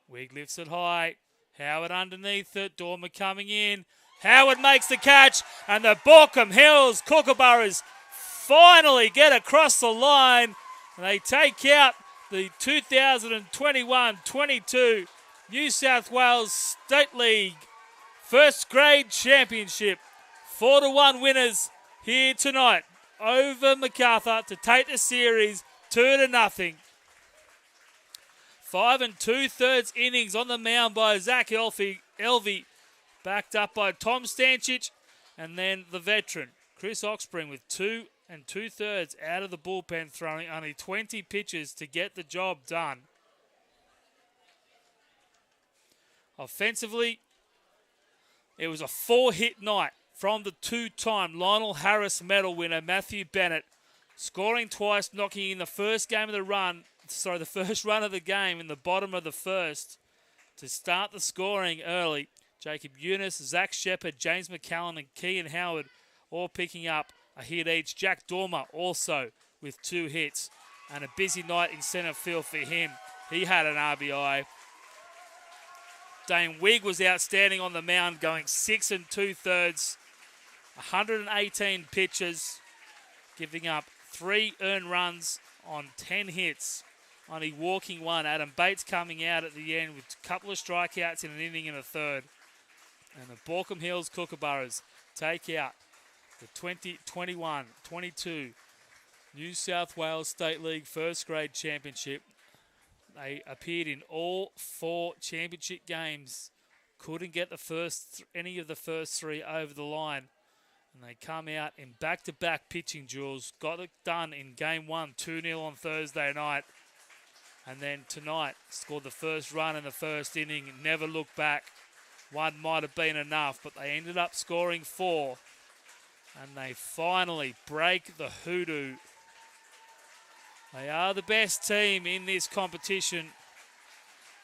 [SPEAKER 1] Wig lifts it high. Howard underneath it. Dormer coming in. Howard makes the catch. And the Baulkham Hills Kookaburras finally get across the line. And they take out the 2021-22 New South Wales State League First Grade Championship. 4-1 winners here tonight over Macarthur to take the series 2-0. 5 2/3 innings on the mound by Zach Elvey, backed up by Tom Stanchich, and then the veteran, Chris Oxspring, with 2 2/3 out of the bullpen, throwing only 20 pitches to get the job done. Offensively, it was a 4-hit night from the two-time Lionel Harris medal winner, Matthew Bennett, scoring twice, knocking in the first run of the game in the bottom of the first to start the scoring early. Jacob Eunice, Zach Shepherd, James McCallum and Kean Howard all picking up a hit each. Jack Dormer also with 2 hits, and a busy night in centre field for him. He had an RBI. Dane Wigg was outstanding on the mound, going 6 2/3, 118 pitches, giving up 3 earned runs on 10 hits. Only walking 1. Adam Bates coming out at the end with a couple of strikeouts in an inning and a third. And the Baulkham Hills Kookaburras take out the 2021-22 New South Wales State League First Grade Championship. They appeared in all 4 championship games. Couldn't get any of the first 3 over the line. And they come out in back-to-back pitching duels. Got it done in Game 1, 2-0 on Thursday night. And then tonight, scored the first run in the first inning. Never looked back. 1 might have been enough, but they ended up scoring 4. And they finally break the hoodoo. They are the best team in this competition.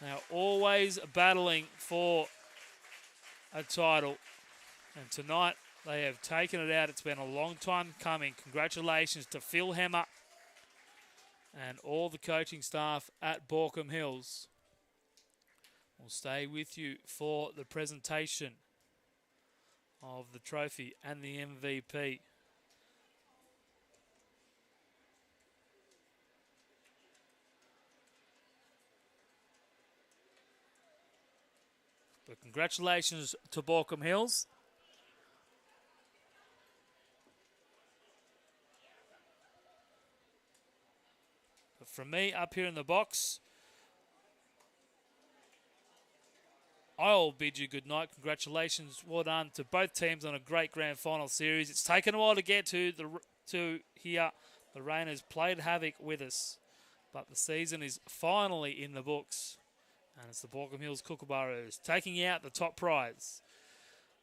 [SPEAKER 1] They are always battling for a title. And tonight, they have taken it out. It's been a long time coming. Congratulations to Phil Hemmer and all the coaching staff at Baulkham Hills. We'll stay with you for the presentation of the trophy and the MVP. But congratulations to Baulkham Hills. But from me up here in the box, I'll bid you good night. Congratulations, well done to both teams on a great grand final series. It's taken a while to get to here. The rain has played havoc with us, but the season is finally in the books, and it's the Baulkham Hills Kookaburras taking out the top prize.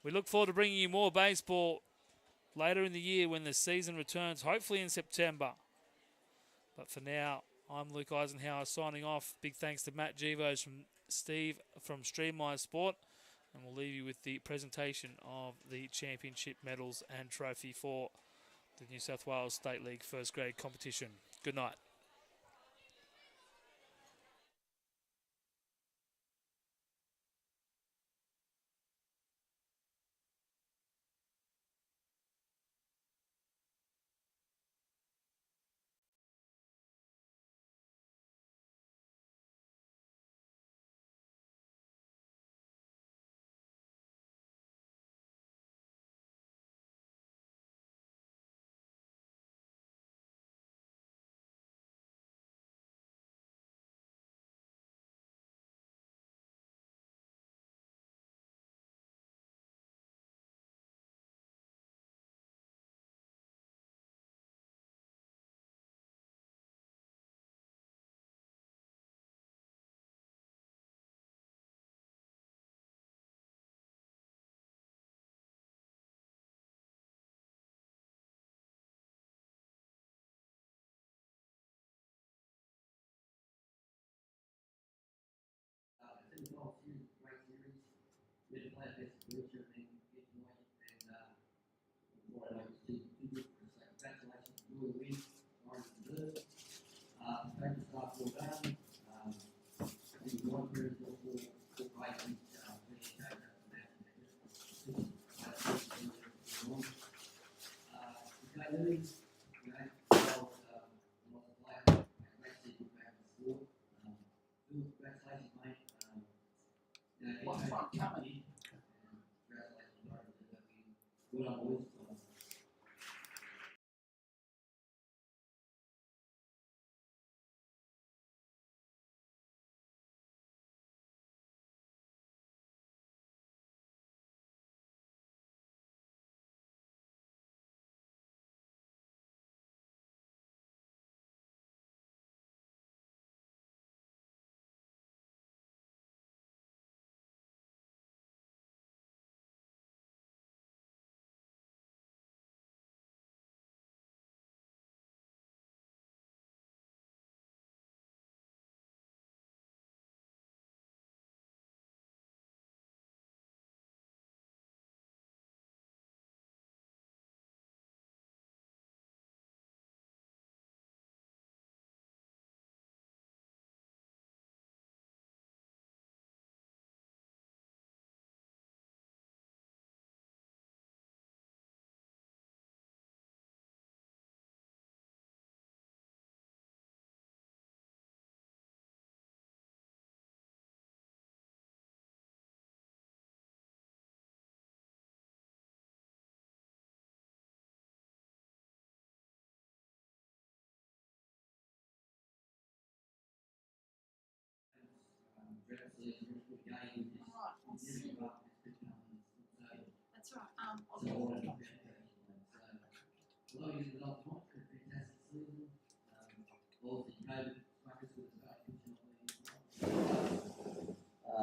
[SPEAKER 1] We look forward to bringing you more baseball later in the year when the season returns, hopefully in September. But for now, I'm Luke Eisenhower signing off. Big thanks to Matt Givos from Steve from Streamline Sport, and we'll leave you with the presentation of the championship medals and trophy for the New South Wales State League First Grade competition. Good night.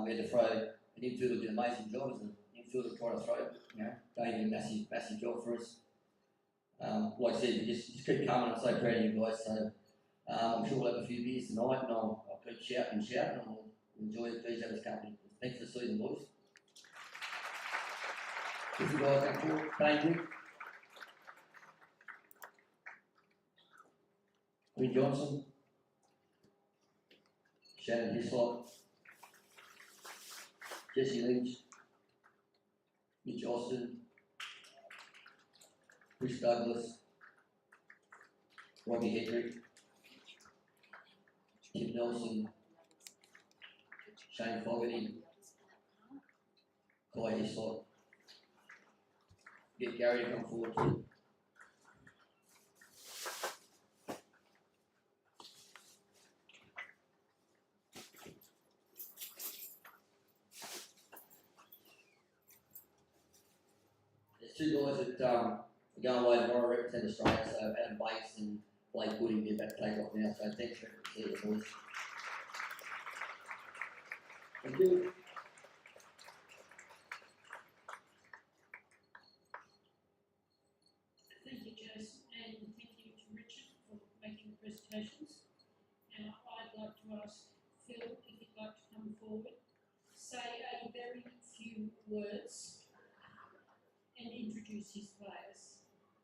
[SPEAKER 2] We had to throw an infielder did an amazing job as an infielder trying to throw, going a massive job for us. Like I said, you just keep coming. I'm so proud of you guys. So I'm sure we'll have a few beers tonight, and I'll keep shouting, and we'll enjoy each other's company. Thanks for the season, boys. Thank you guys. Thank you. Quinn Johnson, Shannon Hislop, Jesse Lynch, Mitch Austin, Chris Douglas, Robbie Hendrick, Tim Nelson, Shane Fogarty, Kai Hislop. Get Gary to come forward too. There's two guys that are going away tomorrow to represent Australia, so Adam Bates and Blake Woody get back to take off now, so thanks for seeing the boys. Thank you.
[SPEAKER 3] Thank you, Jason, and thank you to Richard for making the presentations. And I'd like to ask Phil if he'd like to come forward, say a very few words, and introduce his players.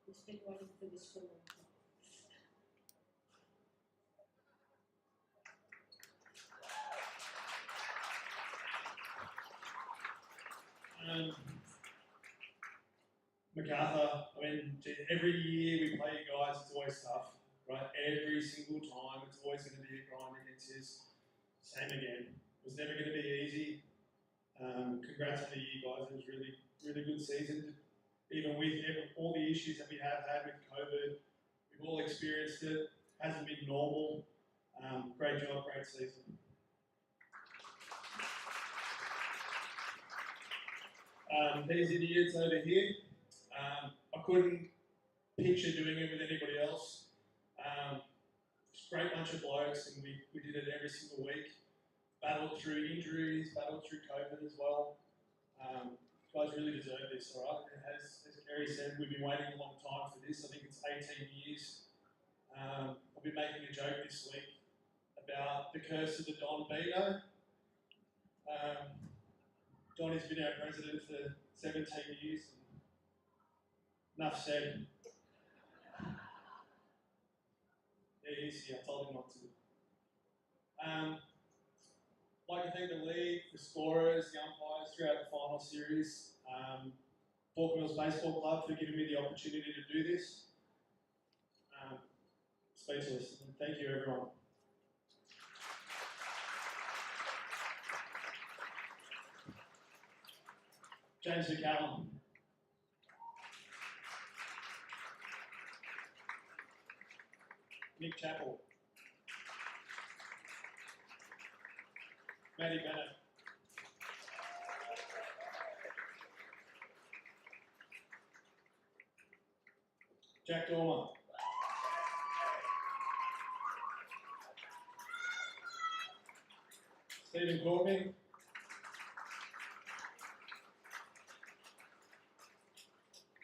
[SPEAKER 3] He's been waiting for this for a long time.
[SPEAKER 4] Macarthur, I mean, every year we play you guys, it's always tough, right? Every single time, it's always going to be a grind against us. Same again. It was never going to be easy. Congrats on the year, guys. It was really, really good season. Even with all the issues that we have had with COVID, we've all experienced it. Hasn't been normal. Great job, great season. These idiots over here. I couldn't picture doing it with anybody else. Just a great bunch of blokes, and we did it every single week. Battled through injuries, battled through COVID as well. You guys really deserve this, all right? As Gary said, we've been waiting a long time for this. I think it's 18 years. I've been making a joke this week about the curse of the Don Beano. Donny's been our president for 17 years. Enough said. he's here. I told him not to. I'd like to thank the league, the scorers, the umpires throughout the final series. Baulkham Baseball Club for giving me the opportunity to do this. Speechless. And thank you, everyone. James McCallum. Nick Chappell. Matty Bennett. Jack Dormer. Stephen Courtney.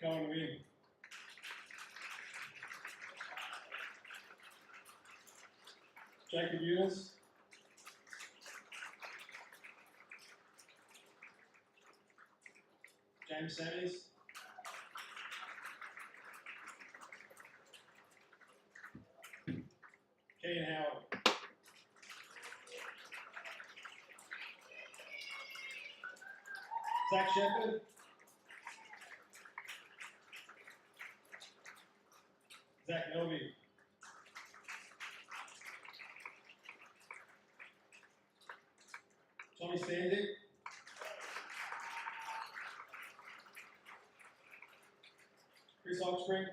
[SPEAKER 4] Cohen Wynn. Jacob Eunice. James Sammies. Kean Howard. Zach Shepherd. Zach Nelby. Tommy Stanzik. Chris Oxspring.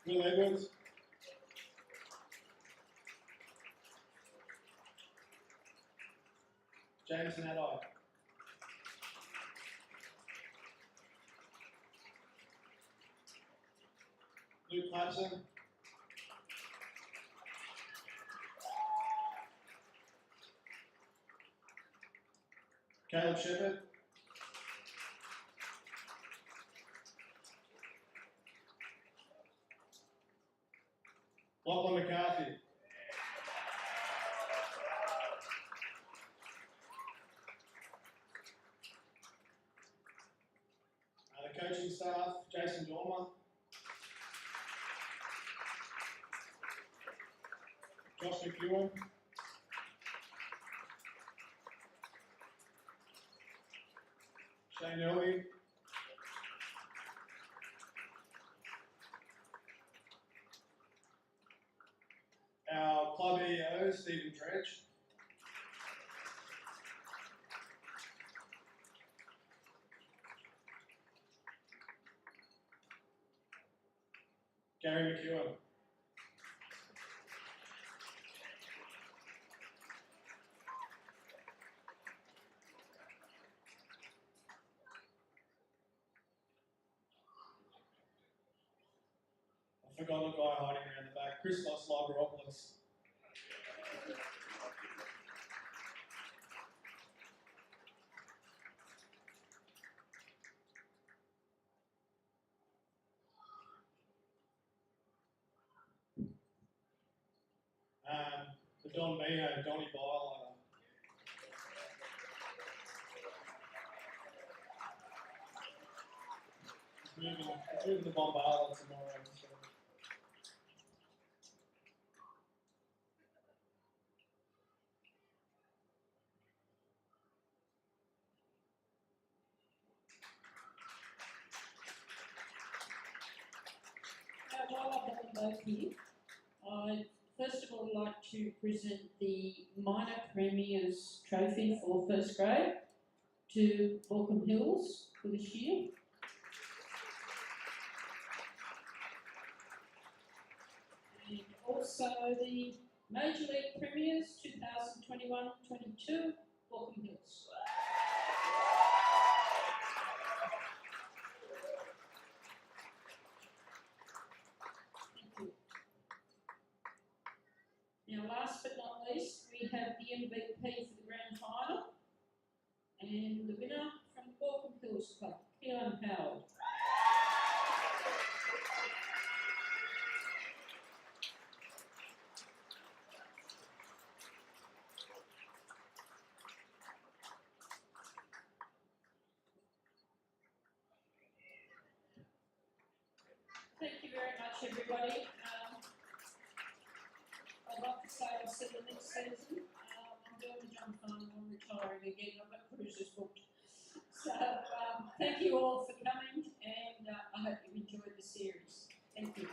[SPEAKER 4] Will Edwards. James Nadai. Luke Clapson. Caleb Shepherd. Lachlan McCarthy. The coaching staff, Jason Dormer. Josh McEwen. Shane Elby. Our club EO, Stephen Dredge. Gary McEwen. I forgot the guy hiding around the back, Christos Liberopoulos. The Don Mino, Donnie Byler. He's moving the Bombala tomorrow. So.
[SPEAKER 3] While I've got them both here, I'd first of all like to present the Minor Premiers Trophy for first grade to Baulkham Hills for this year. And also the Major League Premiers 2021-22 Baulkham Hills. Now, last but not least, we have the MVP for the Grand Final, and the winner from the Baulkham Hills Club, Keelan Howard. much, everybody. I'd like to say I'll see you next season. I'm doing the jump farm. I'm retiring again. I've got cruises booked. So thank you all for coming, and I hope you enjoyed the series. Thank you.